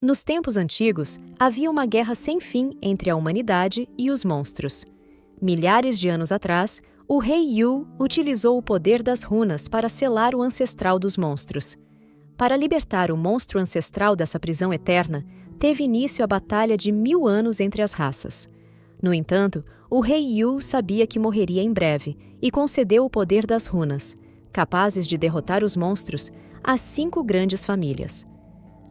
Nos tempos antigos, havia uma guerra sem fim entre a humanidade e os monstros. Milhares de anos atrás, o rei Yu utilizou o poder das runas para selar o ancestral dos monstros. Para libertar o monstro ancestral dessa prisão eterna, teve início a batalha de 1000 anos entre as raças. No entanto, o rei Yu sabia que morreria em breve e concedeu o poder das runas, capazes de derrotar os monstros, a 5 grandes famílias.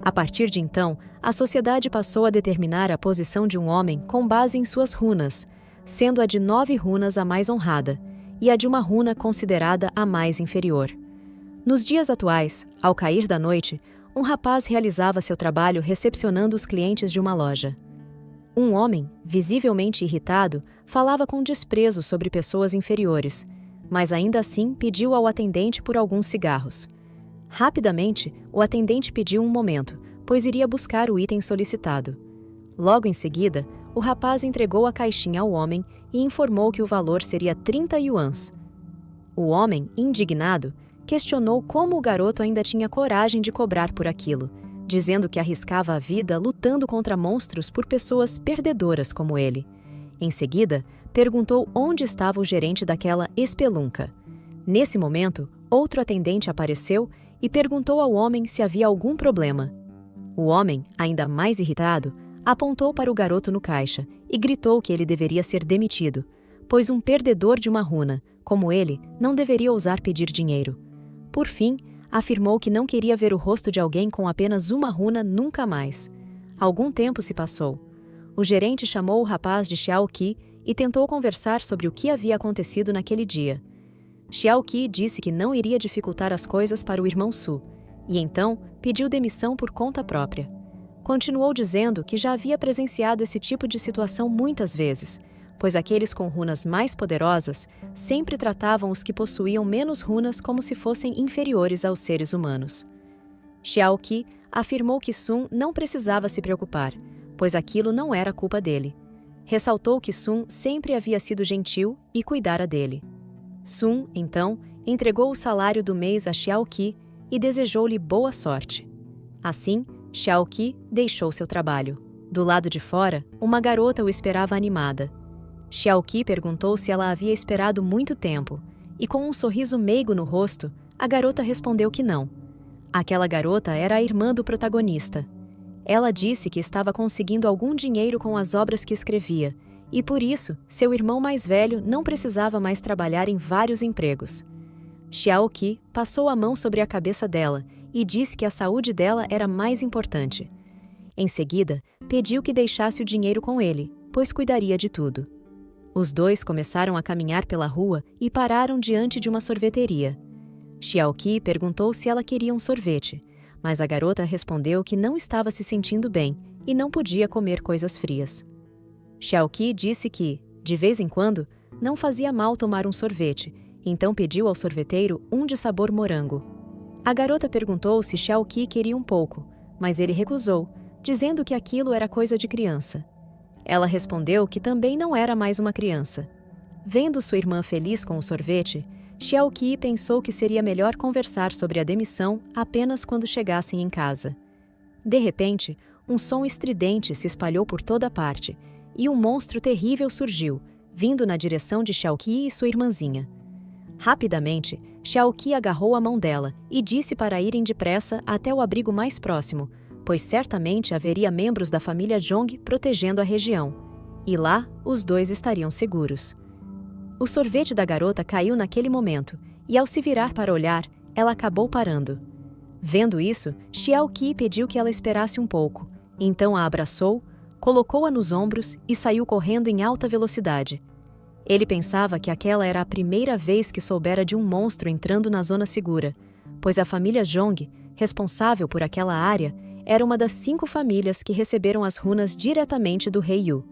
A partir de então, a sociedade passou a determinar a posição de um homem com base em suas runas, sendo a de 9 runas a mais honrada e a de uma runa considerada a mais inferior. Nos dias atuais, ao cair da noite, um rapaz realizava seu trabalho recepcionando os clientes de uma loja. Um homem, visivelmente irritado, falava com desprezo sobre pessoas inferiores, mas ainda assim pediu ao atendente por alguns cigarros. Rapidamente, o atendente pediu um momento, pois iria buscar o item solicitado. Logo em seguida, o rapaz entregou a caixinha ao homem e informou que o valor seria 30 yuans. O homem, indignado, questionou como o garoto ainda tinha coragem de cobrar por aquilo, dizendo que arriscava a vida lutando contra monstros por pessoas perdedoras como ele. Em seguida, perguntou onde estava o gerente daquela espelunca. Nesse momento, outro atendente apareceu e perguntou ao homem se havia algum problema. O homem, ainda mais irritado, apontou para o garoto no caixa e gritou que ele deveria ser demitido, pois um perdedor de uma runa, como ele, não deveria ousar pedir dinheiro. Por fim, afirmou que não queria ver o rosto de alguém com apenas uma runa nunca mais. Algum tempo se passou. O gerente chamou o rapaz de Xiaoqi e tentou conversar sobre o que havia acontecido naquele dia. Xiaoqi disse que não iria dificultar as coisas para o irmão Su, e então pediu demissão por conta própria. Continuou dizendo que já havia presenciado esse tipo de situação muitas vezes, pois aqueles com runas mais poderosas sempre tratavam os que possuíam menos runas como se fossem inferiores aos seres humanos. Xiaoqi afirmou que Sun não precisava se preocupar, pois aquilo não era culpa dele. Ressaltou que Sun sempre havia sido gentil e cuidara dele. Sun, então, entregou o salário do mês a Xiaoqi e desejou-lhe boa sorte. Assim, Xiaoqi deixou seu trabalho. Do lado de fora, uma garota o esperava animada. Xiaoqi perguntou se ela havia esperado muito tempo, e com um sorriso meigo no rosto, a garota respondeu que não. Aquela garota era a irmã do protagonista. Ela disse que estava conseguindo algum dinheiro com as obras que escrevia, e por isso, seu irmão mais velho não precisava mais trabalhar em vários empregos. Xiaoqi passou a mão sobre a cabeça dela e disse que a saúde dela era mais importante. Em seguida, pediu que deixasse o dinheiro com ele, pois cuidaria de tudo. Os dois começaram a caminhar pela rua e pararam diante de uma sorveteria. Xiaoqi perguntou se ela queria um sorvete, mas a garota respondeu que não estava se sentindo bem e não podia comer coisas frias. Xiaoqi disse que, de vez em quando, não fazia mal tomar um sorvete, então pediu ao sorveteiro um de sabor morango. A garota perguntou se Xiaoqi queria um pouco, mas ele recusou, dizendo que aquilo era coisa de criança. Ela respondeu que também não era mais uma criança. Vendo sua irmã feliz com o sorvete, Xiaoqi pensou que seria melhor conversar sobre a demissão apenas quando chegassem em casa. De repente, um som estridente se espalhou por toda parte, e um monstro terrível surgiu, vindo na direção de Xiaoqi e sua irmãzinha. Rapidamente, Xiaoqi agarrou a mão dela e disse para irem depressa até o abrigo mais próximo, pois certamente haveria membros da família Zhong protegendo a região, e lá os dois estariam seguros. O sorvete da garota caiu naquele momento, e ao se virar para olhar, ela acabou parando. Vendo isso, Xiaoqi pediu que ela esperasse um pouco, então a abraçou, colocou-a nos ombros e saiu correndo em alta velocidade. Ele pensava que aquela era a primeira vez que soubera de um monstro entrando na zona segura, pois a família Zhong, responsável por aquela área, era uma das 5 famílias que receberam as runas diretamente do rei Yu.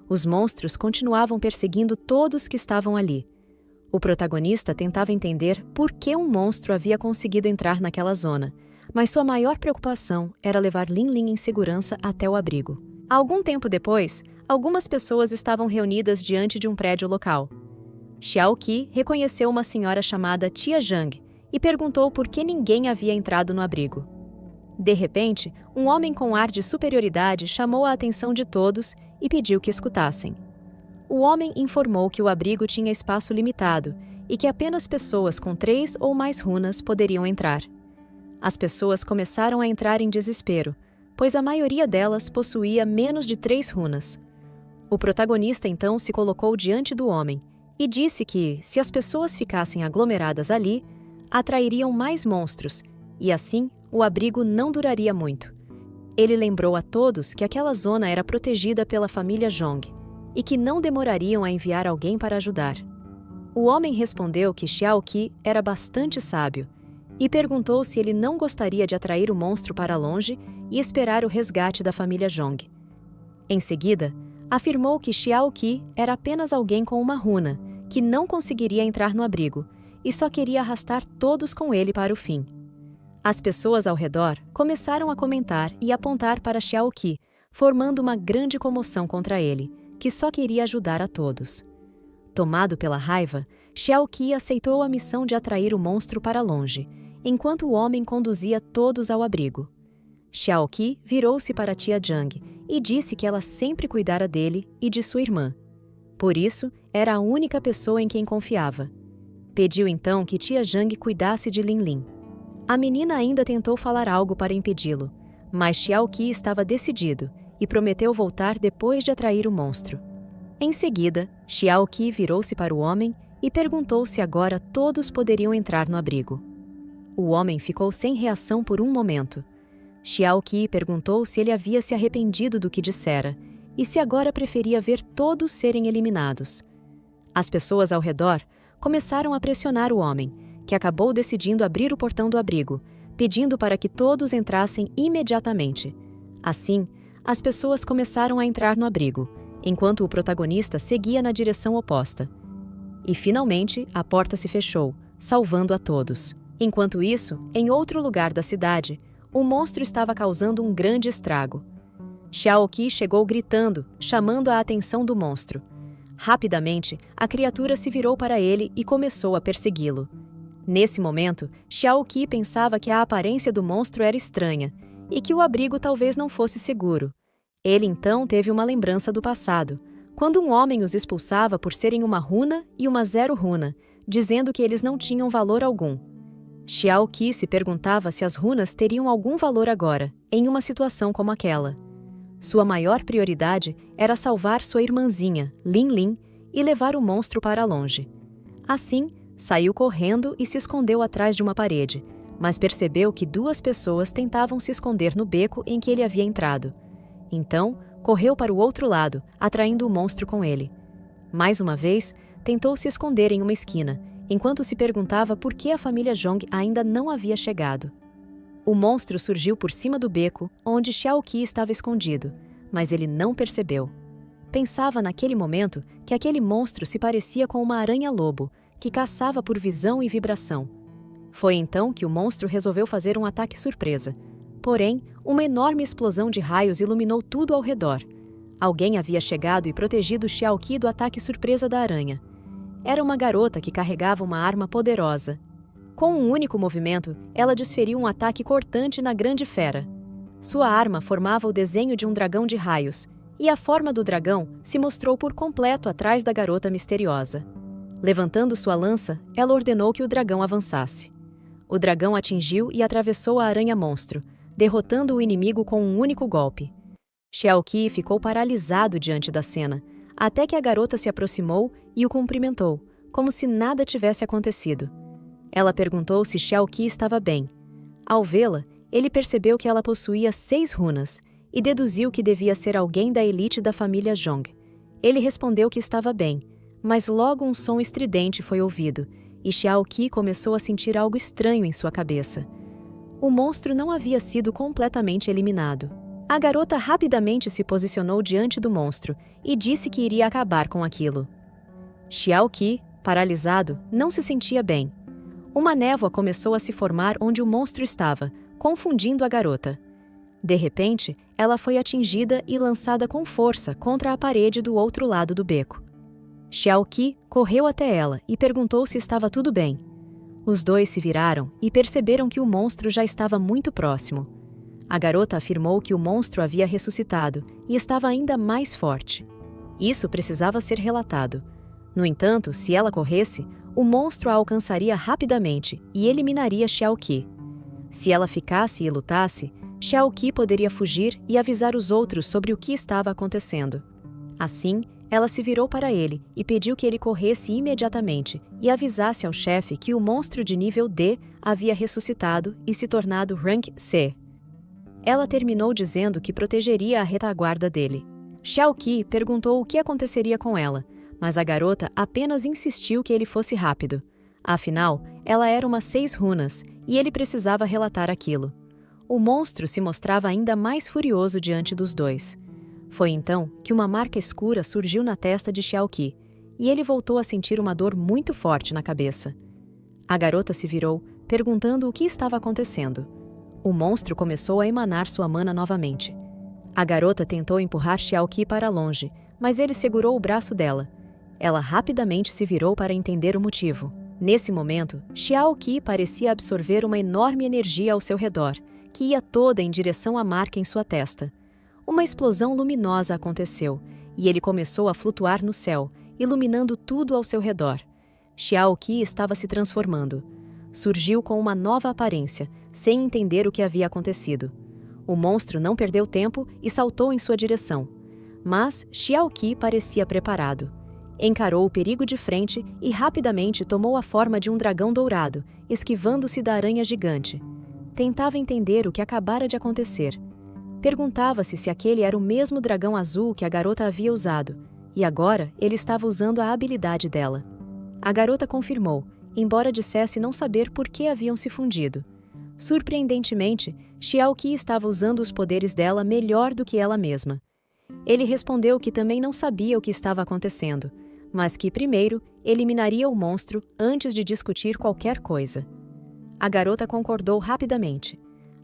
Os monstros continuavam perseguindo todos que estavam ali. O protagonista tentava entender por que um monstro havia conseguido entrar naquela zona, mas sua maior preocupação era levar Lin Lin em segurança até o abrigo. Algum tempo depois, algumas pessoas estavam reunidas diante de um prédio local. Xiaoqi reconheceu uma senhora chamada Tia Zhang e perguntou por que ninguém havia entrado no abrigo. De repente, um homem com ar de superioridade chamou a atenção de todos e pediu que escutassem. O homem informou que o abrigo tinha espaço limitado e que apenas pessoas com 3 ou mais runas poderiam entrar. As pessoas começaram a entrar em desespero, pois a maioria delas possuía menos de 3 runas. O protagonista então se colocou diante do homem e disse que, se as pessoas ficassem aglomeradas ali, atrairiam mais monstros e, assim, o abrigo não duraria muito. Ele lembrou a todos que aquela zona era protegida pela família Zhong e que não demorariam a enviar alguém para ajudar. O homem respondeu que Xiao Qi era bastante sábio e perguntou se ele não gostaria de atrair o monstro para longe e esperar o resgate da família Zhong. Em seguida, afirmou que Xiao Qi era apenas alguém com uma runa, que não conseguiria entrar no abrigo e só queria arrastar todos com ele para o fim. As pessoas ao redor começaram a comentar e apontar para Xiao Qi, formando uma grande comoção contra ele, que só queria ajudar a todos. Tomado pela raiva, Xiao Qi aceitou a missão de atrair o monstro para longe, enquanto o homem conduzia todos ao abrigo. Xiao Qi virou-se para tia Zhang e disse que ela sempre cuidara dele e de sua irmã. Por isso, era a única pessoa em quem confiava. Pediu então que tia Zhang cuidasse de Lin Lin. A menina ainda tentou falar algo para impedi-lo, mas Xiao Qi estava decidido e prometeu voltar depois de atrair o monstro. Em seguida, Xiao Qi virou-se para o homem e perguntou se agora todos poderiam entrar no abrigo. O homem ficou sem reação por um momento. Xiao Qi perguntou se ele havia se arrependido do que dissera e se agora preferia ver todos serem eliminados. As pessoas ao redor começaram a pressionar o homem, que acabou decidindo abrir o portão do abrigo, pedindo para que todos entrassem imediatamente. Assim, as pessoas começaram a entrar no abrigo, enquanto o protagonista seguia na direção oposta. E, finalmente, a porta se fechou, salvando a todos. Enquanto isso, em outro lugar da cidade, o monstro estava causando um grande estrago. Xiao Qi chegou gritando, chamando a atenção do monstro. Rapidamente, a criatura se virou para ele e começou a persegui-lo. Nesse momento, Xiao Qi pensava que a aparência do monstro era estranha e que o abrigo talvez não fosse seguro. Ele então teve uma lembrança do passado, quando um homem os expulsava por serem uma runa e uma 0 runa, dizendo que eles não tinham valor algum. Xiao Qi se perguntava se as runas teriam algum valor agora, em uma situação como aquela. Sua maior prioridade era salvar sua irmãzinha, Lin Lin, e levar o monstro para longe. Assim, saiu correndo e se escondeu atrás de uma parede, mas percebeu que 2 pessoas tentavam se esconder no beco em que ele havia entrado. Então, correu para o outro lado, atraindo o monstro com ele. Mais uma vez, tentou se esconder em uma esquina, enquanto se perguntava por que a família Zhong ainda não havia chegado. O monstro surgiu por cima do beco, onde Xiao Qi estava escondido, mas ele não percebeu. Pensava naquele momento que aquele monstro se parecia com uma aranha-lobo, que caçava por visão e vibração. Foi então que o monstro resolveu fazer um ataque surpresa. Porém, uma enorme explosão de raios iluminou tudo ao redor. Alguém havia chegado e protegido Xiao Qi do ataque surpresa da aranha. Era uma garota que carregava uma arma poderosa. Com um único movimento, ela desferiu um ataque cortante na grande fera. Sua arma formava o desenho de um dragão de raios, e a forma do dragão se mostrou por completo atrás da garota misteriosa. Levantando sua lança, ela ordenou que o dragão avançasse. O dragão atingiu e atravessou a aranha-monstro, derrotando o inimigo com um único golpe. Xiao Qi ficou paralisado diante da cena, até que a garota se aproximou e o cumprimentou, como se nada tivesse acontecido. Ela perguntou se Xiao Qi estava bem. Ao vê-la, ele percebeu que ela possuía 6 runas e deduziu que devia ser alguém da elite da família Zhong. Ele respondeu que estava bem, mas logo um som estridente foi ouvido, e Xiao Qi começou a sentir algo estranho em sua cabeça. O monstro não havia sido completamente eliminado. A garota rapidamente se posicionou diante do monstro e disse que iria acabar com aquilo. Xiao Qi, paralisado, não se sentia bem. Uma névoa começou a se formar onde o monstro estava, confundindo a garota. De repente, ela foi atingida e lançada com força contra a parede do outro lado do beco. Xiao Qi correu até ela e perguntou se estava tudo bem. Os dois se viraram e perceberam que o monstro já estava muito próximo. A garota afirmou que o monstro havia ressuscitado e estava ainda mais forte. Isso precisava ser relatado. No entanto, se ela corresse, o monstro a alcançaria rapidamente e eliminaria Xiaoqi. Se ela ficasse e lutasse, Xiaoqi poderia fugir e avisar os outros sobre o que estava acontecendo. Assim, ela se virou para ele e pediu que ele corresse imediatamente e avisasse ao chefe que o monstro de nível D havia ressuscitado e se tornado Rank C. Ela terminou dizendo que protegeria a retaguarda dele. Xiaoqi perguntou o que aconteceria com ela, mas a garota apenas insistiu que ele fosse rápido. Afinal, ela era uma 6 runas e ele precisava relatar aquilo. O monstro se mostrava ainda mais furioso diante dos dois. Foi então que uma marca escura surgiu na testa de Xiaoqi, e ele voltou a sentir uma dor muito forte na cabeça. A garota se virou, perguntando o que estava acontecendo. O monstro começou a emanar sua mana novamente. A garota tentou empurrar Xiaoqi para longe, mas ele segurou o braço dela. Ela rapidamente se virou para entender o motivo. Nesse momento, Xiaoqi parecia absorver uma enorme energia ao seu redor, que ia toda em direção à marca em sua testa. Uma explosão luminosa aconteceu, e ele começou a flutuar no céu, iluminando tudo ao seu redor. Xiaoqi estava se transformando. Surgiu com uma nova aparência, sem entender o que havia acontecido. O monstro não perdeu tempo e saltou em sua direção. Mas Xiaoqi parecia preparado. Encarou o perigo de frente e rapidamente tomou a forma de um dragão dourado, esquivando-se da aranha gigante. Tentava entender o que acabara de acontecer. Perguntava-se se aquele era o mesmo dragão azul que a garota havia usado, e agora ele estava usando a habilidade dela. A garota confirmou, embora dissesse não saber por que haviam se fundido. Surpreendentemente, Xiaoqi estava usando os poderes dela melhor do que ela mesma. Ele respondeu que também não sabia o que estava acontecendo, mas que primeiro eliminaria o monstro antes de discutir qualquer coisa. A garota concordou rapidamente.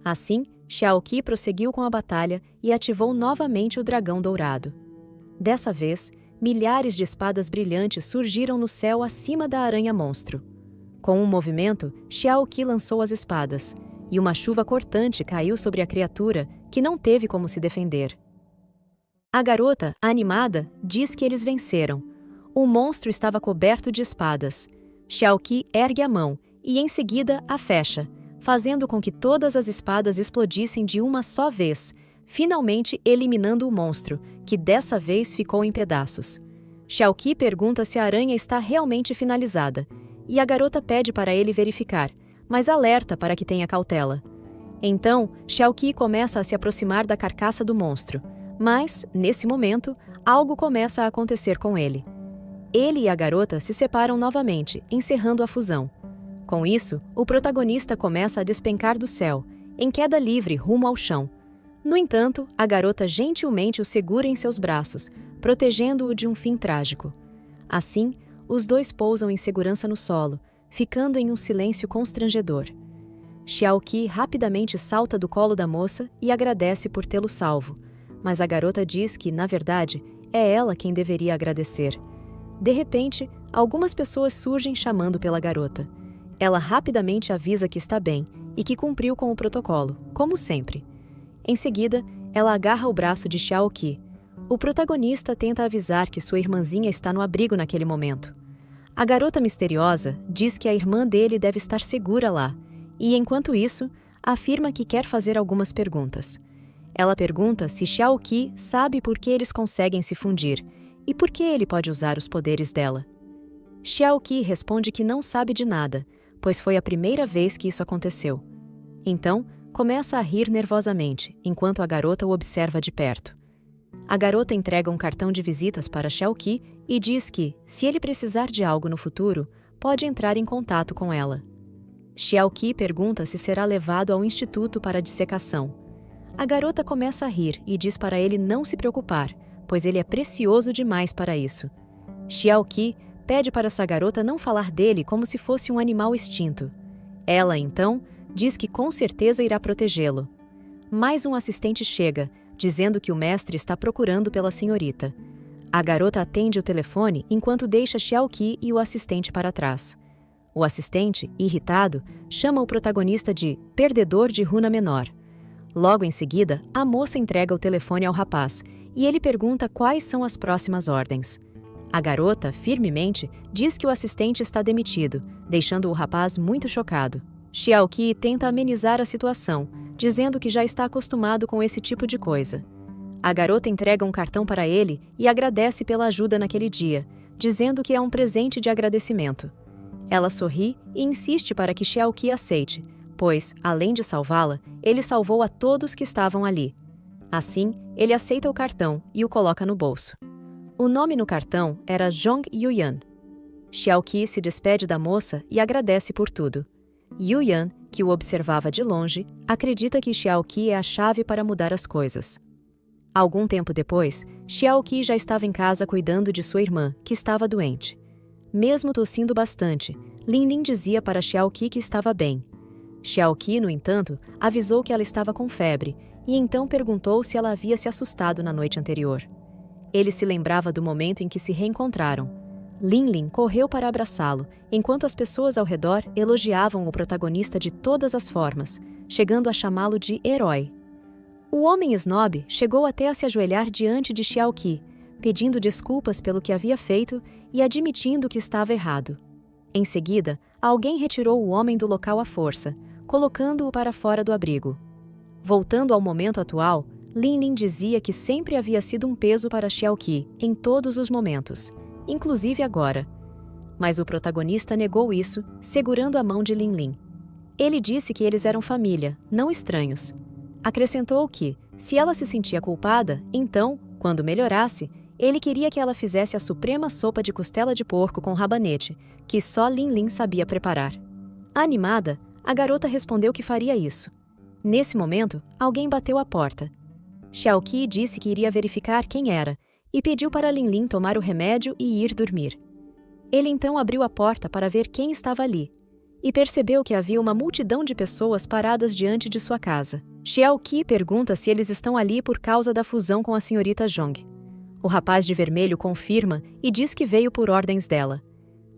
Assim, Xiaoqi prosseguiu com a batalha e ativou novamente o dragão dourado. Dessa vez, milhares de espadas brilhantes surgiram no céu acima da aranha-monstro. Com um movimento, Xiaoqi lançou as espadas, e uma chuva cortante caiu sobre a criatura, que não teve como se defender. A garota, animada, diz que eles venceram. O monstro estava coberto de espadas. Xiaoqi ergue a mão e, em seguida, a fecha, fazendo com que todas as espadas explodissem de uma só vez, finalmente eliminando o monstro, que dessa vez ficou em pedaços. Xiaoqi pergunta se a aranha está realmente finalizada, e a garota pede para ele verificar, mas alerta para que tenha cautela. Então, Xiaoqi começa a se aproximar da carcaça do monstro, mas, nesse momento, algo começa a acontecer com ele. Ele e a garota se separam novamente, encerrando a fusão. Com isso, o protagonista começa a despencar do céu, em queda livre rumo ao chão. No entanto, a garota gentilmente o segura em seus braços, protegendo-o de um fim trágico. Assim, os dois pousam em segurança no solo, ficando em um silêncio constrangedor. Xiaoqi rapidamente salta do colo da moça e agradece por tê-lo salvo, mas a garota diz que, na verdade, é ela quem deveria agradecer. De repente, algumas pessoas surgem chamando pela garota. Ela rapidamente avisa que está bem e que cumpriu com o protocolo, como sempre. Em seguida, ela agarra o braço de Xiaoqi. O protagonista tenta avisar que sua irmãzinha está no abrigo naquele momento. A garota misteriosa diz que a irmã dele deve estar segura lá, e, enquanto isso, afirma que quer fazer algumas perguntas. Ela pergunta se Xiaoqi sabe por que eles conseguem se fundir e por que ele pode usar os poderes dela. Xiaoqi responde que não sabe de nada, pois foi a primeira vez que isso aconteceu. Então, começa a rir nervosamente, enquanto a garota o observa de perto. A garota entrega um cartão de visitas para Xiaoqi e diz que, se ele precisar de algo no futuro, pode entrar em contato com ela. Xiaoqi pergunta se será levado ao instituto para dissecação. A garota começa a rir e diz para ele não se preocupar, pois ele é precioso demais para isso. Xiaoqi pede para essa garota não falar dele como se fosse um animal extinto. Ela, então, diz que com certeza irá protegê-lo. Mais um assistente chega, dizendo que o mestre está procurando pela senhorita. A garota atende o telefone enquanto deixa Xiaoqi e o assistente para trás. O assistente, irritado, chama o protagonista de perdedor de runa menor. Logo em seguida, a moça entrega o telefone ao rapaz e ele pergunta quais são as próximas ordens. A garota, firmemente, diz que o assistente está demitido, deixando o rapaz muito chocado. Xiaoqi tenta amenizar a situação, dizendo que já está acostumado com esse tipo de coisa. A garota entrega um cartão para ele e agradece pela ajuda naquele dia, dizendo que é um presente de agradecimento. Ela sorri e insiste para que Xiaoqi aceite, pois, além de salvá-la, ele salvou a todos que estavam ali. Assim, ele aceita o cartão e o coloca no bolso. O nome no cartão era Zhong Yuyan. Xiaoqi se despede da moça e agradece por tudo. Yuyan, que o observava de longe, acredita que Xiaoqi é a chave para mudar as coisas. Algum tempo depois, Xiaoqi já estava em casa cuidando de sua irmã, que estava doente. Mesmo tossindo bastante, Linlin dizia para Xiaoqi que estava bem. Xiaoqi, no entanto, avisou que ela estava com febre e então perguntou se ela havia se assustado na noite anterior. Ele se lembrava do momento em que se reencontraram. Linlin correu para abraçá-lo, enquanto as pessoas ao redor elogiavam o protagonista de todas as formas, chegando a chamá-lo de herói. O homem snob chegou até a se ajoelhar diante de Xiaoqi, pedindo desculpas pelo que havia feito e admitindo que estava errado. Em seguida, alguém retirou o homem do local à força, colocando-o para fora do abrigo. Voltando ao momento atual, Linlin dizia que sempre havia sido um peso para Xiaoqi em todos os momentos, inclusive agora. Mas o protagonista negou isso, segurando a mão de Linlin. Ele disse que eles eram família, não estranhos. Acrescentou que, se ela se sentia culpada, então, quando melhorasse, ele queria que ela fizesse a suprema sopa de costela de porco com rabanete, que só Linlin sabia preparar. Animada, a garota respondeu que faria isso. Nesse momento, alguém bateu à porta. Xiaoqi disse que iria verificar quem era e pediu para Linlin tomar o remédio e ir dormir. Ele então abriu a porta para ver quem estava ali e percebeu que havia uma multidão de pessoas paradas diante de sua casa. Xiaoqi pergunta se eles estão ali por causa da fusão com a senhorita Zhong. O rapaz de vermelho confirma e diz que veio por ordens dela.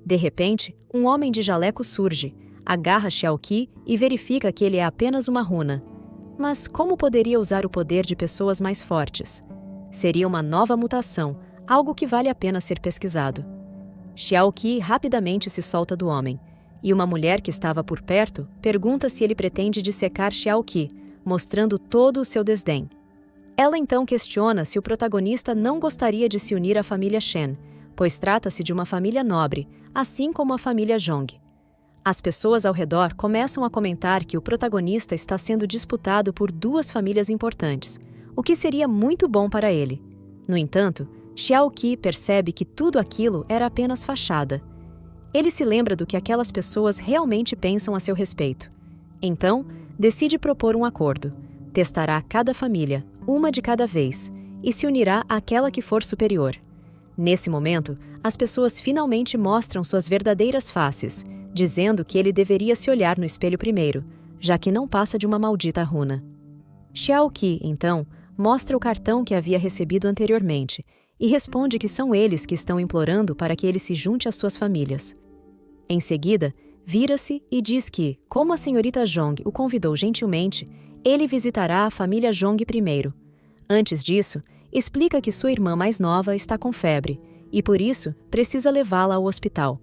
De repente, um homem de jaleco surge, agarra Xiaoqi e verifica que ele é apenas uma runa. Mas como poderia usar o poder de pessoas mais fortes? Seria uma nova mutação, algo que vale a pena ser pesquisado. Xiaoqi rapidamente se solta do homem, e uma mulher que estava por perto pergunta se ele pretende dissecar Xiaoqi, mostrando todo o seu desdém. Ela então questiona se o protagonista não gostaria de se unir à família Shen, pois trata-se de uma família nobre, assim como a família Zhong. As pessoas ao redor começam a comentar que o protagonista está sendo disputado por duas famílias importantes, o que seria muito bom para ele. No entanto, Xiaoqi percebe que tudo aquilo era apenas fachada. Ele se lembra do que aquelas pessoas realmente pensam a seu respeito. Então, decide propor um acordo. Testará cada família, uma de cada vez, e se unirá àquela que for superior. Nesse momento, as pessoas finalmente mostram suas verdadeiras faces, dizendo que ele deveria se olhar no espelho primeiro, já que não passa de uma maldita runa. Xiaoqi, então, mostra o cartão que havia recebido anteriormente e responde que são eles que estão implorando para que ele se junte às suas famílias. Em seguida, vira-se e diz que, como a senhorita Zhong o convidou gentilmente, ele visitará a família Zhong primeiro. Antes disso, explica que sua irmã mais nova está com febre e, por isso, precisa levá-la ao hospital.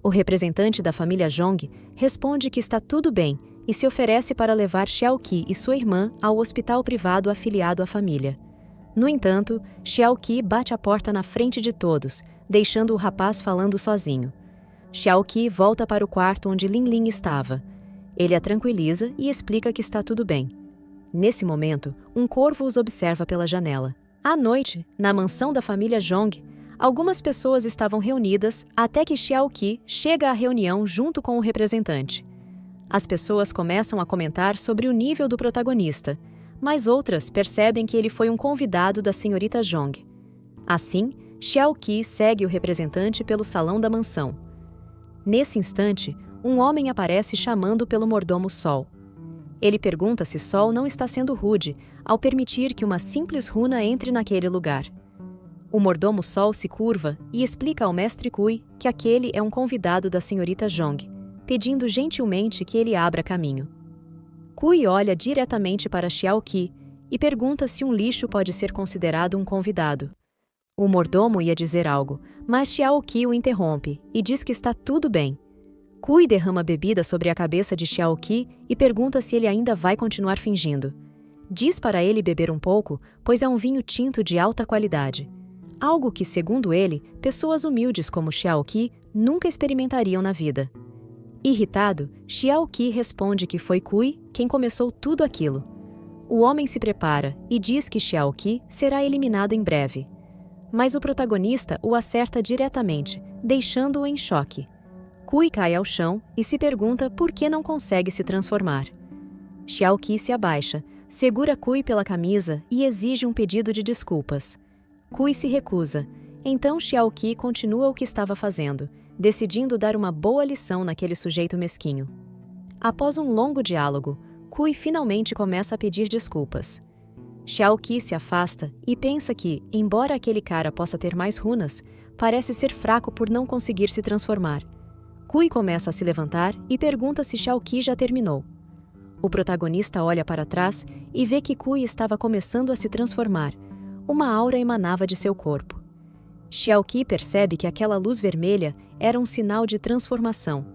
O representante da família Zhong responde que está tudo bem e se oferece para levar Xiaoqi e sua irmã ao hospital privado afiliado à família. No entanto, Xiaoqi bate a porta na frente de todos, deixando o rapaz falando sozinho. Xiaoqi volta para o quarto onde Linlin estava. Ele a tranquiliza e explica que está tudo bem. Nesse momento, um corvo os observa pela janela. À noite, na mansão da família Zhong, algumas pessoas estavam reunidas até que Xiaoqi chega à reunião junto com o representante. As pessoas começam a comentar sobre o nível do protagonista, mas outras percebem que ele foi um convidado da senhorita Zhong. Assim, Xiaoqi segue o representante pelo salão da mansão. Nesse instante, um homem aparece chamando pelo mordomo Sol. Ele pergunta se Sol não está sendo rude ao permitir que uma simples runa entre naquele lugar. O mordomo Sol se curva e explica ao mestre Cui que aquele é um convidado da senhorita Zhong, pedindo gentilmente que ele abra caminho. Kui olha diretamente para Xiao Qi e pergunta se um lixo pode ser considerado um convidado. O mordomo ia dizer algo, mas Xiao Qi o interrompe e diz que está tudo bem. Kui derrama bebida sobre a cabeça de Xiao Qi e pergunta se ele ainda vai continuar fingindo. Diz para ele beber um pouco, pois é um vinho tinto de alta qualidade. Algo que, segundo ele, pessoas humildes como Xiao Qi nunca experimentariam na vida. Irritado, Xiao Qi responde que foi Kui quem começou tudo aquilo. O homem se prepara e diz que Xiao Qi será eliminado em breve. Mas o protagonista o acerta diretamente, deixando-o em choque. Kui cai ao chão e se pergunta por que não consegue se transformar. Xiao Qi se abaixa, segura Kui pela camisa e exige um pedido de desculpas. Kui se recusa, então Xiao Qi continua o que estava fazendo, decidindo dar uma boa lição naquele sujeito mesquinho. Após um longo diálogo, Kui finalmente começa a pedir desculpas. Xiao Qi se afasta e pensa que, embora aquele cara possa ter mais runas, parece ser fraco por não conseguir se transformar. Kui começa a se levantar e pergunta se Xiao Qi já terminou. O protagonista olha para trás e vê que Kui estava começando a se transformar. Uma aura emanava de seu corpo. Xiao Qi percebe que aquela luz vermelha era um sinal de transformação.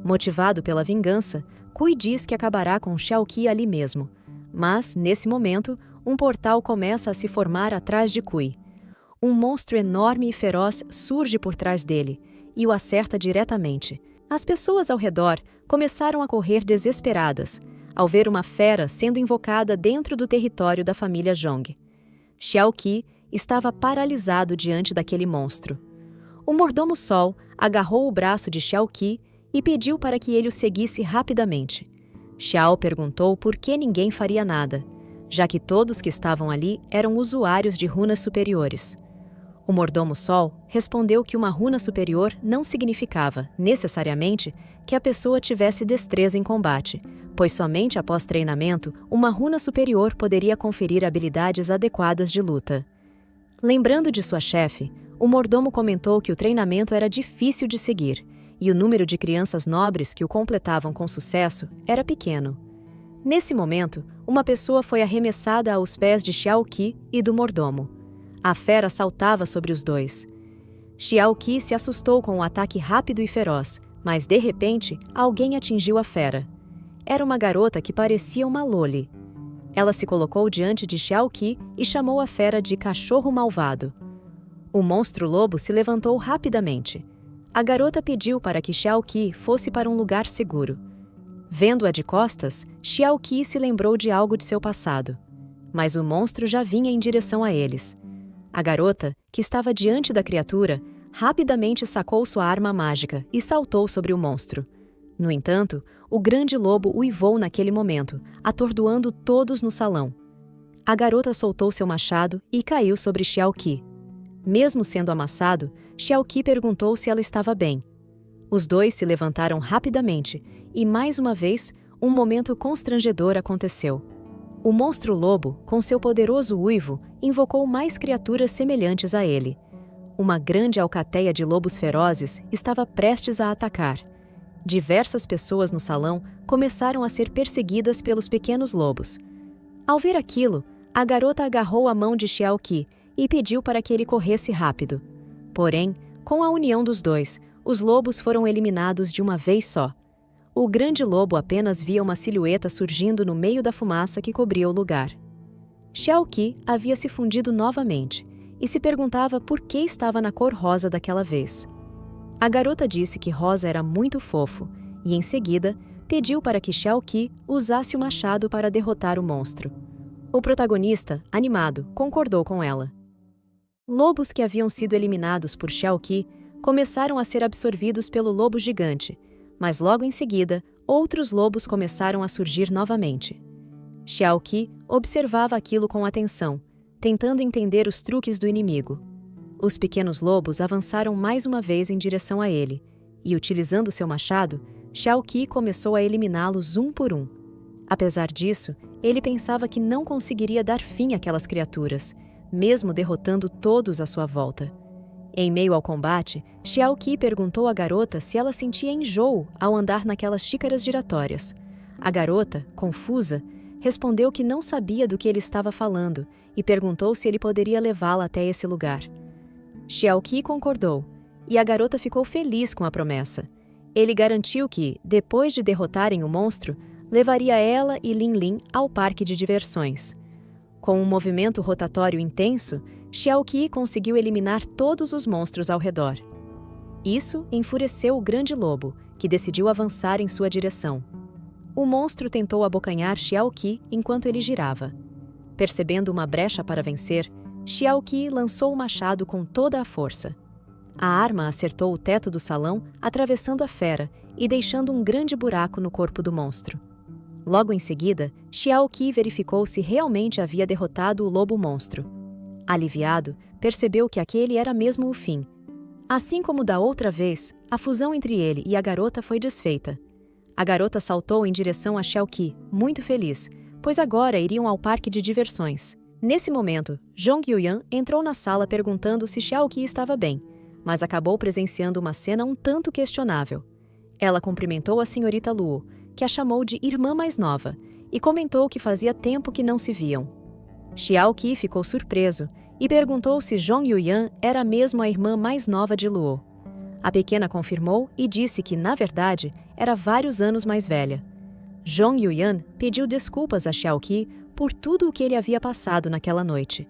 Motivado pela vingança, Kui diz que acabará com Xiao Qi ali mesmo. Mas, nesse momento, um portal começa a se formar atrás de Kui. Um monstro enorme e feroz surge por trás dele e o acerta diretamente. As pessoas ao redor começaram a correr desesperadas ao ver uma fera sendo invocada dentro do território da família Zhong. Xiao Qi estava paralisado diante daquele monstro. O mordomo Sol agarrou o braço de Xiao Qi e pediu para que ele o seguisse rapidamente. Xiao perguntou por que ninguém faria nada, já que todos que estavam ali eram usuários de runas superiores. O mordomo Sol respondeu que uma runa superior não significava, necessariamente, que a pessoa tivesse destreza em combate, pois somente após treinamento, uma runa superior poderia conferir habilidades adequadas de luta. Lembrando de sua chefe, o mordomo comentou que o treinamento era difícil de seguir, e o número de crianças nobres que o completavam com sucesso era pequeno. Nesse momento, uma pessoa foi arremessada aos pés de Xiao Qi e do mordomo. A fera saltava sobre os dois. Xiao Qi se assustou com o ataque rápido e feroz, mas de repente, alguém atingiu a fera. Era uma garota que parecia uma loli. Ela se colocou diante de Xiao Qi e chamou a fera de cachorro malvado. O monstro-lobo se levantou rapidamente. A garota pediu para que Xiao Qi fosse para um lugar seguro. Vendo-a de costas, Xiao Qi se lembrou de algo de seu passado. Mas o monstro já vinha em direção a eles. A garota, que estava diante da criatura, rapidamente sacou sua arma mágica e saltou sobre o monstro. No entanto, o grande lobo uivou naquele momento, atordoando todos no salão. A garota soltou seu machado e caiu sobre Xiao Qi. Mesmo sendo amassado, Xiao Qi perguntou se ela estava bem. Os dois se levantaram rapidamente e, mais uma vez, um momento constrangedor aconteceu. O monstro-lobo, com seu poderoso uivo, invocou mais criaturas semelhantes a ele. Uma grande alcateia de lobos ferozes estava prestes a atacar. Diversas pessoas no salão começaram a ser perseguidas pelos pequenos lobos. Ao ver aquilo, a garota agarrou a mão de Xiao Qi e pediu para que ele corresse rápido. Porém, com a união dos dois, os lobos foram eliminados de uma vez só. O grande lobo apenas via uma silhueta surgindo no meio da fumaça que cobria o lugar. Xiao Qi havia se fundido novamente e se perguntava por que estava na cor rosa daquela vez. A garota disse que rosa era muito fofo e, em seguida, pediu para que Xiao Qi usasse o machado para derrotar o monstro. O protagonista, animado, concordou com ela. Lobos que haviam sido eliminados por Xiao Qi começaram a ser absorvidos pelo lobo gigante, mas logo em seguida, outros lobos começaram a surgir novamente. Xiao Qi observava aquilo com atenção, tentando entender os truques do inimigo. Os pequenos lobos avançaram mais uma vez em direção a ele, e, utilizando seu machado, Xiao Qi começou a eliminá-los um por um. Apesar disso, ele pensava que não conseguiria dar fim àquelas criaturas, mesmo derrotando todos à sua volta. Em meio ao combate, Xiao Qi perguntou à garota se ela sentia enjoo ao andar naquelas xícaras giratórias. A garota, confusa, respondeu que não sabia do que ele estava falando e perguntou se ele poderia levá-la até esse lugar. Xiaoqi concordou, e a garota ficou feliz com a promessa. Ele garantiu que, depois de derrotarem o monstro, levaria ela e Lin Lin ao parque de diversões. Com um movimento rotatório intenso, Xiaoqi conseguiu eliminar todos os monstros ao redor. Isso enfureceu o grande lobo, que decidiu avançar em sua direção. O monstro tentou abocanhar Xiaoqi enquanto ele girava. Percebendo uma brecha para vencer, Xiaoqi lançou o machado com toda a força. A arma acertou o teto do salão, atravessando a fera e deixando um grande buraco no corpo do monstro. Logo em seguida, Xiaoqi verificou se realmente havia derrotado o lobo-monstro. Aliviado, percebeu que aquele era mesmo o fim. Assim como da outra vez, a fusão entre ele e a garota foi desfeita. A garota saltou em direção a Xiaoqi, muito feliz, pois agora iriam ao parque de diversões. Nesse momento, Zhong Yuyan entrou na sala perguntando se Xiaoqi estava bem, mas acabou presenciando uma cena um tanto questionável. Ela cumprimentou a senhorita Luo, que a chamou de irmã mais nova, e comentou que fazia tempo que não se viam. Xiaoqi ficou surpreso e perguntou se Zhong Yuyan era mesmo a irmã mais nova de Luo. A pequena confirmou e disse que, na verdade, era vários anos mais velha. Zhong Yuyan pediu desculpas a Xiaoqi por tudo o que ele havia passado naquela noite.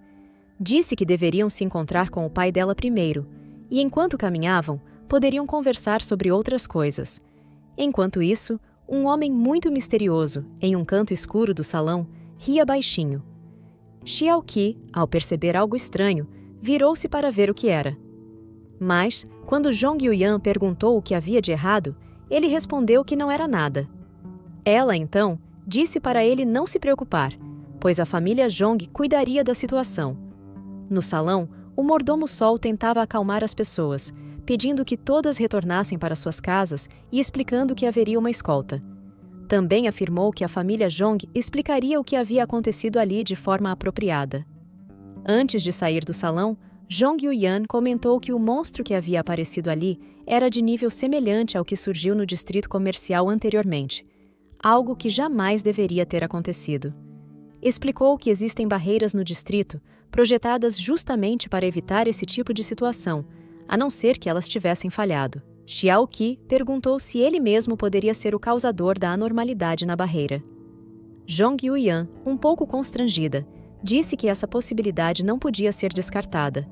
Disse que deveriam se encontrar com o pai dela primeiro, e enquanto caminhavam, poderiam conversar sobre outras coisas. Enquanto isso, um homem muito misterioso, em um canto escuro do salão, ria baixinho. Xiaoqi, ao perceber algo estranho, virou-se para ver o que era. Mas, quando Zhong Yuyan perguntou o que havia de errado, ele respondeu que não era nada. Ela, então, disse para ele não se preocupar, pois a família Zhong cuidaria da situação. No salão, o mordomo Sol tentava acalmar as pessoas, pedindo que todas retornassem para suas casas e explicando que haveria uma escolta. Também afirmou que a família Zhong explicaria o que havia acontecido ali de forma apropriada. Antes de sair do salão, Zhong Yuyan comentou que o monstro que havia aparecido ali era de nível semelhante ao que surgiu no distrito comercial anteriormente, algo que jamais deveria ter acontecido. Explicou que existem barreiras no distrito, projetadas justamente para evitar esse tipo de situação, a não ser que elas tivessem falhado. Xiaoqi perguntou se ele mesmo poderia ser o causador da anormalidade na barreira. Zhong Yuyan, um pouco constrangida, disse que essa possibilidade não podia ser descartada.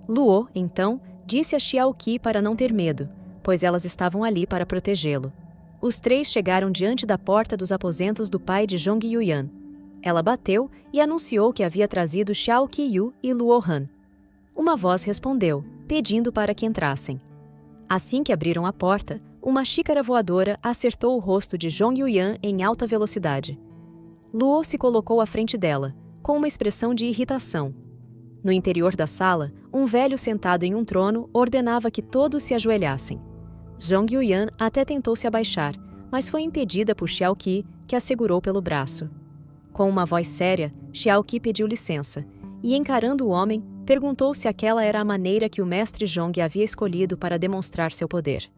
Luo, então, disse a Xiaoqi para não ter medo, pois elas estavam ali para protegê-lo. Os três chegaram diante da porta dos aposentos do pai de Zhong Yuyan. Ela bateu e anunciou que havia trazido Xiao Qiyu e Luo Han. Uma voz respondeu, pedindo para que entrassem. Assim que abriram a porta, uma xícara voadora acertou o rosto de Zhong Yuyan em alta velocidade. Luo se colocou à frente dela, com uma expressão de irritação. No interior da sala, um velho sentado em um trono ordenava que todos se ajoelhassem. Zhong Yuyan até tentou se abaixar, mas foi impedida por Xiaoqi, que a segurou pelo braço. Com uma voz séria, Xiaoqi pediu licença, e encarando o homem, perguntou se aquela era a maneira que o mestre Zhong havia escolhido para demonstrar seu poder.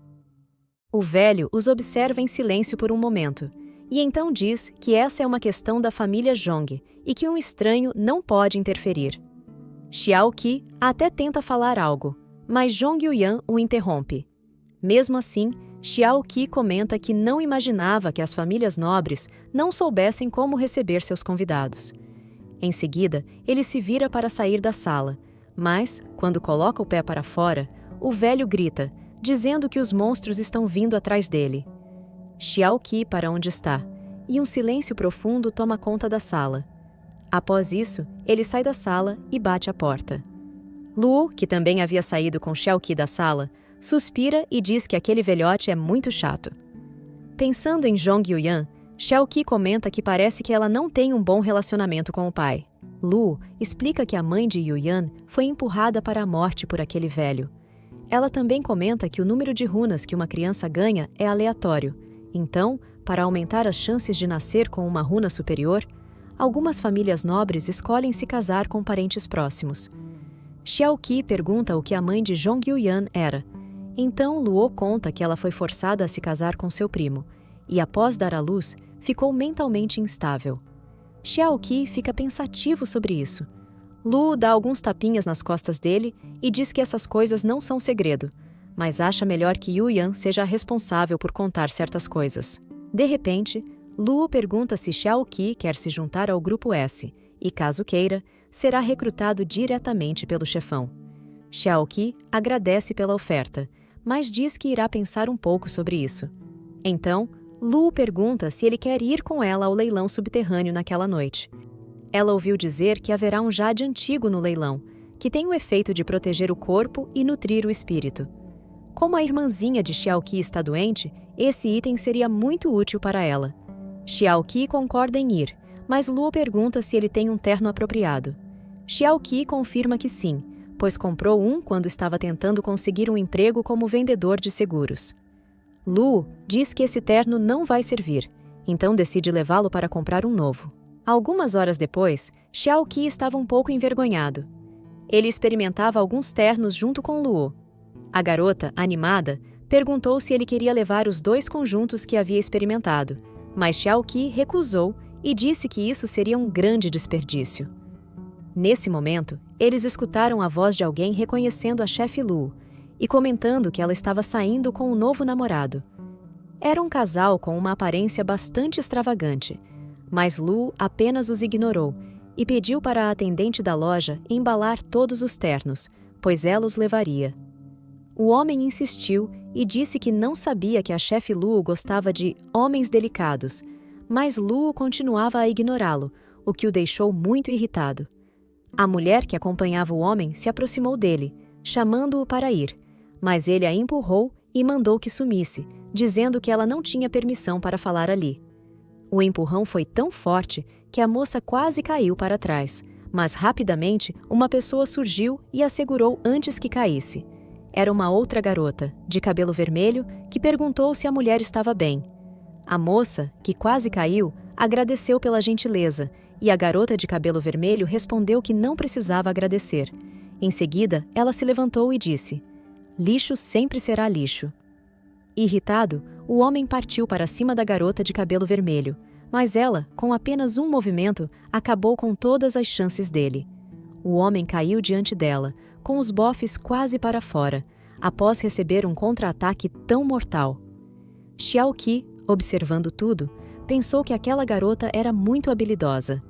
O velho os observa em silêncio por um momento, e então diz que essa é uma questão da família Zhong e que um estranho não pode interferir. Xiaoqi até tenta falar algo, mas Zhong Yuyan o interrompe. Mesmo assim, Xiaoqi comenta que não imaginava que as famílias nobres não soubessem como receber seus convidados. Em seguida, ele se vira para sair da sala, mas, quando coloca o pé para fora, o velho grita, dizendo que os monstros estão vindo atrás dele. Xiaoqi para onde está, e um silêncio profundo toma conta da sala. Após isso, ele sai da sala e bate a porta. Luo, que também havia saído com Xiaoqi da sala, suspira e diz que aquele velhote é muito chato. Pensando em Zhong Yuyan, Xiaoqi comenta que parece que ela não tem um bom relacionamento com o pai. Luo explica que a mãe de Yuyan foi empurrada para a morte por aquele velho. Ela também comenta que o número de runas que uma criança ganha é aleatório. Então, para aumentar as chances de nascer com uma runa superior, algumas famílias nobres escolhem se casar com parentes próximos. Xiaoqi pergunta o que a mãe de Zhong Yuyan era. Então Luo conta que ela foi forçada a se casar com seu primo, e após dar à luz, ficou mentalmente instável. Xiao Qi fica pensativo sobre isso. Lu dá alguns tapinhas nas costas dele e diz que essas coisas não são segredo, mas acha melhor que Yu Yan seja responsável por contar certas coisas. De repente, Lu pergunta se Xiao Qi quer se juntar ao Grupo S e, caso queira, será recrutado diretamente pelo chefão. Xiao Qi agradece pela oferta, mas diz que irá pensar um pouco sobre isso. Então, Lu pergunta se ele quer ir com ela ao leilão subterrâneo naquela noite. Ela ouviu dizer que haverá um jade antigo no leilão, que tem o efeito de proteger o corpo e nutrir o espírito. Como a irmãzinha de Xiao Qi está doente, esse item seria muito útil para ela. Xiao Qi concorda em ir, mas Lu pergunta se ele tem um terno apropriado. Xiao Qi confirma que sim, pois comprou um quando estava tentando conseguir um emprego como vendedor de seguros. Lu diz que esse terno não vai servir, então decide levá-lo para comprar um novo. Algumas horas depois, Xiao Qi estava um pouco envergonhado. Ele experimentava alguns ternos junto com Luo. A garota, animada, perguntou se ele queria levar os 2 conjuntos que havia experimentado, mas Xiao Qi recusou e disse que isso seria um grande desperdício. Nesse momento, eles escutaram a voz de alguém reconhecendo a chefe Lu e comentando que ela estava saindo com um novo namorado. Era um casal com uma aparência bastante extravagante, mas Lu apenas os ignorou e pediu para a atendente da loja embalar todos os ternos, pois ela os levaria. O homem insistiu e disse que não sabia que a chefe Lu gostava de homens delicados, mas Lu continuava a ignorá-lo, o que o deixou muito irritado. A mulher que acompanhava o homem se aproximou dele, chamando-o para ir, mas ele a empurrou e mandou que sumisse, dizendo que ela não tinha permissão para falar ali. O empurrão foi tão forte que a moça quase caiu para trás, mas rapidamente uma pessoa surgiu e a segurou antes que caísse. Era uma outra garota, de cabelo vermelho, que perguntou se a mulher estava bem. A moça, que quase caiu, agradeceu pela gentileza, e a garota de cabelo vermelho respondeu que não precisava agradecer. Em seguida, ela se levantou e disse: "Lixo sempre será lixo." Irritado, o homem partiu para cima da garota de cabelo vermelho, mas ela, com apenas um movimento, acabou com todas as chances dele. O homem caiu diante dela, com os bofes quase para fora, após receber um contra-ataque tão mortal. Xiao Qi, observando tudo, pensou que aquela garota era muito habilidosa.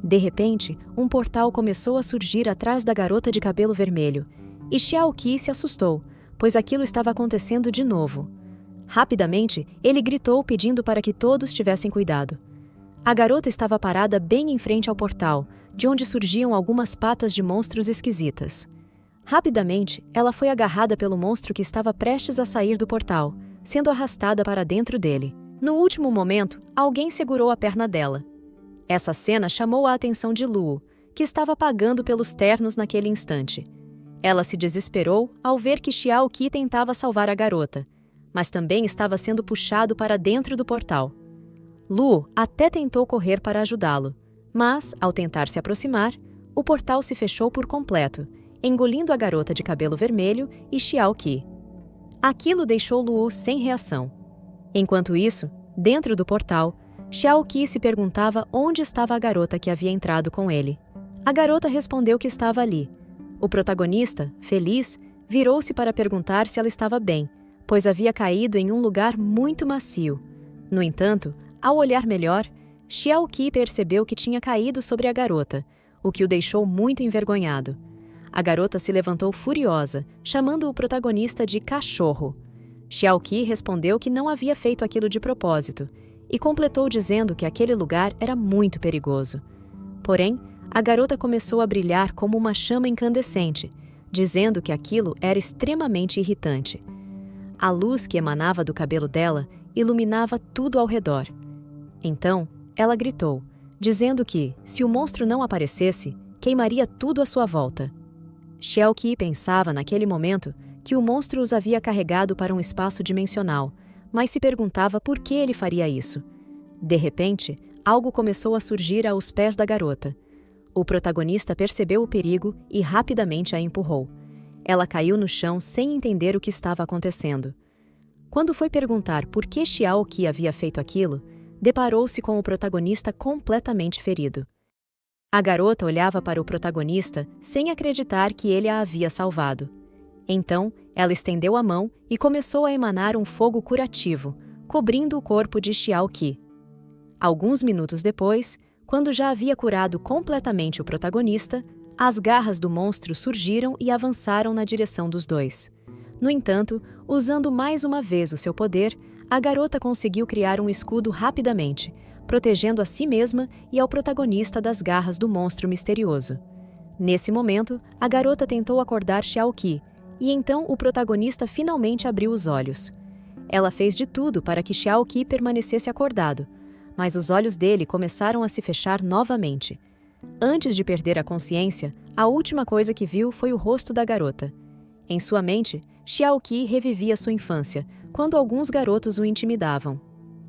De repente, um portal começou a surgir atrás da garota de cabelo vermelho, e Xiao Qi se assustou, pois aquilo estava acontecendo de novo. Rapidamente, ele gritou pedindo para que todos tivessem cuidado. A garota estava parada bem em frente ao portal, de onde surgiam algumas patas de monstros esquisitas. Rapidamente, ela foi agarrada pelo monstro que estava prestes a sair do portal, sendo arrastada para dentro dele. No último momento, alguém segurou a perna dela. Essa cena chamou a atenção de Luo, que estava pagando pelos ternos naquele instante. Ela se desesperou ao ver que Xiao Qi tentava salvar a garota, mas também estava sendo puxado para dentro do portal. Lu até tentou correr para ajudá-lo, mas, ao tentar se aproximar, o portal se fechou por completo, engolindo a garota de cabelo vermelho e Xiao Qi. Aquilo deixou Lu sem reação. Enquanto isso, dentro do portal, Xiao Qi se perguntava onde estava a garota que havia entrado com ele. A garota respondeu que estava ali. O protagonista, feliz, virou-se para perguntar se ela estava bem, pois havia caído em um lugar muito macio. No entanto, ao olhar melhor, Xiao Qi percebeu que tinha caído sobre a garota, o que o deixou muito envergonhado. A garota se levantou furiosa, chamando o protagonista de cachorro. Xiao Qi respondeu que não havia feito aquilo de propósito e completou dizendo que aquele lugar era muito perigoso. Porém, a garota começou a brilhar como uma chama incandescente, dizendo que aquilo era extremamente irritante. A luz que emanava do cabelo dela iluminava tudo ao redor. Então, ela gritou, dizendo que, se o monstro não aparecesse, queimaria tudo à sua volta. Xiao Qi pensava naquele momento que o monstro os havia carregado para um espaço dimensional, mas se perguntava por que ele faria isso. De repente, algo começou a surgir aos pés da garota. O protagonista percebeu o perigo e rapidamente a empurrou. Ela caiu no chão sem entender o que estava acontecendo. Quando foi perguntar por que Xiao Qi havia feito aquilo, deparou-se com o protagonista completamente ferido. A garota olhava para o protagonista sem acreditar que ele a havia salvado. Então, ela estendeu a mão e começou a emanar um fogo curativo, cobrindo o corpo de Xiao Qi. Alguns minutos depois, quando já havia curado completamente o protagonista, as garras do monstro surgiram e avançaram na direção dos dois. No entanto, usando mais uma vez o seu poder, a garota conseguiu criar um escudo rapidamente, protegendo a si mesma e ao protagonista das garras do monstro misterioso. Nesse momento, a garota tentou acordar Xiao Qi, e então o protagonista finalmente abriu os olhos. Ela fez de tudo para que Xiao Qi permanecesse acordado, mas os olhos dele começaram a se fechar novamente. Antes de perder a consciência, a última coisa que viu foi o rosto da garota. Em sua mente, Xiao Qi revivia sua infância, quando alguns garotos o intimidavam.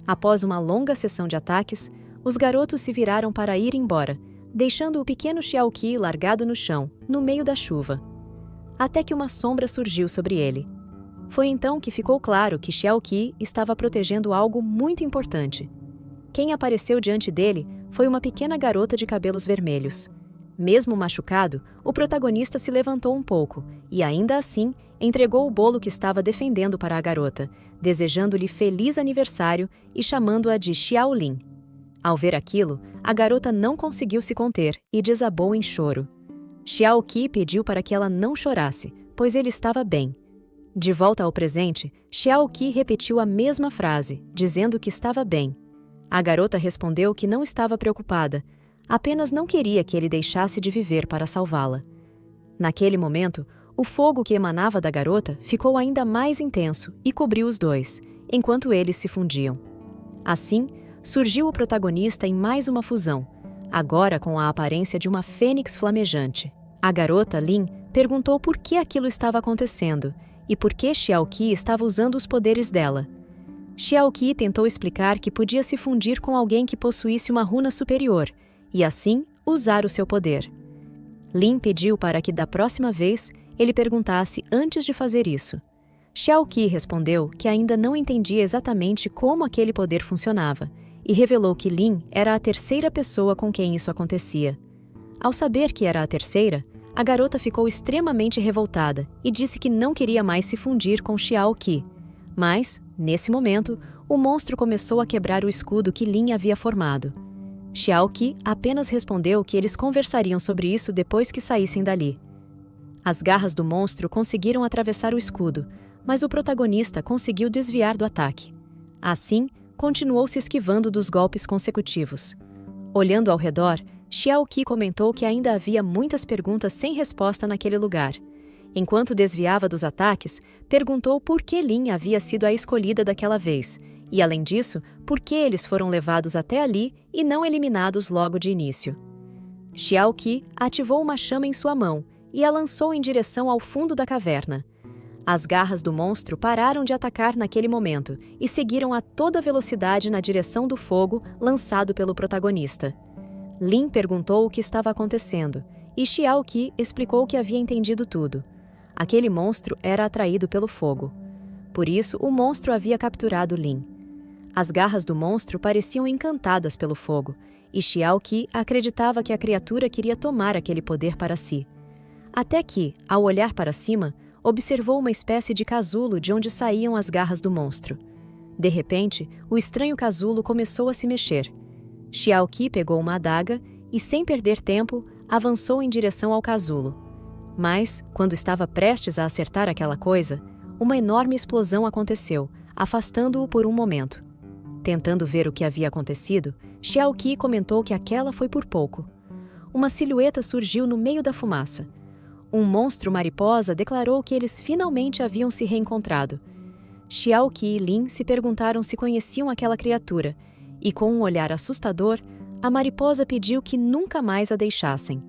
Após uma longa sessão de ataques, os garotos se viraram para ir embora, deixando o pequeno Xiao Qi largado no chão, no meio da chuva. Até que uma sombra surgiu sobre ele. Foi então que ficou claro que Xiao Qi estava protegendo algo muito importante. Quem apareceu diante dele foi uma pequena garota de cabelos vermelhos. Mesmo machucado, o protagonista se levantou um pouco e, ainda assim, entregou o bolo que estava defendendo para a garota, desejando-lhe feliz aniversário e chamando-a de Xiao Lin. Ao ver aquilo, a garota não conseguiu se conter e desabou em choro. Xiao Qi pediu para que ela não chorasse, pois ele estava bem. De volta ao presente, Xiao Qi repetiu a mesma frase, dizendo que estava bem. A garota respondeu que não estava preocupada, apenas não queria que ele deixasse de viver para salvá-la. Naquele momento, o fogo que emanava da garota ficou ainda mais intenso e cobriu os dois, enquanto eles se fundiam. Assim, surgiu o protagonista em mais uma fusão, agora com a aparência de uma fênix flamejante. A garota, Lin, perguntou por que aquilo estava acontecendo e por que Xiao Qi estava usando os poderes dela. Xiao Qi tentou explicar que podia se fundir com alguém que possuísse uma runa superior e, assim, usar o seu poder. Lin pediu para que, da próxima vez, ele perguntasse antes de fazer isso. Xiao Qi respondeu que ainda não entendia exatamente como aquele poder funcionava e revelou que Lin era a terceira pessoa com quem isso acontecia. Ao saber que era a terceira, a garota ficou extremamente revoltada e disse que não queria mais se fundir com Xiao Qi. Mas, nesse momento, o monstro começou a quebrar o escudo que Lin havia formado. Xiao Qi apenas respondeu que eles conversariam sobre isso depois que saíssem dali. As garras do monstro conseguiram atravessar o escudo, mas o protagonista conseguiu desviar do ataque. Assim, continuou se esquivando dos golpes consecutivos. Olhando ao redor, Xiao Qi comentou que ainda havia muitas perguntas sem resposta naquele lugar. Enquanto desviava dos ataques, perguntou por que Lin havia sido a escolhida daquela vez, e além disso, por que eles foram levados até ali e não eliminados logo de início. Xiao Qi ativou uma chama em sua mão e a lançou em direção ao fundo da caverna. As garras do monstro pararam de atacar naquele momento e seguiram a toda velocidade na direção do fogo lançado pelo protagonista. Lin perguntou o que estava acontecendo, e Xiao Qi explicou que havia entendido tudo. Aquele monstro era atraído pelo fogo. Por isso, o monstro havia capturado Lin. As garras do monstro pareciam encantadas pelo fogo, e Xiao Qi acreditava que a criatura queria tomar aquele poder para si. Até que, ao olhar para cima, observou uma espécie de casulo de onde saíam as garras do monstro. De repente, o estranho casulo começou a se mexer. Xiao Qi pegou uma adaga e, sem perder tempo, avançou em direção ao casulo. Mas, quando estava prestes a acertar aquela coisa, uma enorme explosão aconteceu, afastando-o por um momento. Tentando ver o que havia acontecido, Xiao Qi comentou que aquela foi por pouco. Uma silhueta surgiu no meio da fumaça. Um monstro mariposa declarou que eles finalmente haviam se reencontrado. Xiao Qi e Lin se perguntaram se conheciam aquela criatura, e com um olhar assustador, a mariposa pediu que nunca mais a deixassem.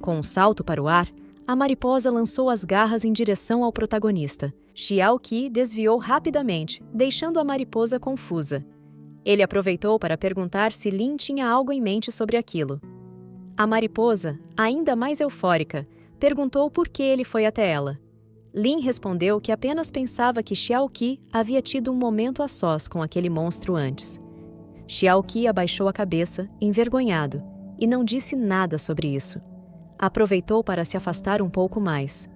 Com um salto para o ar, a mariposa lançou as garras em direção ao protagonista. Xiao Qi desviou rapidamente, deixando a mariposa confusa. Ele aproveitou para perguntar se Lin tinha algo em mente sobre aquilo. A mariposa, ainda mais eufórica, perguntou por que ele foi até ela. Lin respondeu que apenas pensava que Xiao Qi havia tido um momento a sós com aquele monstro antes. Xiao Qi abaixou a cabeça, envergonhado, e não disse nada sobre isso. Aproveitou para se afastar um pouco mais.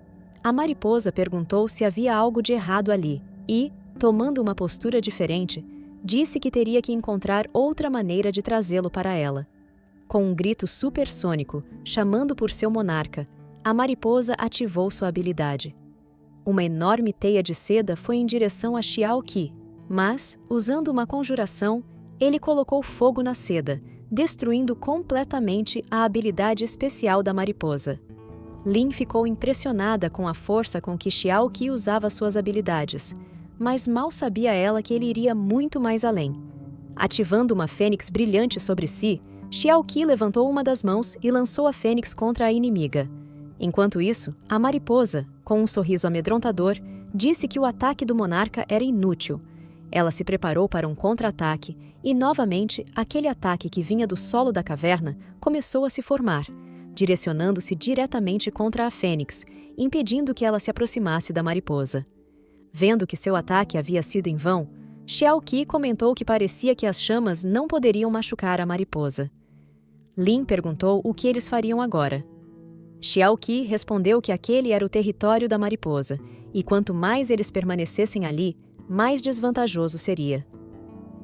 A mariposa perguntou se havia algo de errado ali e, tomando uma postura diferente, disse que teria que encontrar outra maneira de trazê-lo para ela. Com um grito supersônico, chamando por seu monarca, a mariposa ativou sua habilidade. Uma enorme teia de seda foi em direção a Xiao Qi, mas, usando uma conjuração, ele colocou fogo na seda, destruindo completamente a habilidade especial da mariposa. Lin ficou impressionada com a força com que Xiao Qi usava suas habilidades, mas mal sabia ela que ele iria muito mais além. Ativando uma fênix brilhante sobre si, Xiao Qi levantou uma das mãos e lançou a fênix contra a inimiga. Enquanto isso, a mariposa, com um sorriso amedrontador, disse que o ataque do monarca era inútil. Ela se preparou para um contra-ataque e, novamente, aquele ataque que vinha do solo da caverna começou a se formar, direcionando-se diretamente contra a fênix, impedindo que ela se aproximasse da mariposa. Vendo que seu ataque havia sido em vão, Xiao Qi comentou que parecia que as chamas não poderiam machucar a mariposa. Lin perguntou o que eles fariam agora. Xiao Qi respondeu que aquele era o território da mariposa, e quanto mais eles permanecessem ali, mais desvantajoso seria.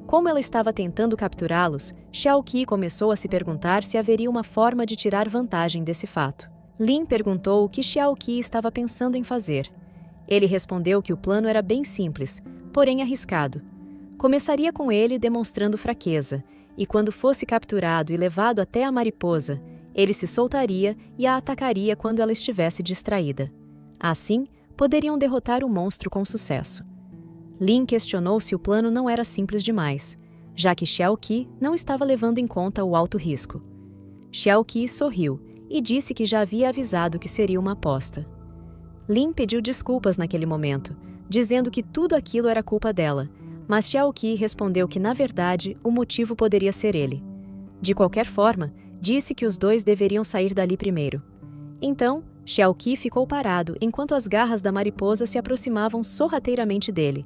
Como ela estava tentando capturá-los, Xiao Qi começou a se perguntar se haveria uma forma de tirar vantagem desse fato. Lin perguntou o que Xiao Qi estava pensando em fazer. Ele respondeu que o plano era bem simples, porém arriscado. Começaria com ele demonstrando fraqueza, e quando fosse capturado e levado até a mariposa, ele se soltaria e a atacaria quando ela estivesse distraída. Assim, poderiam derrotar o monstro com sucesso. Lin questionou se o plano não era simples demais, já que Xiao Qi não estava levando em conta o alto risco. Xiao Qi sorriu e disse que já havia avisado que seria uma aposta. Lin pediu desculpas naquele momento, dizendo que tudo aquilo era culpa dela, mas Xiao Qi respondeu que, na verdade, o motivo poderia ser ele. De qualquer forma, disse que os dois deveriam sair dali primeiro. Então, Xiao Qi ficou parado enquanto as garras da mariposa se aproximavam sorrateiramente dele.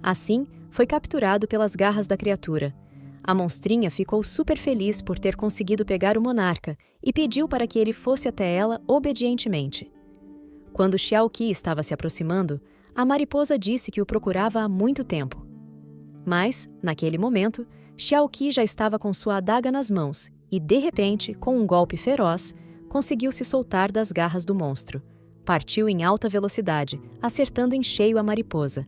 Assim, foi capturado pelas garras da criatura. A monstrinha ficou super feliz por ter conseguido pegar o monarca e pediu para que ele fosse até ela obedientemente. Quando Xiao Qi estava se aproximando, a mariposa disse que o procurava há muito tempo. Mas, naquele momento, Xiao Qi já estava com sua adaga nas mãos e, de repente, com um golpe feroz, conseguiu se soltar das garras do monstro. Partiu em alta velocidade, acertando em cheio a mariposa.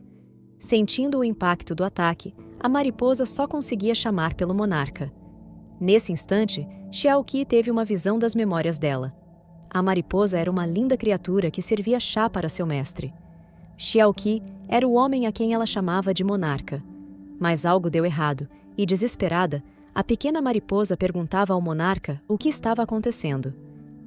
Sentindo o impacto do ataque, a mariposa só conseguia chamar pelo monarca. Nesse instante, Xiao Qi teve uma visão das memórias dela. A mariposa era uma linda criatura que servia chá para seu mestre. Xiao Qi era o homem a quem ela chamava de monarca. Mas algo deu errado, e, desesperada, a pequena mariposa perguntava ao monarca o que estava acontecendo.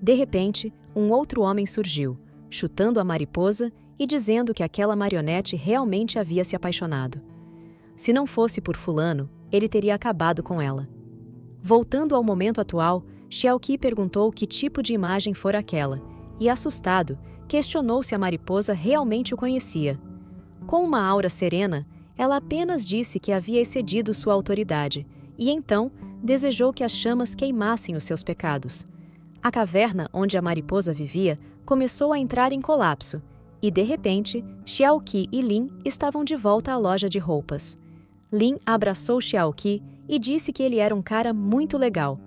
De repente, um outro homem surgiu, chutando a mariposa e dizendo que aquela marionete realmente havia se apaixonado. Se não fosse por fulano, ele teria acabado com ela. Voltando ao momento atual, Xiao Qi perguntou que tipo de imagem fora aquela, e, assustado, questionou se a mariposa realmente o conhecia. Com uma aura serena, ela apenas disse que havia excedido sua autoridade, e então desejou que as chamas queimassem os seus pecados. A caverna onde a mariposa vivia começou a entrar em colapso, e, de repente, Xiao Qi e Lin estavam de volta à loja de roupas. Lin abraçou Xiao Qi e disse que ele era um cara muito legal.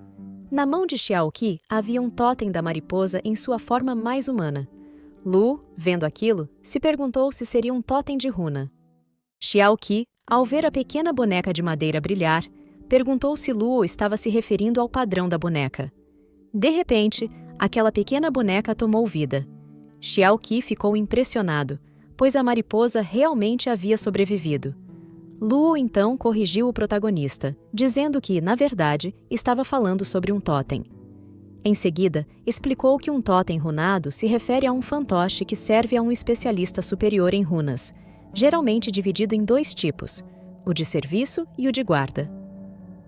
Na mão de Xiao Qi havia um totem da mariposa em sua forma mais humana. Lu, vendo aquilo, se perguntou se seria um totem de runa. Xiao Qi, ao ver a pequena boneca de madeira brilhar, perguntou se Luo estava se referindo ao padrão da boneca. De repente, aquela pequena boneca tomou vida. Xiao Qi ficou impressionado, pois a mariposa realmente havia sobrevivido. Luo então corrigiu o protagonista, dizendo que, na verdade, estava falando sobre um totem. Em seguida, explicou que um totem runado se refere a um fantoche que serve a um especialista superior em runas, geralmente dividido em dois tipos, o de serviço e o de guarda.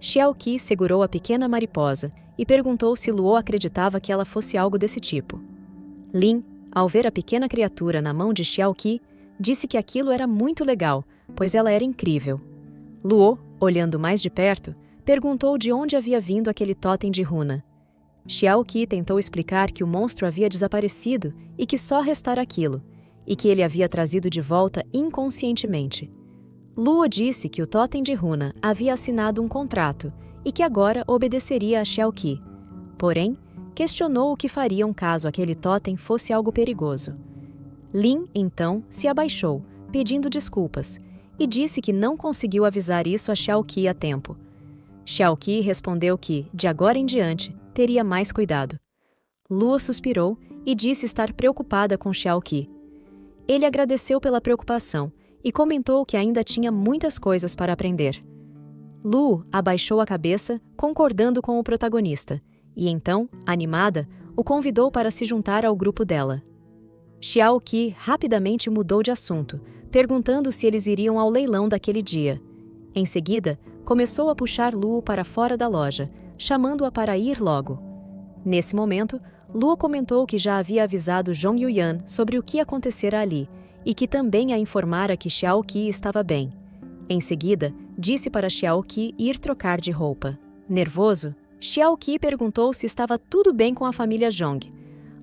Xiao Qi segurou a pequena mariposa e perguntou se Luo acreditava que ela fosse algo desse tipo. Lin, ao ver a pequena criatura na mão de Xiao Qi, disse que aquilo era muito legal, pois ela era incrível. Luo, olhando mais de perto, perguntou de onde havia vindo aquele totem de runa. Xiao Qi tentou explicar que o monstro havia desaparecido e que só restara aquilo, e que ele havia trazido de volta inconscientemente. Luo disse que o totem de runa havia assinado um contrato e que agora obedeceria a Xiao Qi. Porém, questionou o que fariam caso aquele totem fosse algo perigoso. Lin, então, se abaixou, pedindo desculpas, e disse que não conseguiu avisar isso a Xiao Qi a tempo. Xiao Qi respondeu que, de agora em diante, teria mais cuidado. Luo suspirou e disse estar preocupada com Xiao Qi. Ele agradeceu pela preocupação e comentou que ainda tinha muitas coisas para aprender. Luo abaixou a cabeça, concordando com o protagonista, e então, animada, o convidou para se juntar ao grupo dela. Xiao Qi rapidamente mudou de assunto, perguntando se eles iriam ao leilão daquele dia. Em seguida, começou a puxar Luo para fora da loja, chamando-a para ir logo. Nesse momento, Luo comentou que já havia avisado Zhong Yuyan sobre o que acontecera ali, e que também a informara que Xiao Qi estava bem. Em seguida, disse para Xiao Qi ir trocar de roupa. Nervoso, Xiao Qi perguntou se estava tudo bem com a família Zhong.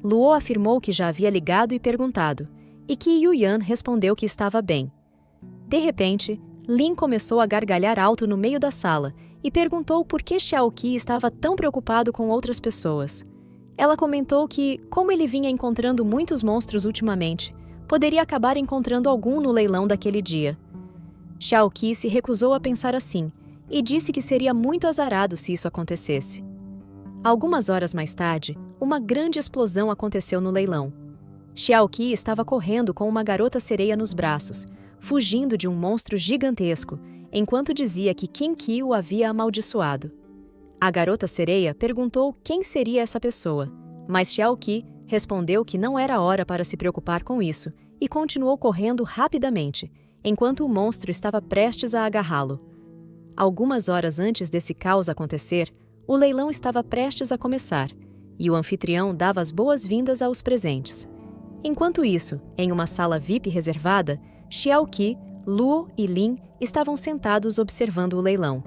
Luo afirmou que já havia ligado e perguntado, e que Yuyan respondeu que estava bem. De repente, Lin começou a gargalhar alto no meio da sala e perguntou por que Xiao Qi estava tão preocupado com outras pessoas. Ela comentou que, como ele vinha encontrando muitos monstros ultimamente, poderia acabar encontrando algum no leilão daquele dia. Xiao Qi se recusou a pensar assim e disse que seria muito azarado se isso acontecesse. Algumas horas mais tarde, uma grande explosão aconteceu no leilão. Xiao Qi estava correndo com uma garota sereia nos braços, fugindo de um monstro gigantesco, enquanto dizia que Qin Qi o havia amaldiçoado. A garota sereia perguntou quem seria essa pessoa, mas Xiao Qi respondeu que não era hora para se preocupar com isso e continuou correndo rapidamente, enquanto o monstro estava prestes a agarrá-lo. Algumas horas antes desse caos acontecer, o leilão estava prestes a começar, e o anfitrião dava as boas-vindas aos presentes. Enquanto isso, em uma sala VIP reservada, Xiao Qi, Luo e Lin estavam sentados observando o leilão.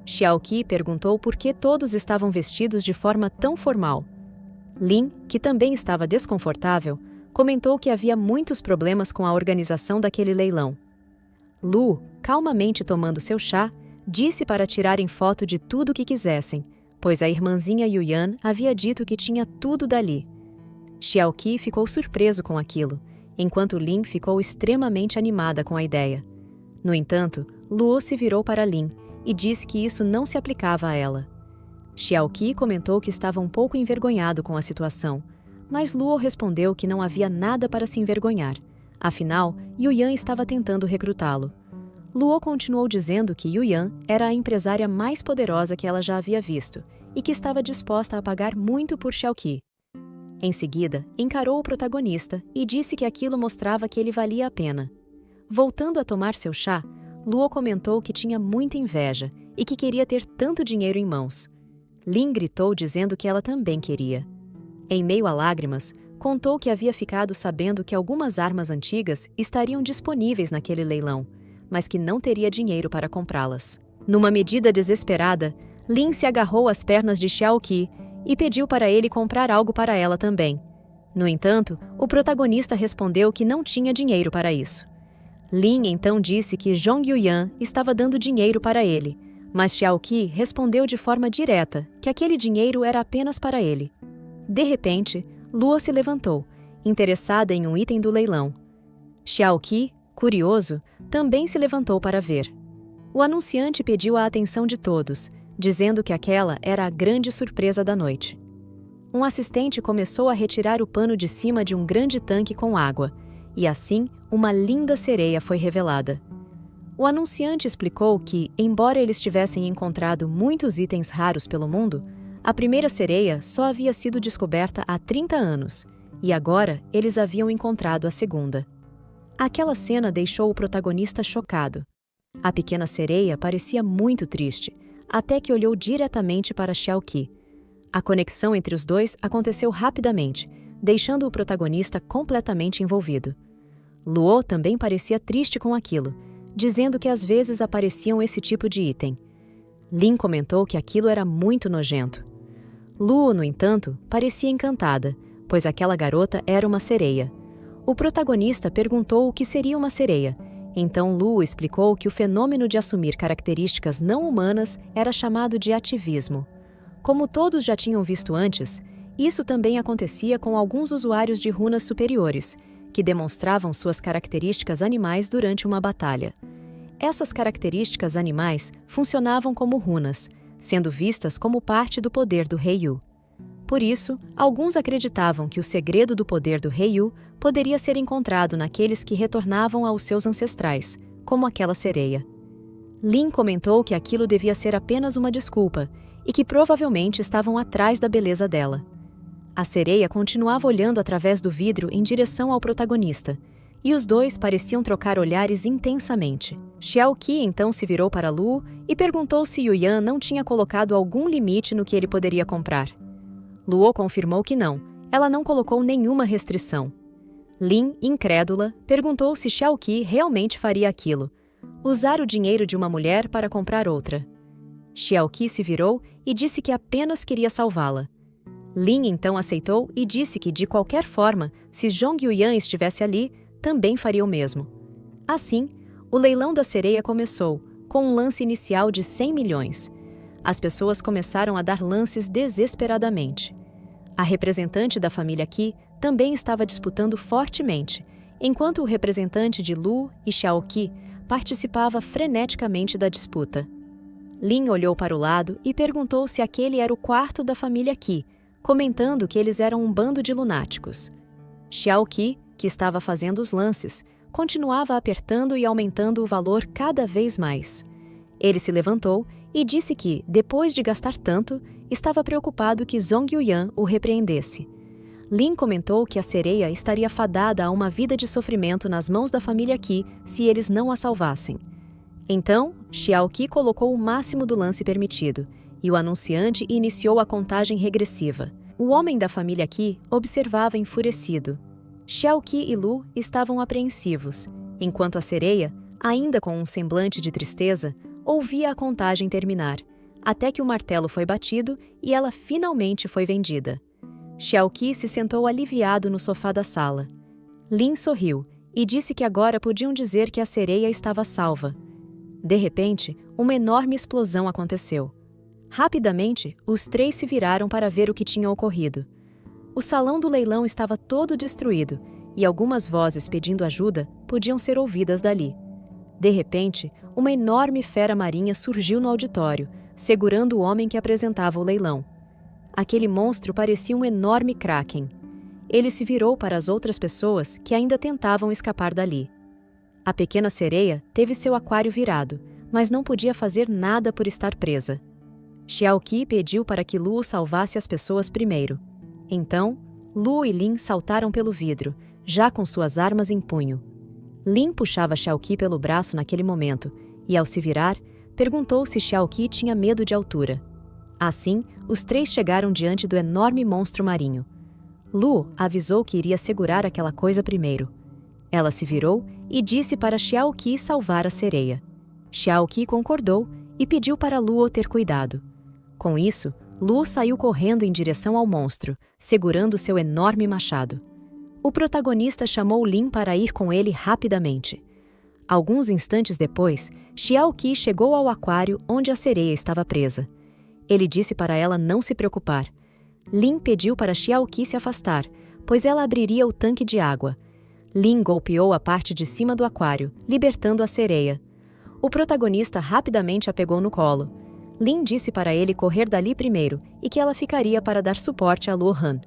Xiao Qi perguntou por que todos estavam vestidos de forma tão formal. Lin, que também estava desconfortável, comentou que havia muitos problemas com a organização daquele leilão. Luo, calmamente tomando seu chá, disse para tirarem foto de tudo o que quisessem, pois a irmãzinha Yuyan havia dito que tinha tudo dali. Xiao Qi ficou surpreso com aquilo, enquanto Lin ficou extremamente animada com a ideia. No entanto, Luo se virou para Lin e disse que isso não se aplicava a ela. Xiao Qi comentou que estava um pouco envergonhado com a situação, mas Luo respondeu que não havia nada para se envergonhar. Afinal, Yuyan estava tentando recrutá-lo. Luo continuou dizendo que Yuyan era a empresária mais poderosa que ela já havia visto e que estava disposta a pagar muito por Xiao Qi. Em seguida, encarou o protagonista e disse que aquilo mostrava que ele valia a pena. Voltando a tomar seu chá, Luo comentou que tinha muita inveja e que queria ter tanto dinheiro em mãos. Lin gritou dizendo que ela também queria. Em meio a lágrimas, contou que havia ficado sabendo que algumas armas antigas estariam disponíveis naquele leilão, mas que não teria dinheiro para comprá-las. Numa medida desesperada, Lin se agarrou às pernas de Xiao Qi e pediu para ele comprar algo para ela também. No entanto, o protagonista respondeu que não tinha dinheiro para isso. Lin então disse que Zhong Yuyan estava dando dinheiro para ele, mas Xiao Qi respondeu de forma direta que aquele dinheiro era apenas para ele. De repente, Luo se levantou, interessada em um item do leilão. Xiao Qi, curioso, também se levantou para ver. O anunciante pediu a atenção de todos, dizendo que aquela era a grande surpresa da noite. Um assistente começou a retirar o pano de cima de um grande tanque com água, e assim uma linda sereia foi revelada. O anunciante explicou que, embora eles tivessem encontrado muitos itens raros pelo mundo, a primeira sereia só havia sido descoberta há 30 anos, e agora eles haviam encontrado a segunda. Aquela cena deixou o protagonista chocado. A pequena sereia parecia muito triste, até que olhou diretamente para Xiao Qi. A conexão entre os dois aconteceu rapidamente, deixando o protagonista completamente envolvido. Luo também parecia triste com aquilo, dizendo que às vezes apareciam esse tipo de item. Lin comentou que aquilo era muito nojento. Luo, no entanto, parecia encantada, pois aquela garota era uma sereia. O protagonista perguntou o que seria uma sereia. Então Luo explicou que o fenômeno de assumir características não humanas era chamado de ativismo. Como todos já tinham visto antes, isso também acontecia com alguns usuários de runas superiores, que demonstravam suas características animais durante uma batalha. Essas características animais funcionavam como runas, sendo vistas como parte do poder do Rei-Yu. Por isso, alguns acreditavam que o segredo do poder do Rei-Yu poderia ser encontrado naqueles que retornavam aos seus ancestrais, como aquela sereia. Lin comentou que aquilo devia ser apenas uma desculpa e que provavelmente estavam atrás da beleza dela. A sereia continuava olhando através do vidro em direção ao protagonista, e os dois pareciam trocar olhares intensamente. Xiao Qi então se virou para Luo e perguntou se Yuyan não tinha colocado algum limite no que ele poderia comprar. Luo confirmou que não, ela não colocou nenhuma restrição. Lin, incrédula, perguntou se Xiao Qi realmente faria aquilo, usar o dinheiro de uma mulher para comprar outra. Xiao Qi se virou e disse que apenas queria salvá-la. Lin então aceitou e disse que, de qualquer forma, se Zhong Yuyan estivesse ali, também faria o mesmo. Assim, o leilão da sereia começou, com um lance inicial de 100 milhões. As pessoas começaram a dar lances desesperadamente. A representante da família Qi também estava disputando fortemente, enquanto o representante de Luo e Xiao Qi participava freneticamente da disputa. Lin olhou para o lado e perguntou se aquele era o quarto da família Qi, comentando que eles eram um bando de lunáticos. Xiao Qi, que estava fazendo os lances, continuava apertando e aumentando o valor cada vez mais. Ele se levantou e disse que, depois de gastar tanto, estava preocupado que Zhong Yuyan o repreendesse. Lin comentou que a sereia estaria fadada a uma vida de sofrimento nas mãos da família Qi se eles não a salvassem. Então, Xiao Qi colocou o máximo do lance permitido, e o anunciante iniciou a contagem regressiva. O homem da família Qi observava enfurecido. Xiao Qi e Lu estavam apreensivos, enquanto a sereia, ainda com um semblante de tristeza, ouvia a contagem terminar, até que o martelo foi batido e ela finalmente foi vendida. Xiao Qi se sentou aliviado no sofá da sala. Lin sorriu e disse que agora podiam dizer que a sereia estava salva. De repente, uma enorme explosão aconteceu. Rapidamente, os três se viraram para ver o que tinha ocorrido. O salão do leilão estava todo destruído e algumas vozes pedindo ajuda podiam ser ouvidas dali. De repente, uma enorme fera marinha surgiu no auditório, segurando o homem que apresentava o leilão. Aquele monstro parecia um enorme kraken. Ele se virou para as outras pessoas que ainda tentavam escapar dali. A pequena sereia teve seu aquário virado, mas não podia fazer nada por estar presa. Xiao Qi pediu para que Luo salvasse as pessoas primeiro. Então, Luo e Lin saltaram pelo vidro, já com suas armas em punho. Lin puxava Xiao Qi pelo braço naquele momento e, ao se virar, perguntou se Xiao Qi tinha medo de altura. Assim, os três chegaram diante do enorme monstro marinho. Luo avisou que iria segurar aquela coisa primeiro. Ela se virou e disse para Xiao Qi salvar a sereia. Xiao Qi concordou e pediu para Luo ter cuidado. Com isso, Luo saiu correndo em direção ao monstro, segurando seu enorme machado. O protagonista chamou Lin para ir com ele rapidamente. Alguns instantes depois, Xiao Qi chegou ao aquário onde a sereia estava presa. Ele disse para ela não se preocupar. Lin pediu para Xiao Qi se afastar, pois ela abriria o tanque de água. Lin golpeou a parte de cima do aquário, libertando a sereia. O protagonista rapidamente a pegou no colo. Lin disse para ele correr dali primeiro e que ela ficaria para dar suporte a Luo Han.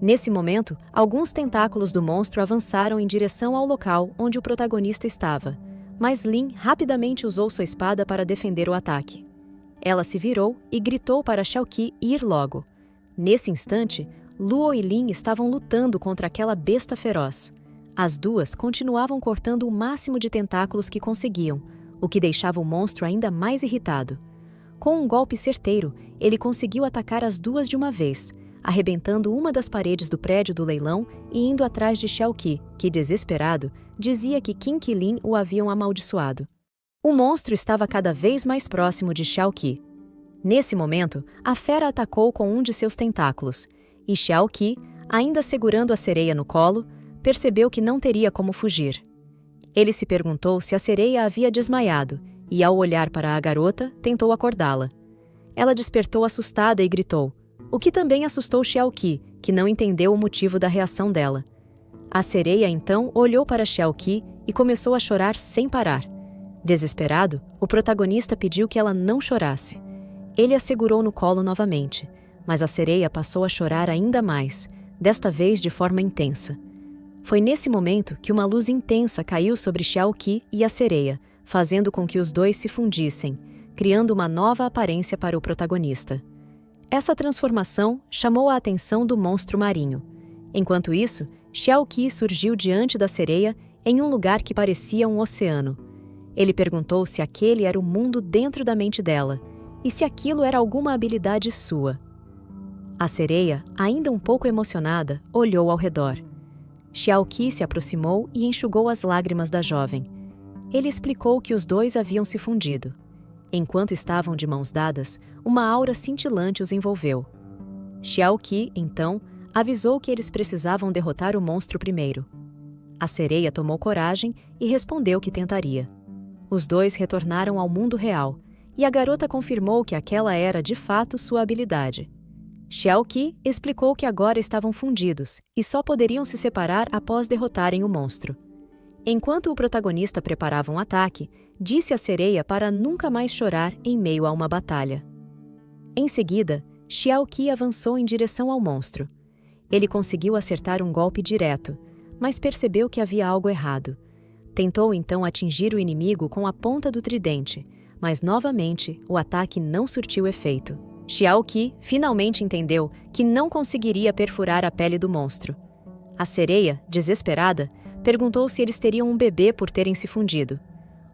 Nesse momento, alguns tentáculos do monstro avançaram em direção ao local onde o protagonista estava, mas Lin rapidamente usou sua espada para defender o ataque. Ela se virou e gritou para Xiao Qi ir logo. Nesse instante, Luo e Lin estavam lutando contra aquela besta feroz. As duas continuavam cortando o máximo de tentáculos que conseguiam, o que deixava o monstro ainda mais irritado. Com um golpe certeiro, ele conseguiu atacar as duas de uma vez, arrebentando uma das paredes do prédio do leilão e indo atrás de Xiao Qi, que, desesperado, dizia que Qin e Lin o haviam amaldiçoado. O monstro estava cada vez mais próximo de Xiao Qi. Nesse momento, a fera atacou com um de seus tentáculos, e Xiao Qi, ainda segurando a sereia no colo, percebeu que não teria como fugir. Ele se perguntou se a sereia havia desmaiado e, ao olhar para a garota, tentou acordá-la. Ela despertou assustada e gritou, o que também assustou Xiao Qi, que não entendeu o motivo da reação dela. A sereia então olhou para Xiao Qi e começou a chorar sem parar. Desesperado, o protagonista pediu que ela não chorasse. Ele a segurou no colo novamente, mas a sereia passou a chorar ainda mais, desta vez de forma intensa. Foi nesse momento que uma luz intensa caiu sobre Xiao Qi e a sereia, fazendo com que os dois se fundissem, criando uma nova aparência para o protagonista. Essa transformação chamou a atenção do monstro marinho. Enquanto isso, Xiao Qi surgiu diante da sereia em um lugar que parecia um oceano. Ele perguntou se aquele era o mundo dentro da mente dela, e se aquilo era alguma habilidade sua. A sereia, ainda um pouco emocionada, olhou ao redor. Xiao Qi se aproximou e enxugou as lágrimas da jovem. Ele explicou que os dois haviam se fundido. Enquanto estavam de mãos dadas, uma aura cintilante os envolveu. Xiao Qi, então, avisou que eles precisavam derrotar o monstro primeiro. A sereia tomou coragem e respondeu que tentaria. Os dois retornaram ao mundo real, e a garota confirmou que aquela era, de fato, sua habilidade. Xiao Qi explicou que agora estavam fundidos e só poderiam se separar após derrotarem o monstro. Enquanto o protagonista preparava um ataque, disse à sereia para nunca mais chorar em meio a uma batalha. Em seguida, Xiao Qi avançou em direção ao monstro. Ele conseguiu acertar um golpe direto, mas percebeu que havia algo errado. Tentou então atingir o inimigo com a ponta do tridente, mas novamente o ataque não surtiu efeito. Xiao Qi finalmente entendeu que não conseguiria perfurar a pele do monstro. A sereia, desesperada, perguntou se eles teriam um bebê por terem se fundido.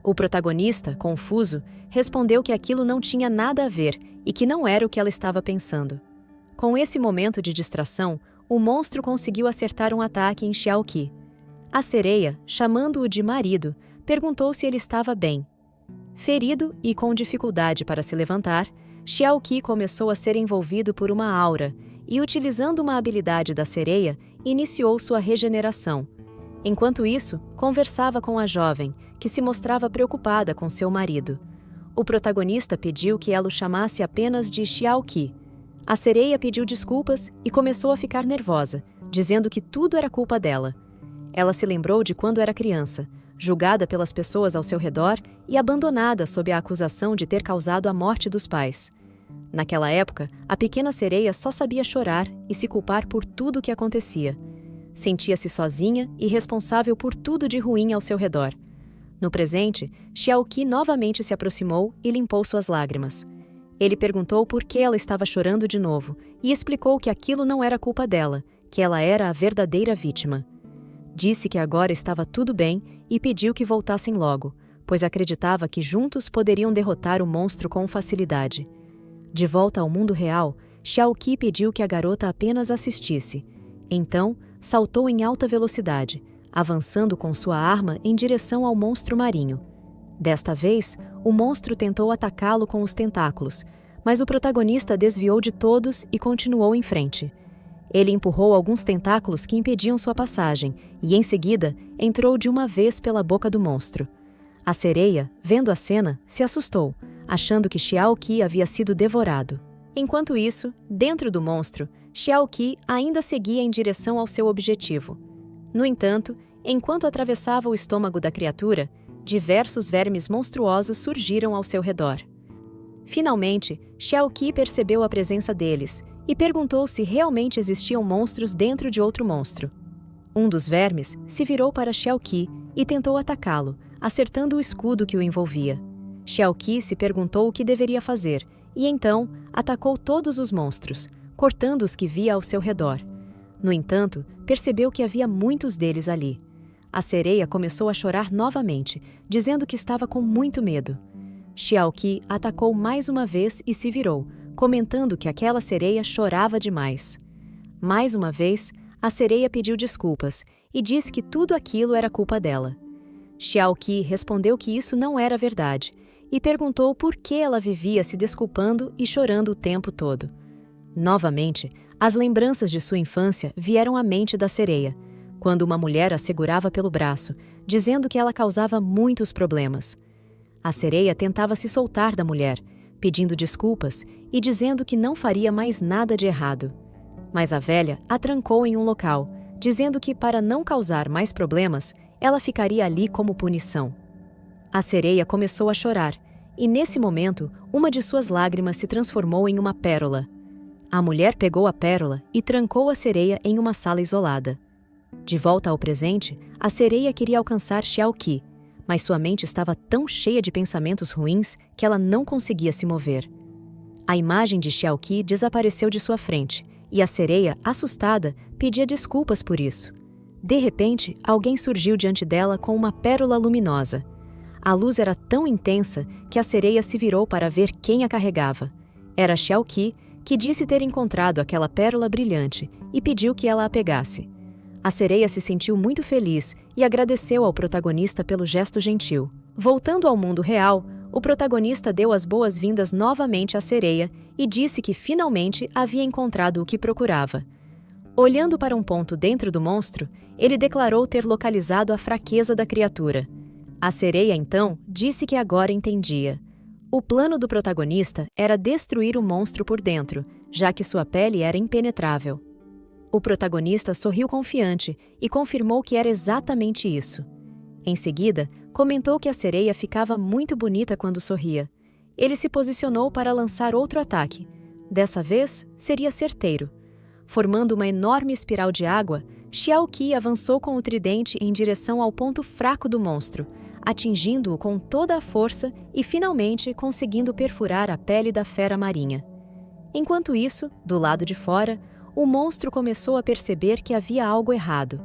O protagonista, confuso, respondeu que aquilo não tinha nada a ver e que não era o que ela estava pensando. Com esse momento de distração, o monstro conseguiu acertar um ataque em Xiao Qi. A sereia, chamando-o de marido, perguntou se ele estava bem. Ferido e com dificuldade para se levantar, Xiao Qi começou a ser envolvido por uma aura e, utilizando uma habilidade da sereia, iniciou sua regeneração. Enquanto isso, conversava com a jovem, que se mostrava preocupada com seu marido. O protagonista pediu que ela o chamasse apenas de Xiao Qi. A sereia pediu desculpas e começou a ficar nervosa, dizendo que tudo era culpa dela. Ela se lembrou de quando era criança, julgada pelas pessoas ao seu redor e abandonada sob a acusação de ter causado a morte dos pais. Naquela época, a pequena sereia só sabia chorar e se culpar por tudo o que acontecia. Sentia-se sozinha e responsável por tudo de ruim ao seu redor. No presente, Xiao Qi novamente se aproximou e limpou suas lágrimas. Ele perguntou por que ela estava chorando de novo e explicou que aquilo não era culpa dela, que ela era a verdadeira vítima. Disse que agora estava tudo bem e pediu que voltassem logo, pois acreditava que juntos poderiam derrotar o monstro com facilidade. De volta ao mundo real, Xiao Qi pediu que a garota apenas assistisse. Então, saltou em alta velocidade, avançando com sua arma em direção ao monstro marinho. Desta vez, o monstro tentou atacá-lo com os tentáculos, mas o protagonista desviou de todos e continuou em frente. Ele empurrou alguns tentáculos que impediam sua passagem e, em seguida, entrou de uma vez pela boca do monstro. A sereia, vendo a cena, se assustou, achando que Xiao Qi havia sido devorado. Enquanto isso, dentro do monstro, Xiao Qi ainda seguia em direção ao seu objetivo. No entanto, enquanto atravessava o estômago da criatura, diversos vermes monstruosos surgiram ao seu redor. Finalmente, Xiao Qi percebeu a presença deles e perguntou se realmente existiam monstros dentro de outro monstro. Um dos vermes se virou para Xiao Qi e tentou atacá-lo, acertando o escudo que o envolvia. Xiao Qi se perguntou o que deveria fazer e então atacou todos os monstros, cortando os que via ao seu redor. No entanto, percebeu que havia muitos deles ali. A sereia começou a chorar novamente, dizendo que estava com muito medo. Xiao Qi atacou mais uma vez e se virou, comentando que aquela sereia chorava demais. Mais uma vez, a sereia pediu desculpas e disse que tudo aquilo era culpa dela. Xiao Qi respondeu que isso não era verdade e perguntou por que ela vivia se desculpando e chorando o tempo todo. Novamente, as lembranças de sua infância vieram à mente da sereia, quando uma mulher a segurava pelo braço, dizendo que ela causava muitos problemas. A sereia tentava se soltar da mulher, pedindo desculpas e dizendo que não faria mais nada de errado. Mas a velha a trancou em um local, dizendo que, para não causar mais problemas, ela ficaria ali como punição. A sereia começou a chorar, e nesse momento, uma de suas lágrimas se transformou em uma pérola. A mulher pegou a pérola e trancou a sereia em uma sala isolada. De volta ao presente, a sereia queria alcançar Xiaoqi, mas sua mente estava tão cheia de pensamentos ruins que ela não conseguia se mover. A imagem de Xiaoqi desapareceu de sua frente, e a sereia, assustada, pedia desculpas por isso. De repente, alguém surgiu diante dela com uma pérola luminosa. A luz era tão intensa que a sereia se virou para ver quem a carregava. Era Xiaoqi, que disse ter encontrado aquela pérola brilhante e pediu que ela a pegasse. A sereia se sentiu muito feliz e agradeceu ao protagonista pelo gesto gentil. Voltando ao mundo real, o protagonista deu as boas-vindas novamente à sereia e disse que finalmente havia encontrado o que procurava. Olhando para um ponto dentro do monstro, ele declarou ter localizado a fraqueza da criatura. A sereia, então, disse que agora entendia. O plano do protagonista era destruir o monstro por dentro, já que sua pele era impenetrável. O protagonista sorriu confiante e confirmou que era exatamente isso. Em seguida, comentou que a sereia ficava muito bonita quando sorria. Ele se posicionou para lançar outro ataque. Dessa vez, seria certeiro. Formando uma enorme espiral de água, Xiaoqi avançou com o tridente em direção ao ponto fraco do monstro, atingindo-o com toda a força e finalmente conseguindo perfurar a pele da fera marinha. Enquanto isso, do lado de fora, o monstro começou a perceber que havia algo errado.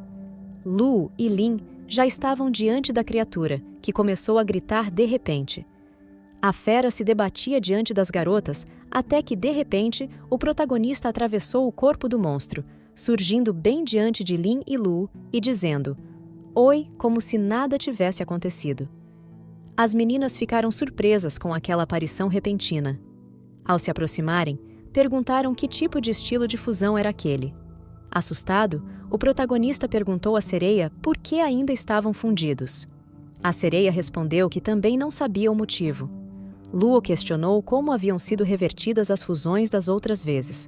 Lu e Lin já estavam diante da criatura, que começou a gritar de repente. A fera se debatia diante das garotas, até que, de repente, o protagonista atravessou o corpo do monstro, surgindo bem diante de Lin e Lu e dizendo "Oi", como se nada tivesse acontecido. As meninas ficaram surpresas com aquela aparição repentina. Ao se aproximarem, perguntaram que tipo de estilo de fusão era aquele. Assustado, o protagonista perguntou à sereia por que ainda estavam fundidos. A sereia respondeu que também não sabia o motivo. Luo questionou como haviam sido revertidas as fusões das outras vezes.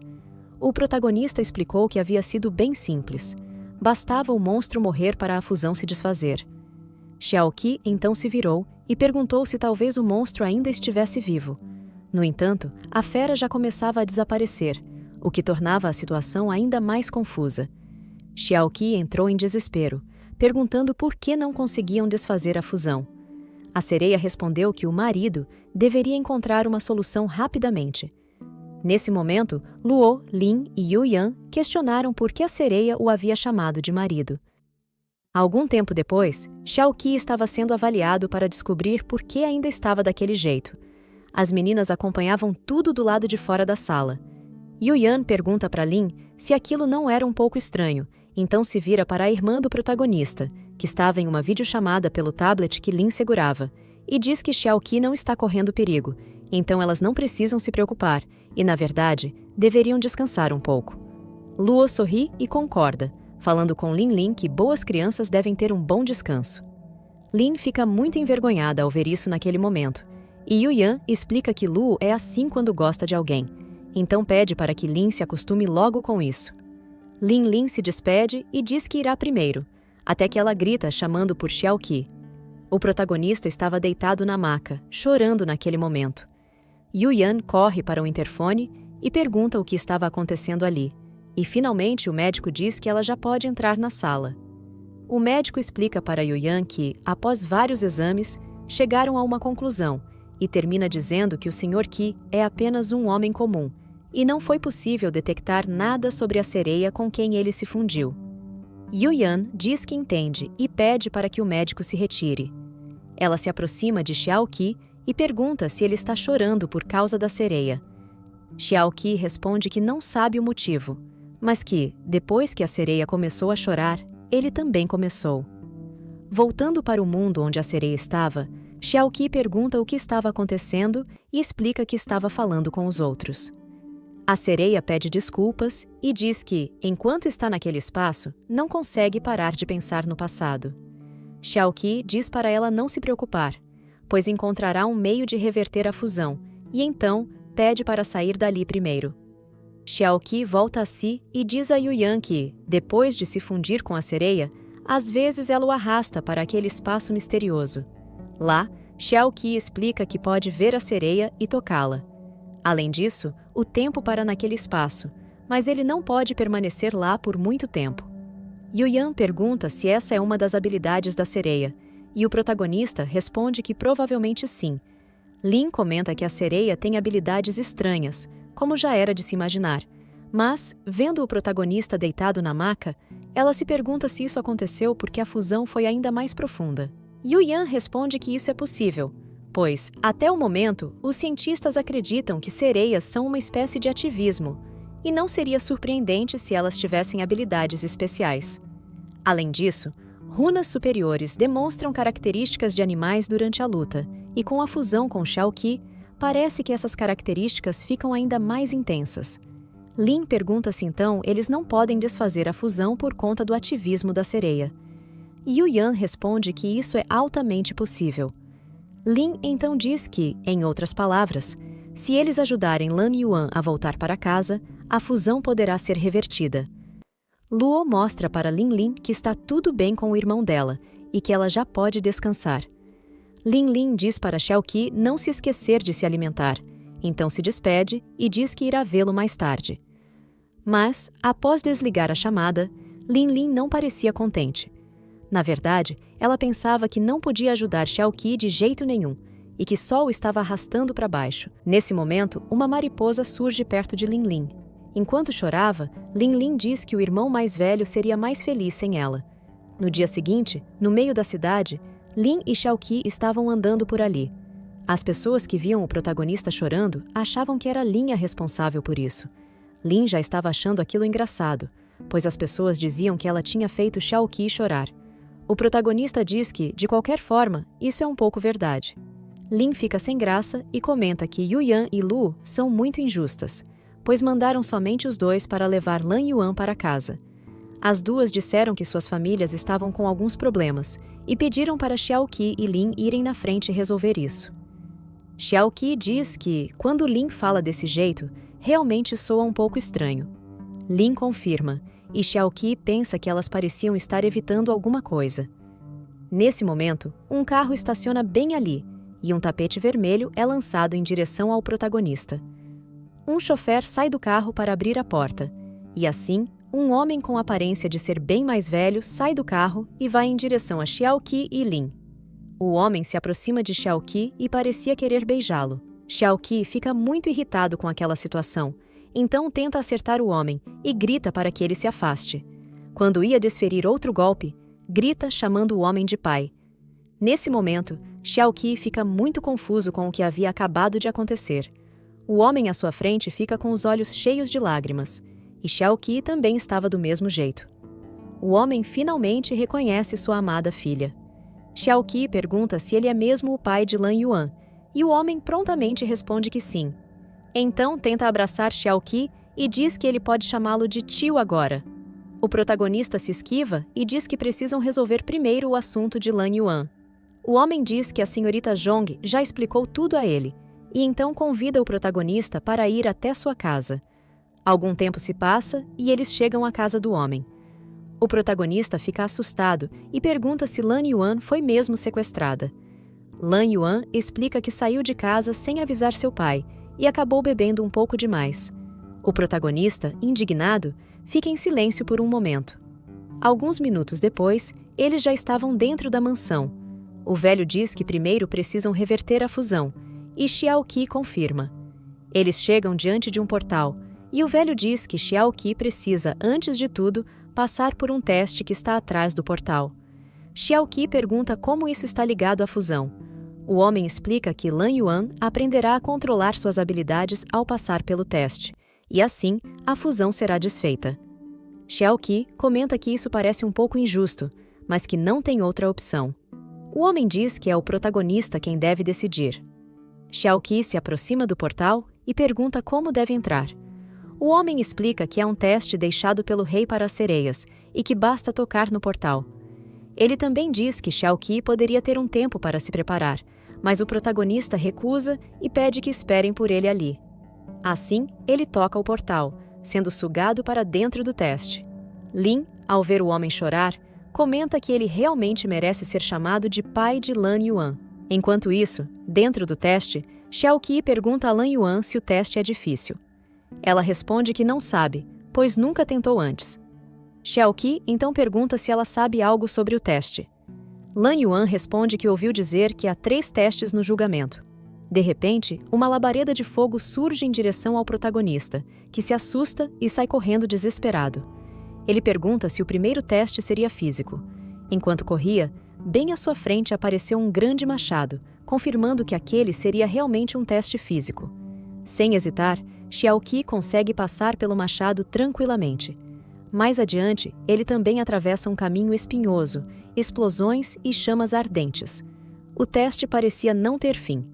O protagonista explicou que havia sido bem simples. Bastava o monstro morrer para a fusão se desfazer. Xiaoqi então se virou e perguntou se talvez o monstro ainda estivesse vivo. No entanto, a fera já começava a desaparecer, o que tornava a situação ainda mais confusa. Xiaoqi entrou em desespero, perguntando por que não conseguiam desfazer a fusão. A sereia respondeu que o marido deveria encontrar uma solução rapidamente. Nesse momento, Luo, Lin e Yuyan questionaram por que a sereia o havia chamado de marido. Algum tempo depois, Xiaoqi estava sendo avaliado para descobrir por que ainda estava daquele jeito. As meninas acompanhavam tudo do lado de fora da sala. Yuyan pergunta para Lin se aquilo não era um pouco estranho, então se vira para a irmã do protagonista, que estava em uma videochamada pelo tablet que Lin segurava, e diz que Xiaoqi não está correndo perigo, então elas não precisam se preocupar e, na verdade, deveriam descansar um pouco. Luo sorri e concorda, falando com Lin que boas crianças devem ter um bom descanso. Lin fica muito envergonhada ao ver isso naquele momento, e Yuyan explica que Luo é assim quando gosta de alguém, então pede para que Lin se acostume logo com isso. Lin se despede e diz que irá primeiro, até que ela grita chamando por Xiaoqi. O protagonista estava deitado na maca, chorando naquele momento. Yuyan corre para o interfone e pergunta o que estava acontecendo ali, e finalmente o médico diz que ela já pode entrar na sala. O médico explica para Yuyan que, após vários exames, chegaram a uma conclusão e termina dizendo que o Sr. Qi é apenas um homem comum e não foi possível detectar nada sobre a sereia com quem ele se fundiu. Yuyan diz que entende e pede para que o médico se retire. Ela se aproxima de Xiaoqi e pergunta se ele está chorando por causa da sereia. Xiaoqi responde que não sabe o motivo, mas que, depois que a sereia começou a chorar, ele também começou. Voltando para o mundo onde a sereia estava, Xiaoqi pergunta o que estava acontecendo e explica que estava falando com os outros. A sereia pede desculpas e diz que, enquanto está naquele espaço, não consegue parar de pensar no passado. Xiaoqi diz para ela não se preocupar, pois encontrará um meio de reverter a fusão, e então pede para sair dali primeiro. Xiaoqi volta a si e diz a Yuyan que, depois de se fundir com a sereia, às vezes ela o arrasta para aquele espaço misterioso. Lá, Xiaoqi explica que pode ver a sereia e tocá-la. Além disso, o tempo para naquele espaço, mas ele não pode permanecer lá por muito tempo. Yuyan pergunta se essa é uma das habilidades da sereia, e o protagonista responde que provavelmente sim. Lin comenta que a sereia tem habilidades estranhas, como já era de se imaginar, mas, vendo o protagonista deitado na maca, ela se pergunta se isso aconteceu porque a fusão foi ainda mais profunda. Yuyan responde que isso é possível, pois, até o momento, os cientistas acreditam que sereias são uma espécie de ativismo, e não seria surpreendente se elas tivessem habilidades especiais. Além disso, runas superiores demonstram características de animais durante a luta, e com a fusão com Xiaoqi, parece que essas características ficam ainda mais intensas. Lin pergunta se então eles não podem desfazer a fusão por conta do ativismo da sereia. Yuyan responde que isso é altamente possível. Lin então diz que, em outras palavras, se eles ajudarem Lan Yuan a voltar para casa, a fusão poderá ser revertida. Luo mostra para Lin Lin que está tudo bem com o irmão dela e que ela já pode descansar. Lin Lin diz para Xiaoqi não se esquecer de se alimentar, então se despede e diz que irá vê-lo mais tarde. Mas, após desligar a chamada, Lin Lin não parecia contente. Na verdade, ela pensava que não podia ajudar Xiaoqi de jeito nenhum e que só o estava arrastando para baixo. Nesse momento, uma mariposa surge perto de Lin Lin. Enquanto chorava, Lin Lin diz que o irmão mais velho seria mais feliz sem ela. No dia seguinte, no meio da cidade, Lin e Xiaoqi estavam andando por ali. As pessoas que viam o protagonista chorando achavam que era Lin a responsável por isso. Lin já estava achando aquilo engraçado, pois as pessoas diziam que ela tinha feito Xiaoqi chorar. O protagonista diz que, de qualquer forma, isso é um pouco verdade. Lin fica sem graça e comenta que Yuyan e Lu são muito injustas, pois mandaram somente os dois para levar Lan Yuan para casa. As duas disseram que suas famílias estavam com alguns problemas e pediram para Xiaoqi e Lin irem na frente resolver isso. Xiaoqi diz que, quando Lin fala desse jeito, realmente soa um pouco estranho. Lin confirma, e Xiaoqi pensa que elas pareciam estar evitando alguma coisa. Nesse momento, um carro estaciona bem ali, e um tapete vermelho é lançado em direção ao protagonista. Um chofer sai do carro para abrir a porta, e assim, um homem com aparência de ser bem mais velho sai do carro e vai em direção a Xiaoqi e Lin. O homem se aproxima de Xiaoqi e parecia querer beijá-lo. Xiaoqi fica muito irritado com aquela situação, então tenta acertar o homem e grita para que ele se afaste. Quando ia desferir outro golpe, grita chamando o homem de pai. Nesse momento, Xiaoqi fica muito confuso com o que havia acabado de acontecer. O homem à sua frente fica com os olhos cheios de lágrimas, e Xiaoqi também estava do mesmo jeito. O homem finalmente reconhece sua amada filha. Xiaoqi pergunta se ele é mesmo o pai de Lan Yuan, e o homem prontamente responde que sim. Então tenta abraçar Xiaoqi e diz que ele pode chamá-lo de tio agora. O protagonista se esquiva e diz que precisam resolver primeiro o assunto de Lan Yuan. O homem diz que a senhorita Zhong já explicou tudo a ele, e então convida o protagonista para ir até sua casa. Algum tempo se passa e eles chegam à casa do homem. O protagonista fica assustado e pergunta se Lan Yuan foi mesmo sequestrada. Lan Yuan explica que saiu de casa sem avisar seu pai e acabou bebendo um pouco demais. O protagonista, indignado, fica em silêncio por um momento. Alguns minutos depois, eles já estavam dentro da mansão. O velho diz que primeiro precisam reverter a fusão, e Xiaoqi confirma. Eles chegam diante de um portal, e o velho diz que Xiaoqi precisa, antes de tudo, passar por um teste que está atrás do portal. Xiaoqi pergunta como isso está ligado à fusão. O homem explica que Lan Yuan aprenderá a controlar suas habilidades ao passar pelo teste, e assim a fusão será desfeita. Xiaoqi comenta que isso parece um pouco injusto, mas que não tem outra opção. O homem diz que é o protagonista quem deve decidir. Xiao Qi se aproxima do portal e pergunta como deve entrar. O homem explica que é um teste deixado pelo rei para as sereias e que basta tocar no portal. Ele também diz que Xiao Qi poderia ter um tempo para se preparar, mas o protagonista recusa e pede que esperem por ele ali. Assim, ele toca o portal, sendo sugado para dentro do teste. Lin, ao ver o homem chorar, comenta que ele realmente merece ser chamado de pai de Lan Yuan. Enquanto isso, dentro do teste, Xiao Qi pergunta a Lan Yuan se o teste é difícil. Ela responde que não sabe, pois nunca tentou antes. Xiao Qi então pergunta se ela sabe algo sobre o teste. Lan Yuan responde que ouviu dizer que há 3 testes no julgamento. De repente, uma labareda de fogo surge em direção ao protagonista, que se assusta e sai correndo desesperado. Ele pergunta se o primeiro teste seria físico. Enquanto corria, bem à sua frente apareceu um grande machado, confirmando que aquele seria realmente um teste físico. Sem hesitar, Xiao Qi consegue passar pelo machado tranquilamente. Mais adiante, ele também atravessa um caminho espinhoso, explosões e chamas ardentes. O teste parecia não ter fim.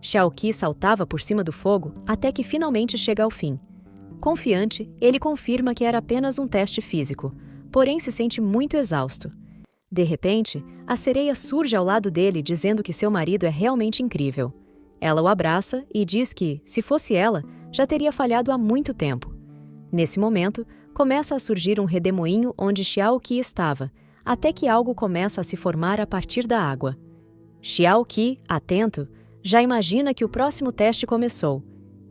Xiao Qi saltava por cima do fogo até que finalmente chega ao fim. Confiante, ele confirma que era apenas um teste físico, porém se sente muito exausto. De repente, a sereia surge ao lado dele dizendo que seu marido é realmente incrível. Ela o abraça e diz que, se fosse ela, já teria falhado há muito tempo. Nesse momento, começa a surgir um redemoinho onde Xiao Qi estava, até que algo começa a se formar a partir da água. Xiao Qi, atento, já imagina que o próximo teste começou,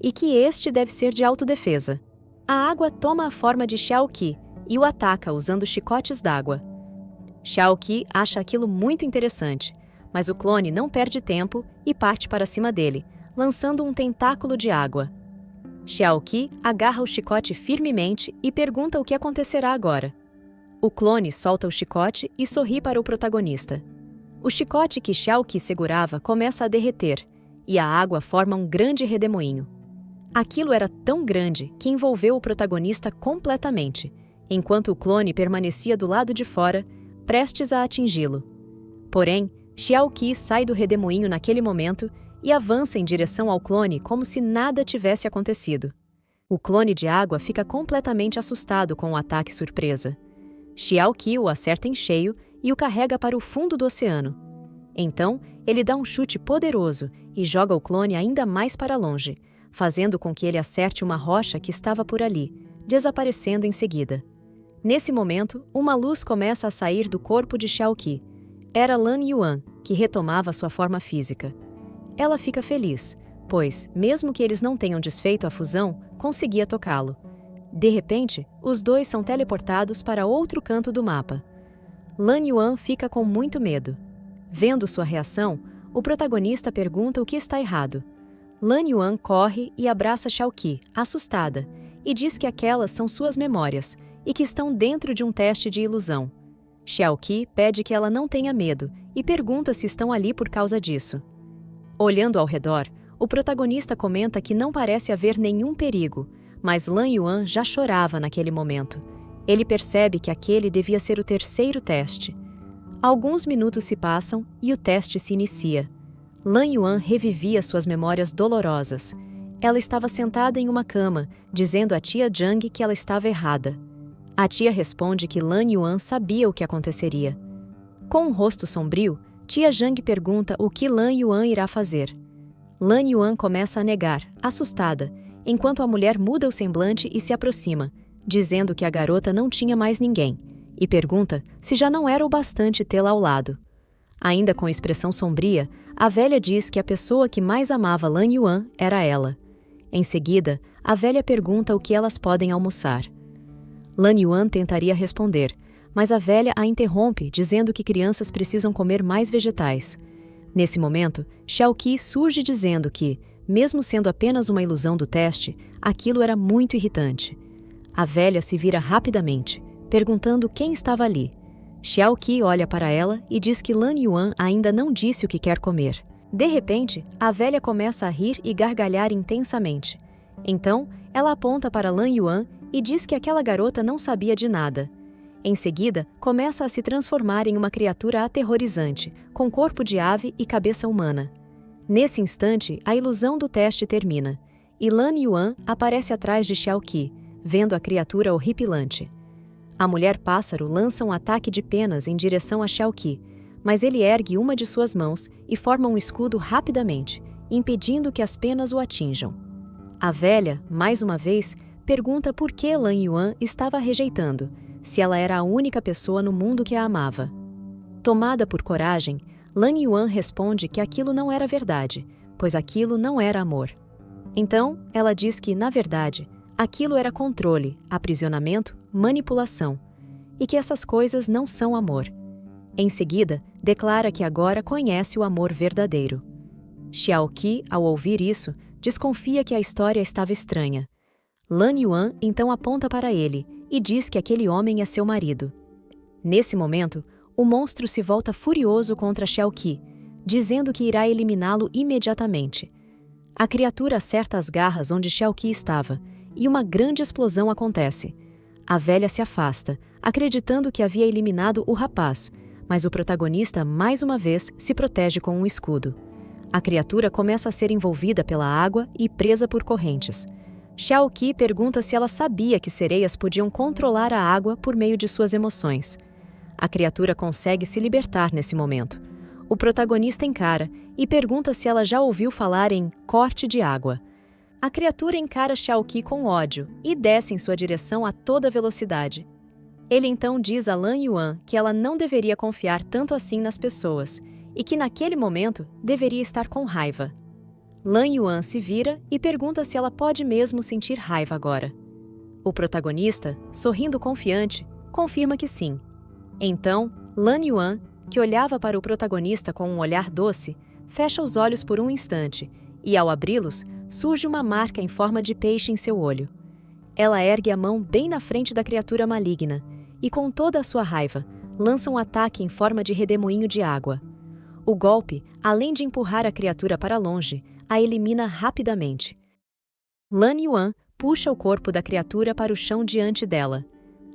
e que este deve ser de autodefesa. A água toma a forma de Xiao Qi e o ataca usando chicotes d'água. Xiao Qi acha aquilo muito interessante, mas o clone não perde tempo e parte para cima dele, lançando um tentáculo de água. Xiao Qi agarra o chicote firmemente e pergunta o que acontecerá agora. O clone solta o chicote e sorri para o protagonista. O chicote que Xiao Qi segurava começa a derreter, e a água forma um grande redemoinho. Aquilo era tão grande que envolveu o protagonista completamente, enquanto o clone permanecia do lado de fora, prestes a atingi-lo. Porém, Xiao Qi sai do redemoinho naquele momento e avança em direção ao clone como se nada tivesse acontecido. O clone de água fica completamente assustado com o ataque surpresa. Xiao Qi o acerta em cheio e o carrega para o fundo do oceano. Então, ele dá um chute poderoso e joga o clone ainda mais para longe, fazendo com que ele acerte uma rocha que estava por ali, desaparecendo em seguida. Nesse momento, uma luz começa a sair do corpo de Xiao Qi. Era Lan Yuan, que retomava sua forma física. Ela fica feliz, pois, mesmo que eles não tenham desfeito a fusão, conseguia tocá-lo. De repente, os dois são teleportados para outro canto do mapa. Lan Yuan fica com muito medo. Vendo sua reação, o protagonista pergunta o que está errado. Lan Yuan corre e abraça Xiao Qi, assustada, e diz que aquelas são suas memórias e que estão dentro de um teste de ilusão. Xiao Qi pede que ela não tenha medo e pergunta se estão ali por causa disso. Olhando ao redor, o protagonista comenta que não parece haver nenhum perigo, mas Lan Yuan já chorava naquele momento. Ele percebe que aquele devia ser o terceiro teste. Alguns minutos se passam e o teste se inicia. Lan Yuan revivia suas memórias dolorosas. Ela estava sentada em uma cama, dizendo à tia Zhang que ela estava errada. A tia responde que Lan Yuan sabia o que aconteceria. Com um rosto sombrio, tia Zhang pergunta o que Lan Yuan irá fazer. Lan Yuan começa a negar, assustada, enquanto a mulher muda o semblante e se aproxima, dizendo que a garota não tinha mais ninguém, e pergunta se já não era o bastante tê-la ao lado. Ainda com expressão sombria, a velha diz que a pessoa que mais amava Lan Yuan era ela. Em seguida, a velha pergunta o que elas podem almoçar. Lan Yuan tentaria responder, mas a velha a interrompe, dizendo que crianças precisam comer mais vegetais. Nesse momento, Xiao Qi surge dizendo que, mesmo sendo apenas uma ilusão do teste, aquilo era muito irritante. A velha se vira rapidamente, perguntando quem estava ali. Xiao Qi olha para ela e diz que Lan Yuan ainda não disse o que quer comer. De repente, a velha começa a rir e gargalhar intensamente. Então, ela aponta para Lan Yuan e diz que aquela garota não sabia de nada. Em seguida, começa a se transformar em uma criatura aterrorizante, com corpo de ave e cabeça humana. Nesse instante, a ilusão do teste termina, e Lan Yuan aparece atrás de Xiaoqi, vendo a criatura horripilante. A mulher-pássaro lança um ataque de penas em direção a Xiaoqi, mas ele ergue uma de suas mãos e forma um escudo rapidamente, impedindo que as penas o atinjam. A velha, mais uma vez, pergunta por que Lan Yuan estava a rejeitando, se ela era a única pessoa no mundo que a amava. Tomada por coragem, Lan Yuan responde que aquilo não era verdade, pois aquilo não era amor. Então, ela diz que, na verdade, aquilo era controle, aprisionamento, manipulação, e que essas coisas não são amor. Em seguida, declara que agora conhece o amor verdadeiro. Xiaoqi, ao ouvir isso, desconfia que a história estava estranha. Lan Yuan então aponta para ele e diz que aquele homem é seu marido. Nesse momento, o monstro se volta furioso contra Xiaoqi, dizendo que irá eliminá-lo imediatamente. A criatura acerta as garras onde Xiaoqi estava, e uma grande explosão acontece. A velha se afasta, acreditando que havia eliminado o rapaz, mas o protagonista mais uma vez se protege com um escudo. A criatura começa a ser envolvida pela água e presa por correntes. Xiaoqi pergunta se ela sabia que sereias podiam controlar a água por meio de suas emoções. A criatura consegue se libertar nesse momento. O protagonista encara e pergunta se ela já ouviu falar em corte de água. A criatura encara Xiaoqi com ódio e desce em sua direção a toda velocidade. Ele então diz a Lan Yuan que ela não deveria confiar tanto assim nas pessoas e que naquele momento deveria estar com raiva. Lan Yuan se vira e pergunta se ela pode mesmo sentir raiva agora. O protagonista, sorrindo confiante, confirma que sim. Então, Lan Yuan, que olhava para o protagonista com um olhar doce, fecha os olhos por um instante e, ao abri-los, surge uma marca em forma de peixe em seu olho. Ela ergue a mão bem na frente da criatura maligna e, com toda a sua raiva, lança um ataque em forma de redemoinho de água. O golpe, além de empurrar a criatura para longe, a elimina rapidamente. Lan Yuan puxa o corpo da criatura para o chão diante dela.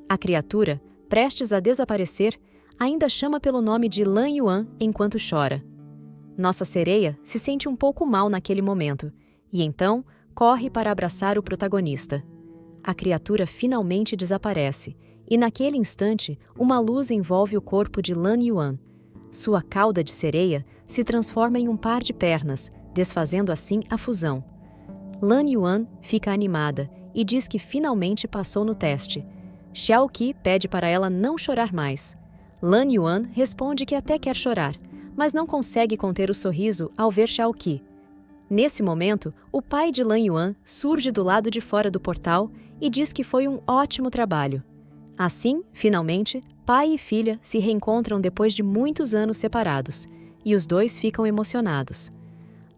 A criatura, prestes a desaparecer, ainda chama pelo nome de Lan Yuan enquanto chora. Nossa sereia se sente um pouco mal naquele momento, e então corre para abraçar o protagonista. A criatura finalmente desaparece, e naquele instante, uma luz envolve o corpo de Lan Yuan. Sua cauda de sereia se transforma em um par de pernas, desfazendo assim a fusão. Lan Yuan fica animada e diz que finalmente passou no teste. Xiaoqi pede para ela não chorar mais. Lan Yuan responde que até quer chorar, mas não consegue conter o sorriso ao ver Xiaoqi. Nesse momento, o pai de Lan Yuan surge do lado de fora do portal e diz que foi um ótimo trabalho. Assim, finalmente, pai e filha se reencontram depois de muitos anos separados, e os dois ficam emocionados.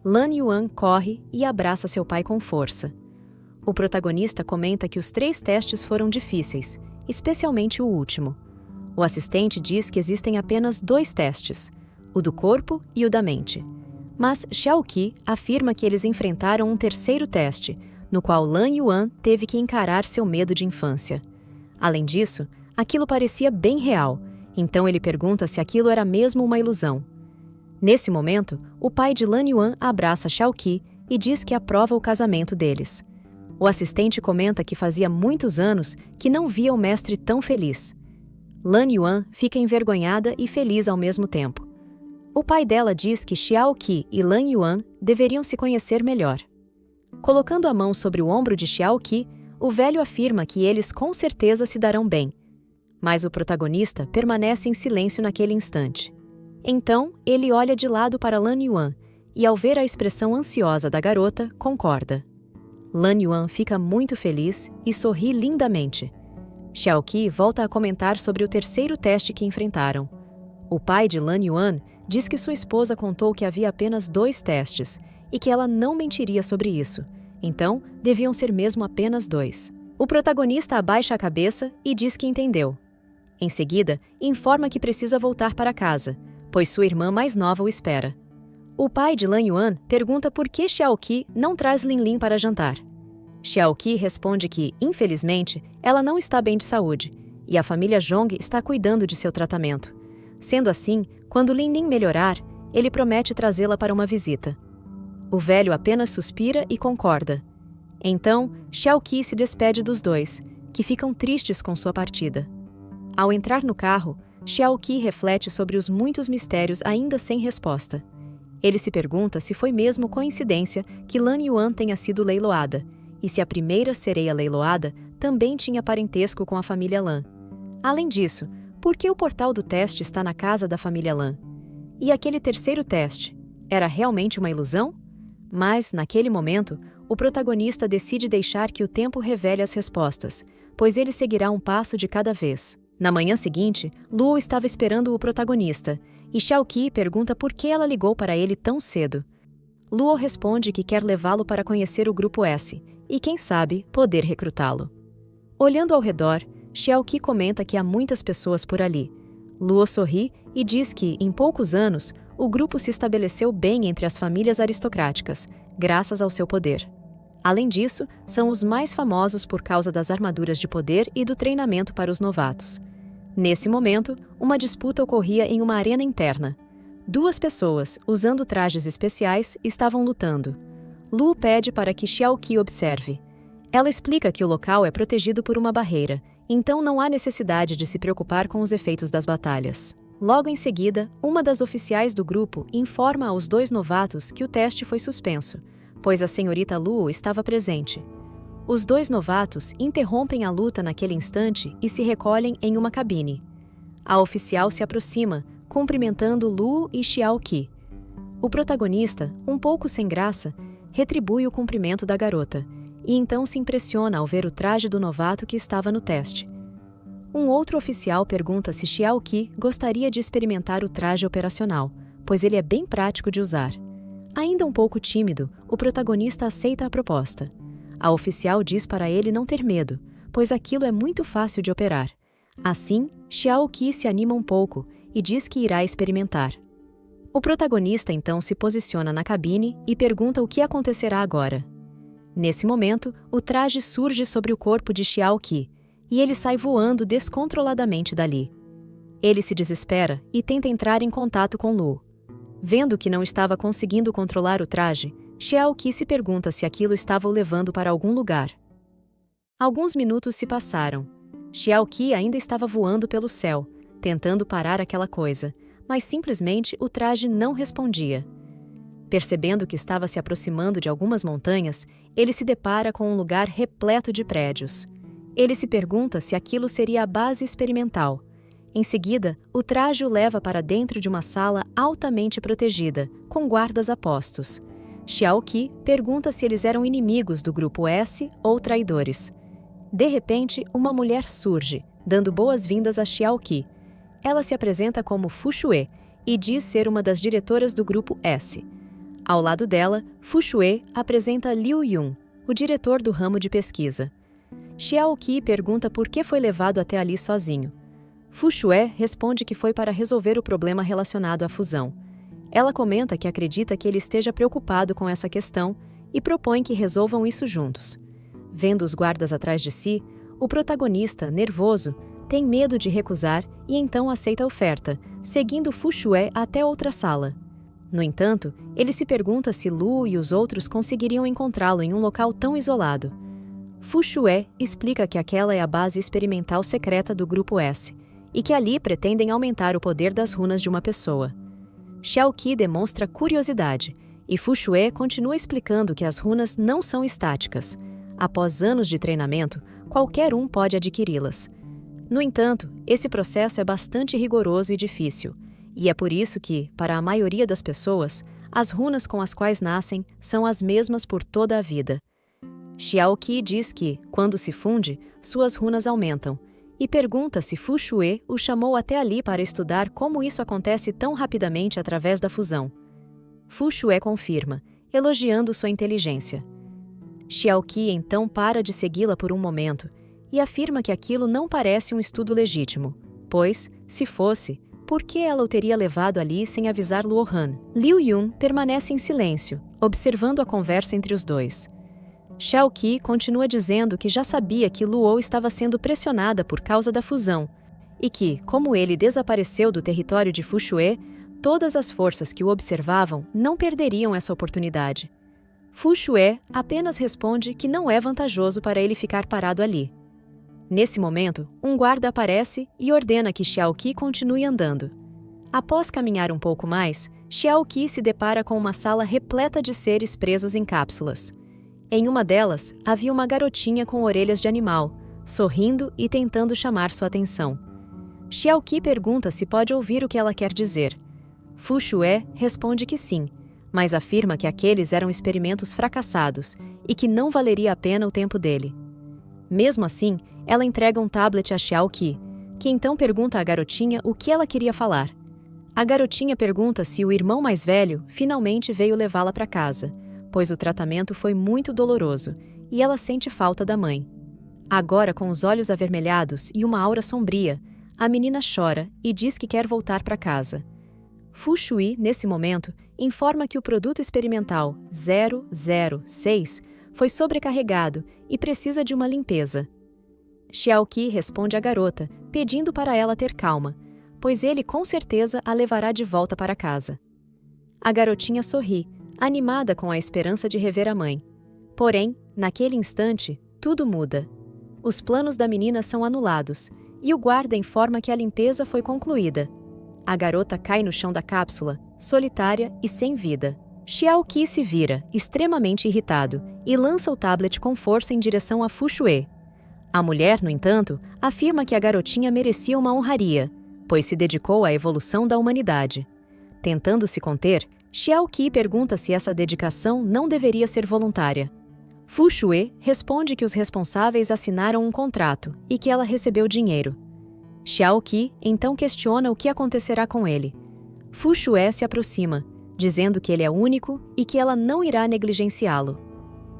Lan Yuan corre e abraça seu pai com força. O protagonista comenta que os 3 testes foram difíceis, especialmente o último. O assistente diz que existem apenas 2 testes, o do corpo e o da mente. Mas Xiaoqi afirma que eles enfrentaram um 3º teste, no qual Lan Yuan teve que encarar seu medo de infância. Além disso, aquilo parecia bem real, então ele pergunta se aquilo era mesmo uma ilusão. Nesse momento, o pai de Lan Yuan abraça Xiaoqi e diz que aprova o casamento deles. O assistente comenta que fazia muitos anos que não via o mestre tão feliz. Lan Yuan fica envergonhada e feliz ao mesmo tempo. O pai dela diz que Xiaoqi e Lan Yuan deveriam se conhecer melhor. Colocando a mão sobre o ombro de Xiaoqi, o velho afirma que eles com certeza se darão bem. Mas o protagonista permanece em silêncio naquele instante. Então, ele olha de lado para Lan Yuan e, ao ver a expressão ansiosa da garota, concorda. Lan Yuan fica muito feliz e sorri lindamente. Xiaoqi volta a comentar sobre o 3º teste que enfrentaram. O pai de Lan Yuan diz que sua esposa contou que havia apenas 2 testes e que ela não mentiria sobre isso, então deviam ser mesmo apenas 2. O protagonista abaixa a cabeça e diz que entendeu. Em seguida, informa que precisa voltar para casa, pois sua irmã mais nova o espera. O pai de Lan Yuan pergunta por que Xiaoqi não traz Linlin para jantar. Xiaoqi responde que, infelizmente, ela não está bem de saúde, e a família Zhong está cuidando de seu tratamento. Sendo assim, quando Lin Ning melhorar, ele promete trazê-la para uma visita. O velho apenas suspira e concorda. Então, Xiao Qi se despede dos dois, que ficam tristes com sua partida. Ao entrar no carro, Xiao Qi reflete sobre os muitos mistérios ainda sem resposta. Ele se pergunta se foi mesmo coincidência que Lan Yuan tenha sido leiloada, e se a primeira sereia leiloada também tinha parentesco com a família Lan. Além disso, por que o portal do teste está na casa da família Lan? E aquele terceiro teste, era realmente uma ilusão? Mas, naquele momento, o protagonista decide deixar que o tempo revele as respostas, pois ele seguirá um passo de cada vez. Na manhã seguinte, Luo estava esperando o protagonista, e Xiao Qi pergunta por que ela ligou para ele tão cedo. Luo responde que quer levá-lo para conhecer o Grupo S, e quem sabe, poder recrutá-lo. Olhando ao redor, Xiao Qi comenta que há muitas pessoas por ali. Luo sorri e diz que, em poucos anos, o grupo se estabeleceu bem entre as famílias aristocráticas, graças ao seu poder. Além disso, são os mais famosos por causa das armaduras de poder e do treinamento para os novatos. Nesse momento, uma disputa ocorria em uma arena interna. Duas pessoas, usando trajes especiais, estavam lutando. Lu pede para que Xiao Qi observe. Ela explica que o local é protegido por uma barreira, então não há necessidade de se preocupar com os efeitos das batalhas. Logo em seguida, uma das oficiais do grupo informa aos dois novatos que o teste foi suspenso, pois a senhorita Luo estava presente. Os dois novatos interrompem a luta naquele instante e se recolhem em uma cabine. A oficial se aproxima, cumprimentando Luo e Xiao Qi. O protagonista, um pouco sem graça, retribui o cumprimento da garota, e então se impressiona ao ver o traje do novato que estava no teste. Um outro oficial pergunta se Xiao Qi gostaria de experimentar o traje operacional, pois ele é bem prático de usar. Ainda um pouco tímido, o protagonista aceita a proposta. A oficial diz para ele não ter medo, pois aquilo é muito fácil de operar. Assim, Xiao Qi se anima um pouco e diz que irá experimentar. O protagonista então se posiciona na cabine e pergunta o que acontecerá agora. Nesse momento, o traje surge sobre o corpo de Xiao Qi, e ele sai voando descontroladamente dali. Ele se desespera e tenta entrar em contato com Lu. Vendo que não estava conseguindo controlar o traje, Xiao Qi se pergunta se aquilo estava o levando para algum lugar. Alguns minutos se passaram. Xiao Qi ainda estava voando pelo céu, tentando parar aquela coisa, mas simplesmente o traje não respondia. Percebendo que estava se aproximando de algumas montanhas, ele se depara com um lugar repleto de prédios. Ele se pergunta se aquilo seria a base experimental. Em seguida, o traje o leva para dentro de uma sala altamente protegida, com guardas a postos. Xiao Qi pergunta se eles eram inimigos do Grupo S ou traidores. De repente, uma mulher surge, dando boas-vindas a Xiao Qi. Ela se apresenta como Fu Xue e diz ser uma das diretoras do Grupo S. Ao lado dela, Fu Xue apresenta Liu Yun, o diretor do ramo de pesquisa. Xiao Qi pergunta por que foi levado até ali sozinho. Fu Xue responde que foi para resolver o problema relacionado à fusão. Ela comenta que acredita que ele esteja preocupado com essa questão e propõe que resolvam isso juntos. Vendo os guardas atrás de si, o protagonista, nervoso, tem medo de recusar e então aceita a oferta, seguindo Fu Xue até outra sala. No entanto, ele se pergunta se Lu e os outros conseguiriam encontrá-lo em um local tão isolado. Fu Xue explica que aquela é a base experimental secreta do Grupo S, e que ali pretendem aumentar o poder das runas de uma pessoa. Xiao Qi demonstra curiosidade, e Fu Xue continua explicando que as runas não são estáticas. Após anos de treinamento, qualquer um pode adquiri-las. No entanto, esse processo é bastante rigoroso e difícil, e é por isso que, para a maioria das pessoas, as runas com as quais nascem são as mesmas por toda a vida. Xiao Qi diz que, quando se funde, suas runas aumentam, e pergunta se Fu Xue o chamou até ali para estudar como isso acontece tão rapidamente através da fusão. Fu Xue confirma, elogiando sua inteligência. Xiao Qi então para de segui-la por um momento e afirma que aquilo não parece um estudo legítimo, pois, se fosse, por que ela o teria levado ali sem avisar Luo Han? Liu Yun permanece em silêncio, observando a conversa entre os dois. Xiao Qi continua dizendo que já sabia que Luo estava sendo pressionada por causa da fusão e que, como ele desapareceu do território de Fu Shui, todas as forças que o observavam não perderiam essa oportunidade. Fu Shui apenas responde que não é vantajoso para ele ficar parado ali. Nesse momento, um guarda aparece e ordena que Xiao Qi continue andando. Após caminhar um pouco mais, Xiao Qi se depara com uma sala repleta de seres presos em cápsulas. Em uma delas, havia uma garotinha com orelhas de animal, sorrindo e tentando chamar sua atenção. Xiao Qi pergunta se pode ouvir o que ela quer dizer. Fu Shui responde que sim, mas afirma que aqueles eram experimentos fracassados e que não valeria a pena o tempo dele. Mesmo assim, ela entrega um tablet a Xiao Qi, que então pergunta à garotinha o que ela queria falar. A garotinha pergunta se o irmão mais velho finalmente veio levá-la para casa, pois o tratamento foi muito doloroso e ela sente falta da mãe. Agora, com os olhos avermelhados e uma aura sombria, a menina chora e diz que quer voltar para casa. Fu Shui, nesse momento, informa que o produto experimental 006 foi sobrecarregado e precisa de uma limpeza. Xiao Qi responde à garota, pedindo para ela ter calma, pois ele com certeza a levará de volta para casa. A garotinha sorri, animada com a esperança de rever a mãe. Porém, naquele instante, tudo muda. Os planos da menina são anulados, e o guarda informa que a limpeza foi concluída. A garota cai no chão da cápsula, solitária e sem vida. Xiao Qi se vira, extremamente irritado, e lança o tablet com força em direção a Fu Shui. A mulher, no entanto, afirma que a garotinha merecia uma honraria, pois se dedicou à evolução da humanidade. Tentando se conter, Xiao Qi pergunta se essa dedicação não deveria ser voluntária. Fu Shui responde que os responsáveis assinaram um contrato e que ela recebeu dinheiro. Xiao Qi então questiona o que acontecerá com ele. Fu Shui se aproxima, dizendo que ele é único e que ela não irá negligenciá-lo.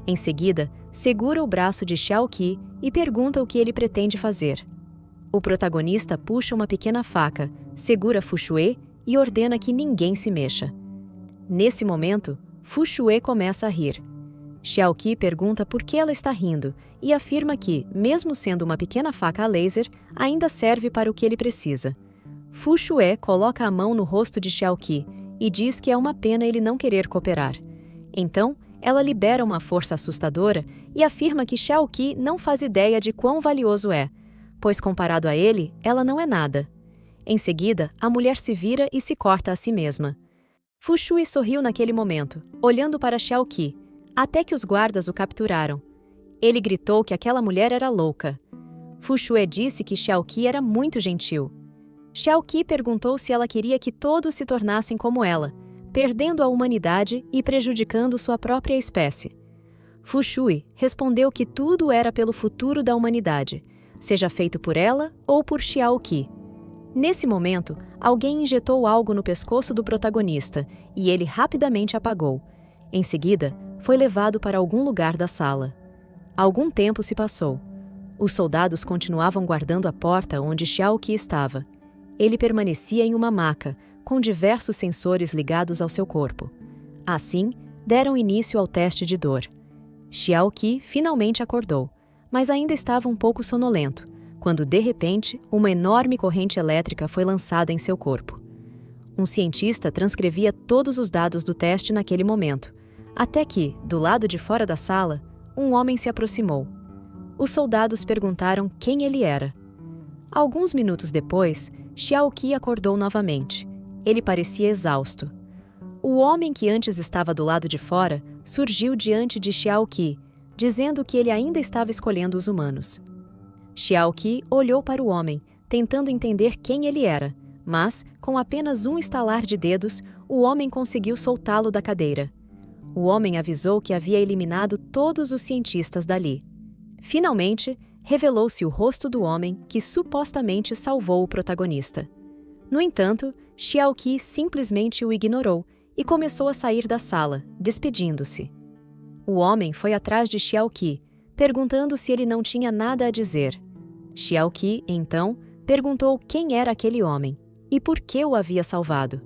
Em seguida, segura o braço de Xiao Qi e pergunta o que ele pretende fazer. O protagonista puxa uma pequena faca, segura Fu Shui e ordena que ninguém se mexa. Nesse momento, Fu Shui começa a rir. Xiao Qi pergunta por que ela está rindo e afirma que, mesmo sendo uma pequena faca a laser, ainda serve para o que ele precisa. Fu Shui coloca a mão no rosto de Xiao Qi e diz que é uma pena ele não querer cooperar. Então, ela libera uma força assustadora e afirma que Xiao Qi não faz ideia de quão valioso é, pois comparado a ele, ela não é nada. Em seguida, a mulher se vira e se corta a si mesma. Fu Shui sorriu naquele momento, olhando para Xiao Qi, até que os guardas o capturaram. Ele gritou que aquela mulher era louca. Fu Shui disse que Xiao Qi era muito gentil. Xiao Qi perguntou se ela queria que todos se tornassem como ela, perdendo a humanidade e prejudicando sua própria espécie. Fu Shui respondeu que tudo era pelo futuro da humanidade, seja feito por ela ou por Xiao Qi. Nesse momento, alguém injetou algo no pescoço do protagonista e ele rapidamente apagou. Em seguida, foi levado para algum lugar da sala. Algum tempo se passou. Os soldados continuavam guardando a porta onde Xiao Qi estava. Ele permanecia em uma maca, com diversos sensores ligados ao seu corpo. Assim, deram início ao teste de dor. Xiao Qi finalmente acordou, mas ainda estava um pouco sonolento, quando de repente uma enorme corrente elétrica foi lançada em seu corpo. Um cientista transcrevia todos os dados do teste naquele momento, até que, do lado de fora da sala, um homem se aproximou. Os soldados perguntaram quem ele era. Alguns minutos depois, Xiao Qi acordou novamente. Ele parecia exausto. O homem que antes estava do lado de fora surgiu diante de Xiao Qi, dizendo que ele ainda estava escolhendo os humanos. Xiao Qi olhou para o homem, tentando entender quem ele era, mas, com apenas um estalar de dedos, o homem conseguiu soltá-lo da cadeira. O homem avisou que havia eliminado todos os cientistas dali. Finalmente, revelou-se o rosto do homem que supostamente salvou o protagonista. No entanto, Xiao Qi simplesmente o ignorou e começou a sair da sala, despedindo-se. O homem foi atrás de Xiao Qi, perguntando se ele não tinha nada a dizer. Xiao Qi, então, perguntou quem era aquele homem e por que o havia salvado.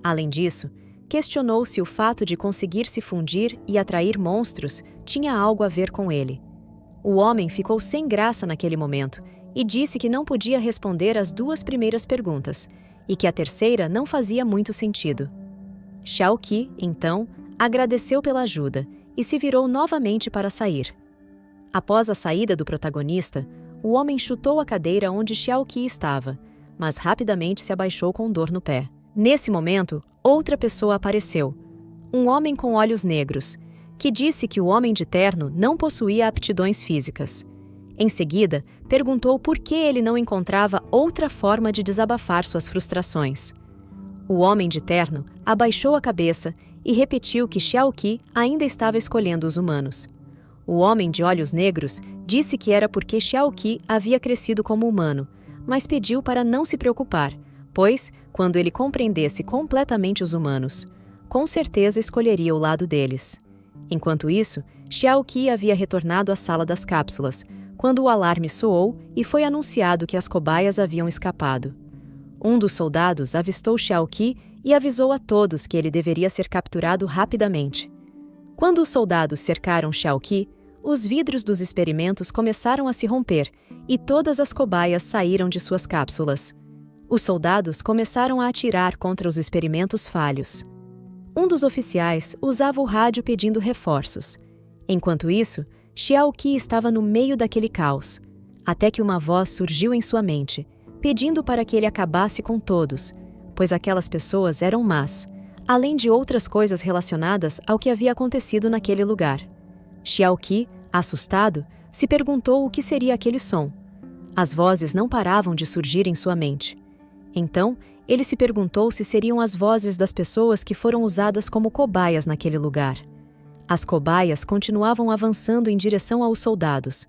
Além disso, questionou se o fato de conseguir se fundir e atrair monstros tinha algo a ver com ele. O homem ficou sem graça naquele momento e disse que não podia responder as duas primeiras perguntas e que a terceira não fazia muito sentido. Xiao Qi, então, agradeceu pela ajuda e se virou novamente para sair. Após a saída do protagonista, o homem chutou a cadeira onde Xiao Qi estava, mas rapidamente se abaixou com dor no pé. Nesse momento, outra pessoa apareceu, um homem com olhos negros, que disse que o homem de terno não possuía aptidões físicas. Em seguida, perguntou por que ele não encontrava outra forma de desabafar suas frustrações. O homem de terno abaixou a cabeça e repetiu que Xiao Qi ainda estava escolhendo os humanos. O homem de olhos negros disse que era porque Xiao Qi havia crescido como humano, mas pediu para não se preocupar, pois, quando ele compreendesse completamente os humanos, com certeza escolheria o lado deles. Enquanto isso, Xiao Qi havia retornado à sala das cápsulas, quando o alarme soou e foi anunciado que as cobaias haviam escapado. Um dos soldados avistou Xiao Qi e avisou a todos que ele deveria ser capturado rapidamente. Quando os soldados cercaram Xiao Qi, os vidros dos experimentos começaram a se romper e todas as cobaias saíram de suas cápsulas. Os soldados começaram a atirar contra os experimentos falhos. Um dos oficiais usava o rádio pedindo reforços. Enquanto isso, Xiao Qi estava no meio daquele caos, até que uma voz surgiu em sua mente, pedindo para que ele acabasse com todos, pois aquelas pessoas eram más, além de outras coisas relacionadas ao que havia acontecido naquele lugar. Xiao Qi, assustado, se perguntou o que seria aquele som. As vozes não paravam de surgir em sua mente. Então, ele se perguntou se seriam as vozes das pessoas que foram usadas como cobaias naquele lugar. As cobaias continuavam avançando em direção aos soldados.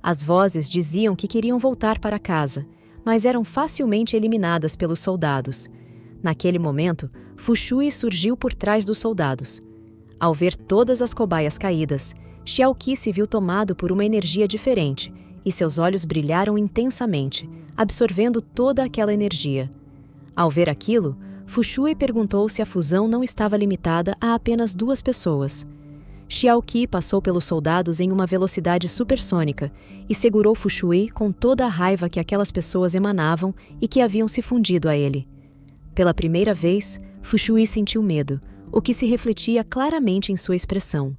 As vozes diziam que queriam voltar para casa, mas eram facilmente eliminadas pelos soldados. Naquele momento, Fu Shui surgiu por trás dos soldados. Ao ver todas as cobaias caídas, Xiao Qi se viu tomado por uma energia diferente e seus olhos brilharam intensamente, absorvendo toda aquela energia. Ao ver aquilo, Fu Shui perguntou se a fusão não estava limitada a apenas 2 pessoas. Xiao Qi passou pelos soldados em uma velocidade supersônica e segurou Fu Shui com toda a raiva que aquelas pessoas emanavam e que haviam se fundido a ele. Pela primeira vez, Fu Shui sentiu medo, o que se refletia claramente em sua expressão.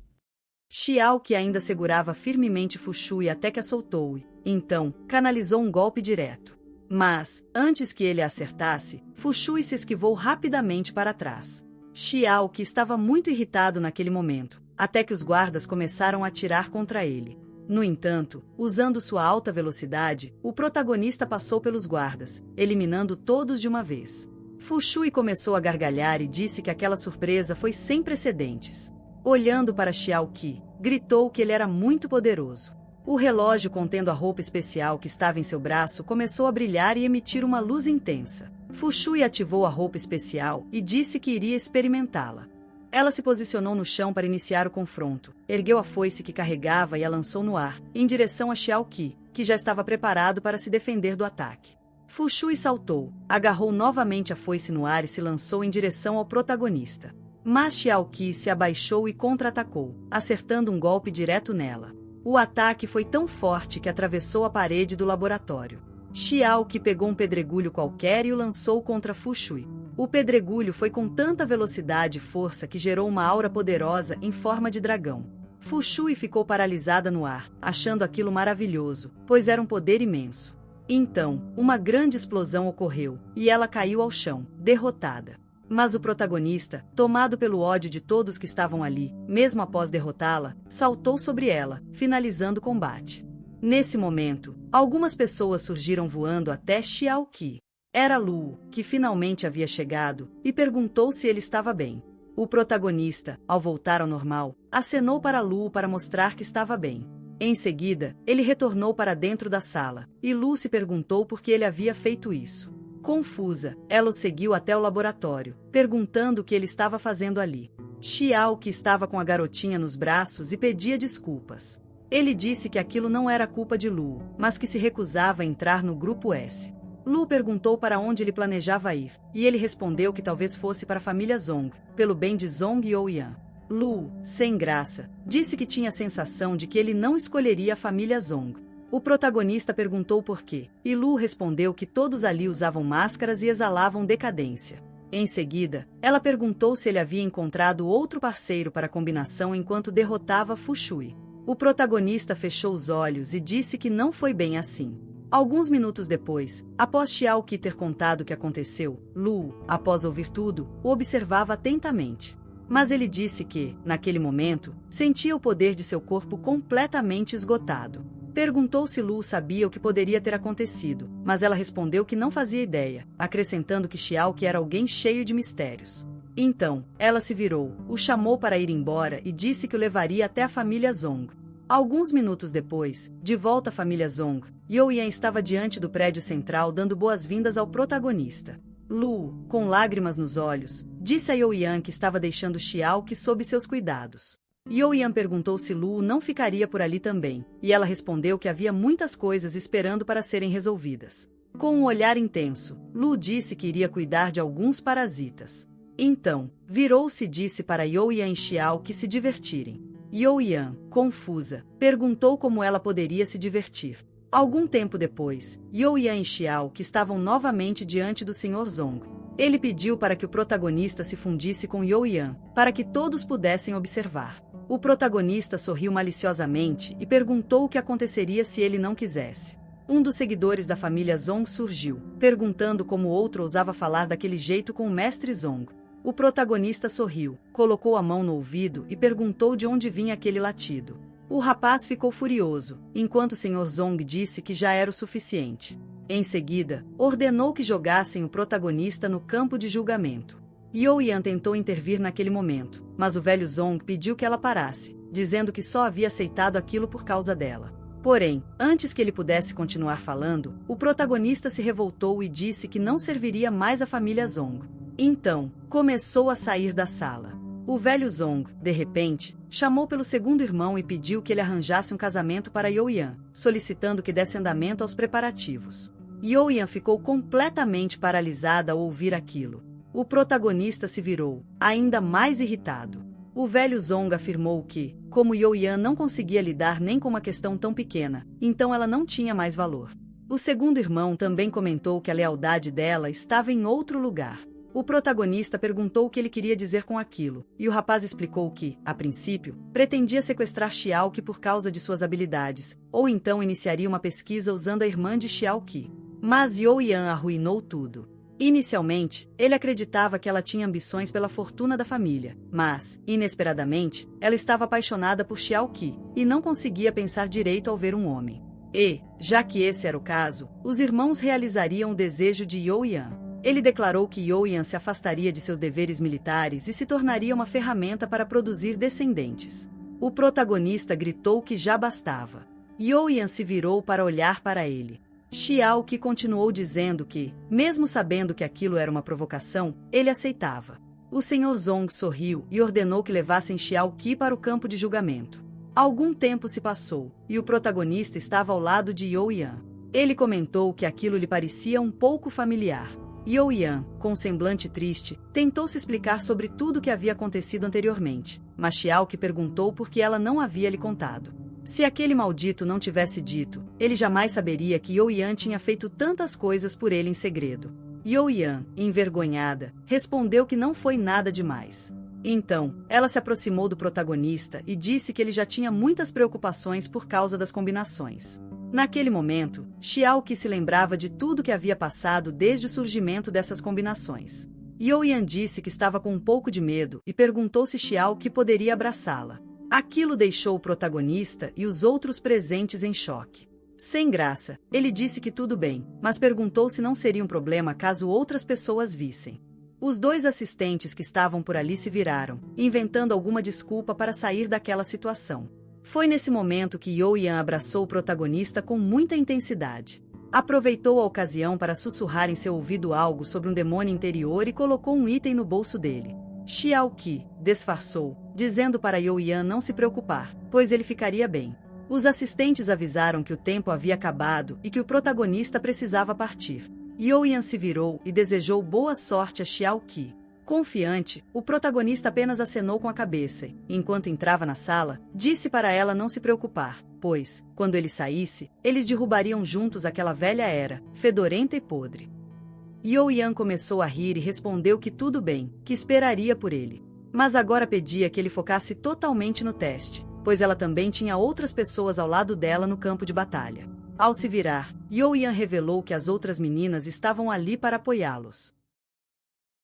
Xiao Qi ainda segurava firmemente Fu Shui até que a soltou e, então, canalizou um golpe direto. Mas, antes que ele a acertasse, Fu Shui se esquivou rapidamente para trás. Xiao Qi estava muito irritado naquele momento, até que os guardas começaram a atirar contra ele. No entanto, usando sua alta velocidade, o protagonista passou pelos guardas, eliminando todos de uma vez. Fu Shui começou a gargalhar e disse que aquela surpresa foi sem precedentes. Olhando para Xiao Qi, gritou que ele era muito poderoso. O relógio contendo a roupa especial que estava em seu braço começou a brilhar e emitir uma luz intensa. Fu Shui ativou a roupa especial e disse que iria experimentá-la. Ela se posicionou no chão para iniciar o confronto, ergueu a foice que carregava e a lançou no ar, em direção a Xiao Qi, que já estava preparado para se defender do ataque. Fu Shui saltou, agarrou novamente a foice no ar e se lançou em direção ao protagonista. Mas Xiao Qi se abaixou e contra-atacou, acertando um golpe direto nela. O ataque foi tão forte que atravessou a parede do laboratório. Xiao Qi pegou um pedregulho qualquer e o lançou contra Fu Shui. O pedregulho foi com tanta velocidade e força que gerou uma aura poderosa em forma de dragão. Fu Shui ficou paralisada no ar, achando aquilo maravilhoso, pois era um poder imenso. Então, uma grande explosão ocorreu, e ela caiu ao chão, derrotada. Mas o protagonista, tomado pelo ódio de todos que estavam ali, mesmo após derrotá-la, saltou sobre ela, finalizando o combate. Nesse momento, algumas pessoas surgiram voando até Xiao Qi. Era Luo, que finalmente havia chegado, e perguntou se ele estava bem. O protagonista, ao voltar ao normal, acenou para Luo para mostrar que estava bem. Em seguida, ele retornou para dentro da sala, e Luo se perguntou por que ele havia feito isso. Confusa, ela o seguiu até o laboratório, perguntando o que ele estava fazendo ali. Xiao Qi estava com a garotinha nos braços e pedia desculpas. Ele disse que aquilo não era culpa de Luo, mas que se recusava a entrar no grupo S. Lu perguntou para onde ele planejava ir, e ele respondeu que talvez fosse para a família Zong, pelo bem de Zong e Youyan. Lu, sem graça, disse que tinha a sensação de que ele não escolheria a família Zong. O protagonista perguntou por quê, e Lu respondeu que todos ali usavam máscaras e exalavam decadência. Em seguida, ela perguntou se ele havia encontrado outro parceiro para a combinação enquanto derrotava Fu Shui. O protagonista fechou os olhos e disse que não foi bem assim. Alguns minutos depois, após Xiao Qi ter contado o que aconteceu, Lu, após ouvir tudo, o observava atentamente. Mas ele disse que, naquele momento, sentia o poder de seu corpo completamente esgotado. Perguntou se Lu sabia o que poderia ter acontecido, mas ela respondeu que não fazia ideia, acrescentando que Xiao Qi era alguém cheio de mistérios. Então, ela se virou, o chamou para ir embora e disse que o levaria até a família Zong. Alguns minutos depois, de volta à família Zong, Youyan estava diante do prédio central dando boas-vindas ao protagonista. Lu, com lágrimas nos olhos, disse a Youyan que estava deixando Xiao Qi sob seus cuidados. Youyan perguntou se Lu não ficaria por ali também, e ela respondeu que havia muitas coisas esperando para serem resolvidas. Com um olhar intenso, Lu disse que iria cuidar de alguns parasitas. Então, virou-se e disse para Youyan e Xiao Qi se divertirem. Youyan, confusa, perguntou como ela poderia se divertir. Algum tempo depois, Youyan e Xiao Qi estavam novamente diante do Sr. Zong. Ele pediu para que o protagonista se fundisse com Youyan, para que todos pudessem observar. O protagonista sorriu maliciosamente e perguntou o que aconteceria se ele não quisesse. Um dos seguidores da família Zong surgiu, perguntando como o outro ousava falar daquele jeito com o mestre Zong. O protagonista sorriu, colocou a mão no ouvido e perguntou de onde vinha aquele latido. O rapaz ficou furioso, enquanto o Sr. Zong disse que já era o suficiente. Em seguida, ordenou que jogassem o protagonista no campo de julgamento. Youyan tentou intervir naquele momento, mas o velho Zong pediu que ela parasse, dizendo que só havia aceitado aquilo por causa dela. Porém, antes que ele pudesse continuar falando, o protagonista se revoltou e disse que não serviria mais à família Zong. Então, começou a sair da sala. O velho Zong, de repente, chamou pelo segundo irmão e pediu que ele arranjasse um casamento para Youyan, solicitando que desse andamento aos preparativos. Youyan ficou completamente paralisada ao ouvir aquilo. O protagonista se virou, ainda mais irritado. O velho Zong afirmou que, como Youyan não conseguia lidar nem com uma questão tão pequena, então ela não tinha mais valor. O segundo irmão também comentou que a lealdade dela estava em outro lugar. O protagonista perguntou o que ele queria dizer com aquilo, e o rapaz explicou que, a princípio, pretendia sequestrar Xiao Qi por causa de suas habilidades, ou então iniciaria uma pesquisa usando a irmã de Xiao Qi. Mas Youyan arruinou tudo. Inicialmente, ele acreditava que ela tinha ambições pela fortuna da família, mas, inesperadamente, ela estava apaixonada por Xiao Qi, e não conseguia pensar direito ao ver um homem. E, já que esse era o caso, os irmãos realizariam o desejo de Youyan. Ele declarou que Youyan se afastaria de seus deveres militares e se tornaria uma ferramenta para produzir descendentes. O protagonista gritou que já bastava. Youyan se virou para olhar para ele. Xiao Qi continuou dizendo que, mesmo sabendo que aquilo era uma provocação, ele aceitava. O Sr. Zong sorriu e ordenou que levassem Xiao Qi para o campo de julgamento. Algum tempo se passou, e o protagonista estava ao lado de Youyan. Ele comentou que aquilo lhe parecia um pouco familiar. Youyan, com um semblante triste, tentou se explicar sobre tudo o que havia acontecido anteriormente, mas Xiao Qi perguntou por que ela não havia lhe contado. Se aquele maldito não tivesse dito, ele jamais saberia que Youyan tinha feito tantas coisas por ele em segredo. Youyan, envergonhada, respondeu que não foi nada demais. Então, ela se aproximou do protagonista e disse que ele já tinha muitas preocupações por causa das combinações. Naquele momento, Xiao Qi se lembrava de tudo que havia passado desde o surgimento dessas combinações. Youyan disse que estava com um pouco de medo e perguntou se Xiao Qi poderia abraçá-la. Aquilo deixou o protagonista e os outros presentes em choque. Sem graça, ele disse que tudo bem, mas perguntou se não seria um problema caso outras pessoas vissem. Os dois assistentes que estavam por ali se viraram, inventando alguma desculpa para sair daquela situação. Foi nesse momento que Youyan abraçou o protagonista com muita intensidade. Aproveitou a ocasião para sussurrar em seu ouvido algo sobre um demônio interior e colocou um item no bolso dele. Xiao Qi disfarçou, dizendo para Youyan não se preocupar, pois ele ficaria bem. Os assistentes avisaram que o tempo havia acabado e que o protagonista precisava partir. Youyan se virou e desejou boa sorte a Xiao Qi. Confiante, o protagonista apenas acenou com a cabeça e, enquanto entrava na sala, disse para ela não se preocupar, pois, quando ele saísse, eles derrubariam juntos aquela velha era, fedorenta e podre. Youyan começou a rir e respondeu que tudo bem, que esperaria por ele. Mas agora pedia que ele focasse totalmente no teste, pois ela também tinha outras pessoas ao lado dela no campo de batalha. Ao se virar, Youyan revelou que as outras meninas estavam ali para apoiá-los.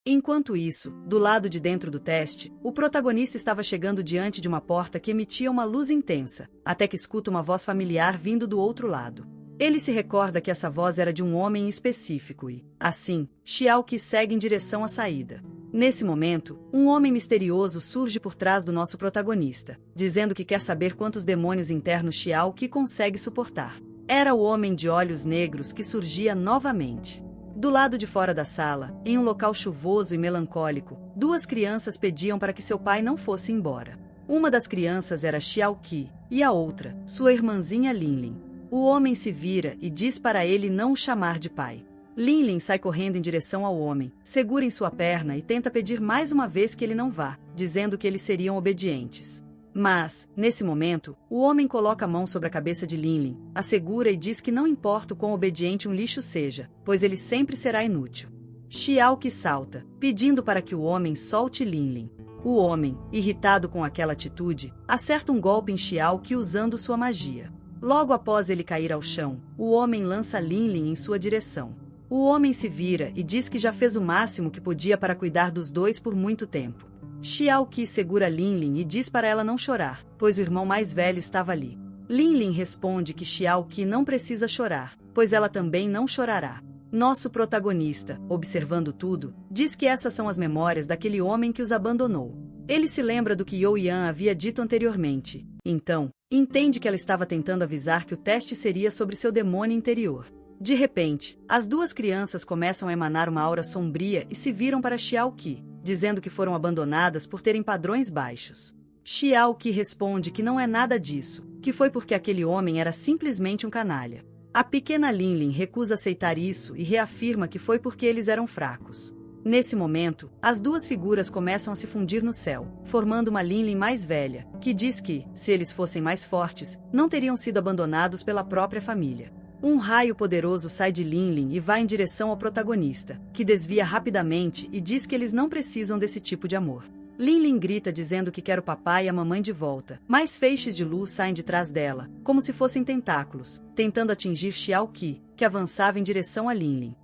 Enquanto isso, do lado de dentro do teste, o protagonista estava chegando diante de uma porta que emitia uma luz intensa, até que escuta uma voz familiar vindo do outro lado. Ele se recorda que essa voz era de um homem específico e, assim, Xiao Qi segue em direção à saída. Nesse momento, um homem misterioso surge por trás do nosso protagonista, dizendo que quer saber quantos demônios internos Xiao Qi consegue suportar. Era o homem de olhos negros que surgia novamente. Do lado de fora da sala, em um local chuvoso e melancólico, duas crianças pediam para que seu pai não fosse embora. Uma das crianças era Xiao Qi, e a outra, sua irmãzinha Linlin. O homem se vira e diz para ele não o chamar de pai. Linlin sai correndo em direção ao homem, segura em sua perna e tenta pedir mais uma vez que ele não vá, dizendo que eles seriam obedientes. Mas, nesse momento, o homem coloca a mão sobre a cabeça de Linlin, a segura e diz que não importa o quão obediente um lixo seja, pois ele sempre será inútil. Xiao Qi salta, pedindo para que o homem solte Linlin. O homem, irritado com aquela atitude, acerta um golpe em Xiao Qi usando sua magia. Logo após ele cair ao chão, o homem lança Linlin em sua direção. O homem se vira e diz que já fez o máximo que podia para cuidar dos dois por muito tempo. Xiao Qi segura Linlin e diz para ela não chorar, pois o irmão mais velho estava ali. Linlin responde que Xiao Qi não precisa chorar, pois ela também não chorará. Nosso protagonista, observando tudo, diz que essas são as memórias daquele homem que os abandonou. Ele se lembra do que Youyan havia dito anteriormente. Então, entende que ela estava tentando avisar que o teste seria sobre seu demônio interior. De repente, as duas crianças começam a emanar uma aura sombria e se viram para Xiao Qi, dizendo que foram abandonadas por terem padrões baixos. Xiao Qi responde que não é nada disso, que foi porque aquele homem era simplesmente um canalha. A pequena Linlin recusa aceitar isso e reafirma que foi porque eles eram fracos. Nesse momento, as duas figuras começam a se fundir no céu, formando uma Linlin mais velha, que diz que, se eles fossem mais fortes, não teriam sido abandonados pela própria família. Um raio poderoso sai de Linlin e vai em direção ao protagonista, que desvia rapidamente e diz que eles não precisam desse tipo de amor. Linlin grita dizendo que quer o papai e a mamãe de volta, mas feixes de luz saem de trás dela, como se fossem tentáculos, tentando atingir Xiao Qi, que avançava em direção a Linlin.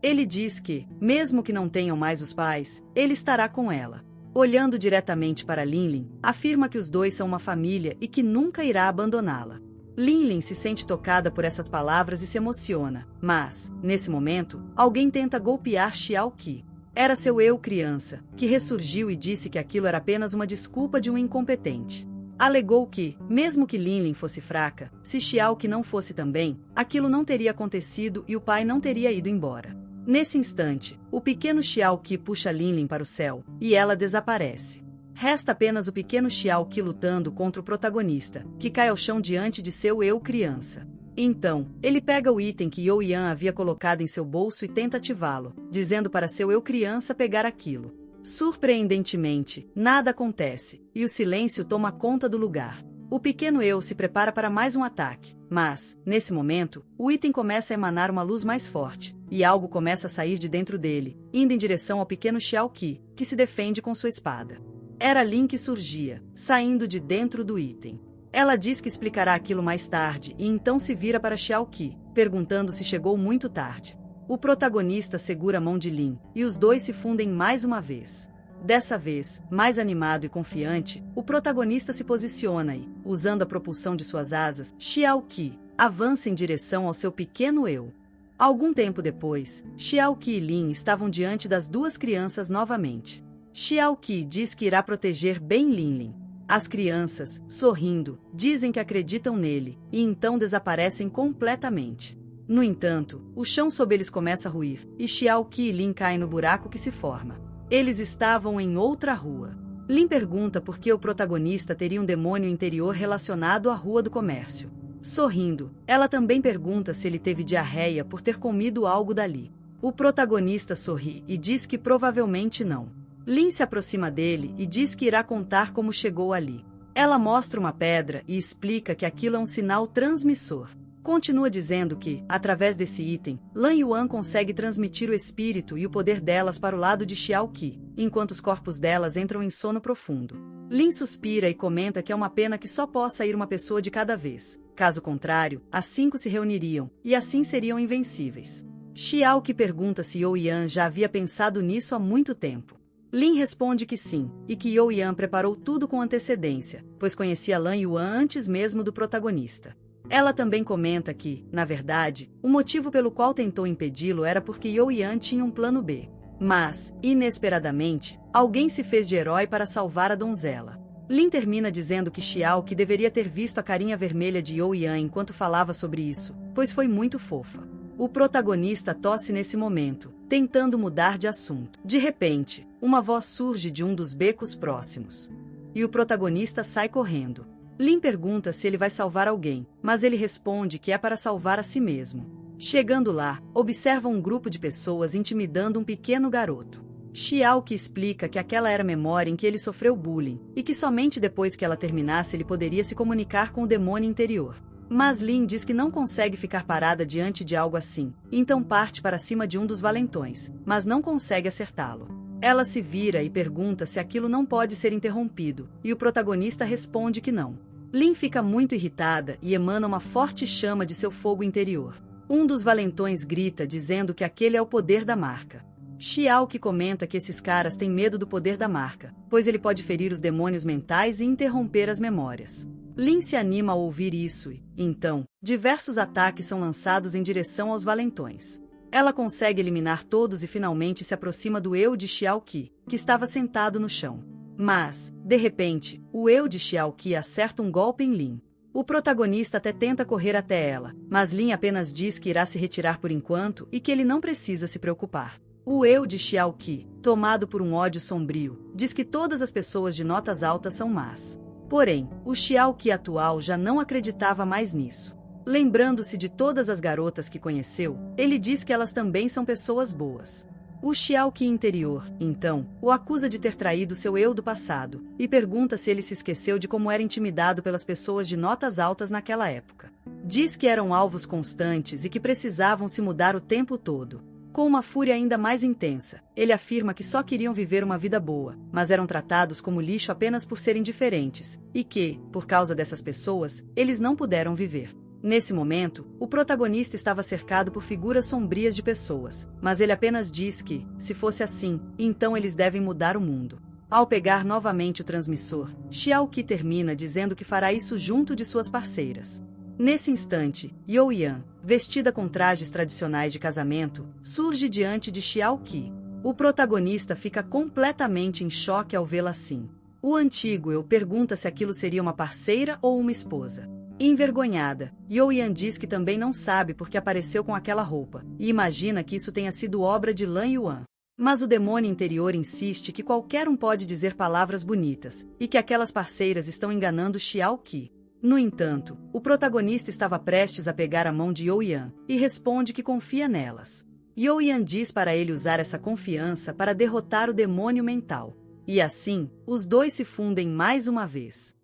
Ele diz que, mesmo que não tenham mais os pais, ele estará com ela. Olhando diretamente para Linlin, afirma que os dois são uma família e que nunca irá abandoná-la. Linlin se sente tocada por essas palavras e se emociona, mas, nesse momento, alguém tenta golpear Xiao Qi. Era seu eu criança, que ressurgiu e disse que aquilo era apenas uma desculpa de um incompetente. Alegou que, mesmo que Linlin fosse fraca, se Xiao Qi não fosse também, aquilo não teria acontecido e o pai não teria ido embora. Nesse instante, o pequeno Xiao Qi puxa Linlin para o céu, e ela desaparece. Resta apenas o pequeno Xiao Qi lutando contra o protagonista, que cai ao chão diante de seu eu criança. Então, ele pega o item que Youyan havia colocado em seu bolso e tenta ativá-lo, dizendo para seu eu criança pegar aquilo. Surpreendentemente, nada acontece, e o silêncio toma conta do lugar. O pequeno eu se prepara para mais um ataque, mas, nesse momento, o item começa a emanar uma luz mais forte, e algo começa a sair de dentro dele, indo em direção ao pequeno Xiao Qi, que se defende com sua espada. Era Lin que surgia, saindo de dentro do item. Ela diz que explicará aquilo mais tarde e então se vira para Xiao Qi, perguntando se chegou muito tarde. O protagonista segura a mão de Lin, e os dois se fundem mais uma vez. Dessa vez, mais animado e confiante, o protagonista se posiciona e, usando a propulsão de suas asas, Xiao Qi avança em direção ao seu pequeno eu. Algum tempo depois, Xiao Qi e Lin estavam diante das duas crianças novamente. Xiao Qi diz que irá proteger bem Linlin. As crianças, sorrindo, dizem que acreditam nele, e então desaparecem completamente. No entanto, o chão sob eles começa a ruir, e Xiao Qi e Lin caem no buraco que se forma. Eles estavam em outra rua. Lin pergunta por que o protagonista teria um demônio interior relacionado à Rua do Comércio. Sorrindo, ela também pergunta se ele teve diarreia por ter comido algo dali. O protagonista sorri e diz que provavelmente não. Lin se aproxima dele e diz que irá contar como chegou ali. Ela mostra uma pedra e explica que aquilo é um sinal transmissor. Continua dizendo que, através desse item, Lan Yuan consegue transmitir o espírito e o poder delas para o lado de Xiao Qi, enquanto os corpos delas entram em sono profundo. Lin suspira e comenta que é uma pena que só possa ir uma pessoa de cada vez. Caso contrário, as 5 se reuniriam, e assim seriam invencíveis. Xiao Qi pergunta se Youyan já havia pensado nisso há muito tempo. Lin responde que sim, e que Youyan preparou tudo com antecedência, pois conhecia Lan Yuan antes mesmo do protagonista. Ela também comenta que, na verdade, o motivo pelo qual tentou impedi-lo era porque Youyan tinha um plano B. Mas, inesperadamente, alguém se fez de herói para salvar a donzela. Lin termina dizendo que Xiao Qi deveria ter visto a carinha vermelha de Youyan enquanto falava sobre isso, pois foi muito fofa. O protagonista tosse nesse momento, tentando mudar de assunto. De repente, uma voz surge de um dos becos próximos. E o protagonista sai correndo. Lin pergunta se ele vai salvar alguém, mas ele responde que é para salvar a si mesmo. Chegando lá, observa um grupo de pessoas intimidando um pequeno garoto. Xiao Qi explica que aquela era a memória em que ele sofreu bullying, e que somente depois que ela terminasse ele poderia se comunicar com o demônio interior. Mas Lin diz que não consegue ficar parada diante de algo assim, então parte para cima de um dos valentões, mas não consegue acertá-lo. Ela se vira e pergunta se aquilo não pode ser interrompido, e o protagonista responde que não. Lin fica muito irritada e emana uma forte chama de seu fogo interior. Um dos valentões grita dizendo que aquele é o poder da marca. Xiao Qi comenta que esses caras têm medo do poder da marca, pois ele pode ferir os demônios mentais e interromper as memórias. Lin se anima ao ouvir isso e, então, diversos ataques são lançados em direção aos valentões. Ela consegue eliminar todos e finalmente se aproxima do eu de Xiao Qi, que estava sentado no chão. Mas, de repente, o eu de Xiao Qi acerta um golpe em Lin. O protagonista até tenta correr até ela, mas Lin apenas diz que irá se retirar por enquanto e que ele não precisa se preocupar. O eu de Xiao Qi, tomado por um ódio sombrio, diz que todas as pessoas de notas altas são más. Porém, o Xiao Qi atual já não acreditava mais nisso. Lembrando-se de todas as garotas que conheceu, ele diz que elas também são pessoas boas. O Xiao Qi interior, então, o acusa de ter traído seu eu do passado, e pergunta se ele se esqueceu de como era intimidado pelas pessoas de notas altas naquela época. Diz que eram alvos constantes e que precisavam se mudar o tempo todo. Com uma fúria ainda mais intensa, ele afirma que só queriam viver uma vida boa, mas eram tratados como lixo apenas por serem diferentes, e que, por causa dessas pessoas, eles não puderam viver. Nesse momento, o protagonista estava cercado por figuras sombrias de pessoas, mas ele apenas diz que, se fosse assim, então eles devem mudar o mundo. Ao pegar novamente o transmissor, Xiao Qi termina dizendo que fará isso junto de suas parceiras. Nesse instante, Youyan, vestida com trajes tradicionais de casamento, surge diante de Xiao Qi. O protagonista fica completamente em choque ao vê-la assim. O antigo eu pergunta se aquilo seria uma parceira ou uma esposa. Envergonhada, Youyan diz que também não sabe porque apareceu com aquela roupa, e imagina que isso tenha sido obra de Lan Yuan. Mas o demônio interior insiste que qualquer um pode dizer palavras bonitas, e que aquelas parceiras estão enganando Xiao Qi. No entanto, o protagonista estava prestes a pegar a mão de Youyan, e responde que confia nelas. Youyan diz para ele usar essa confiança para derrotar o demônio mental. E assim, os dois se fundem mais uma vez.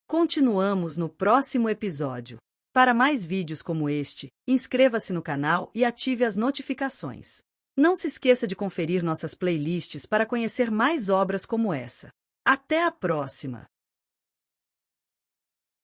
Continuamos no próximo episódio. Para mais vídeos como este, inscreva-se no canal e ative as notificações. Não se esqueça de conferir nossas playlists para conhecer mais obras como essa. Até a próxima!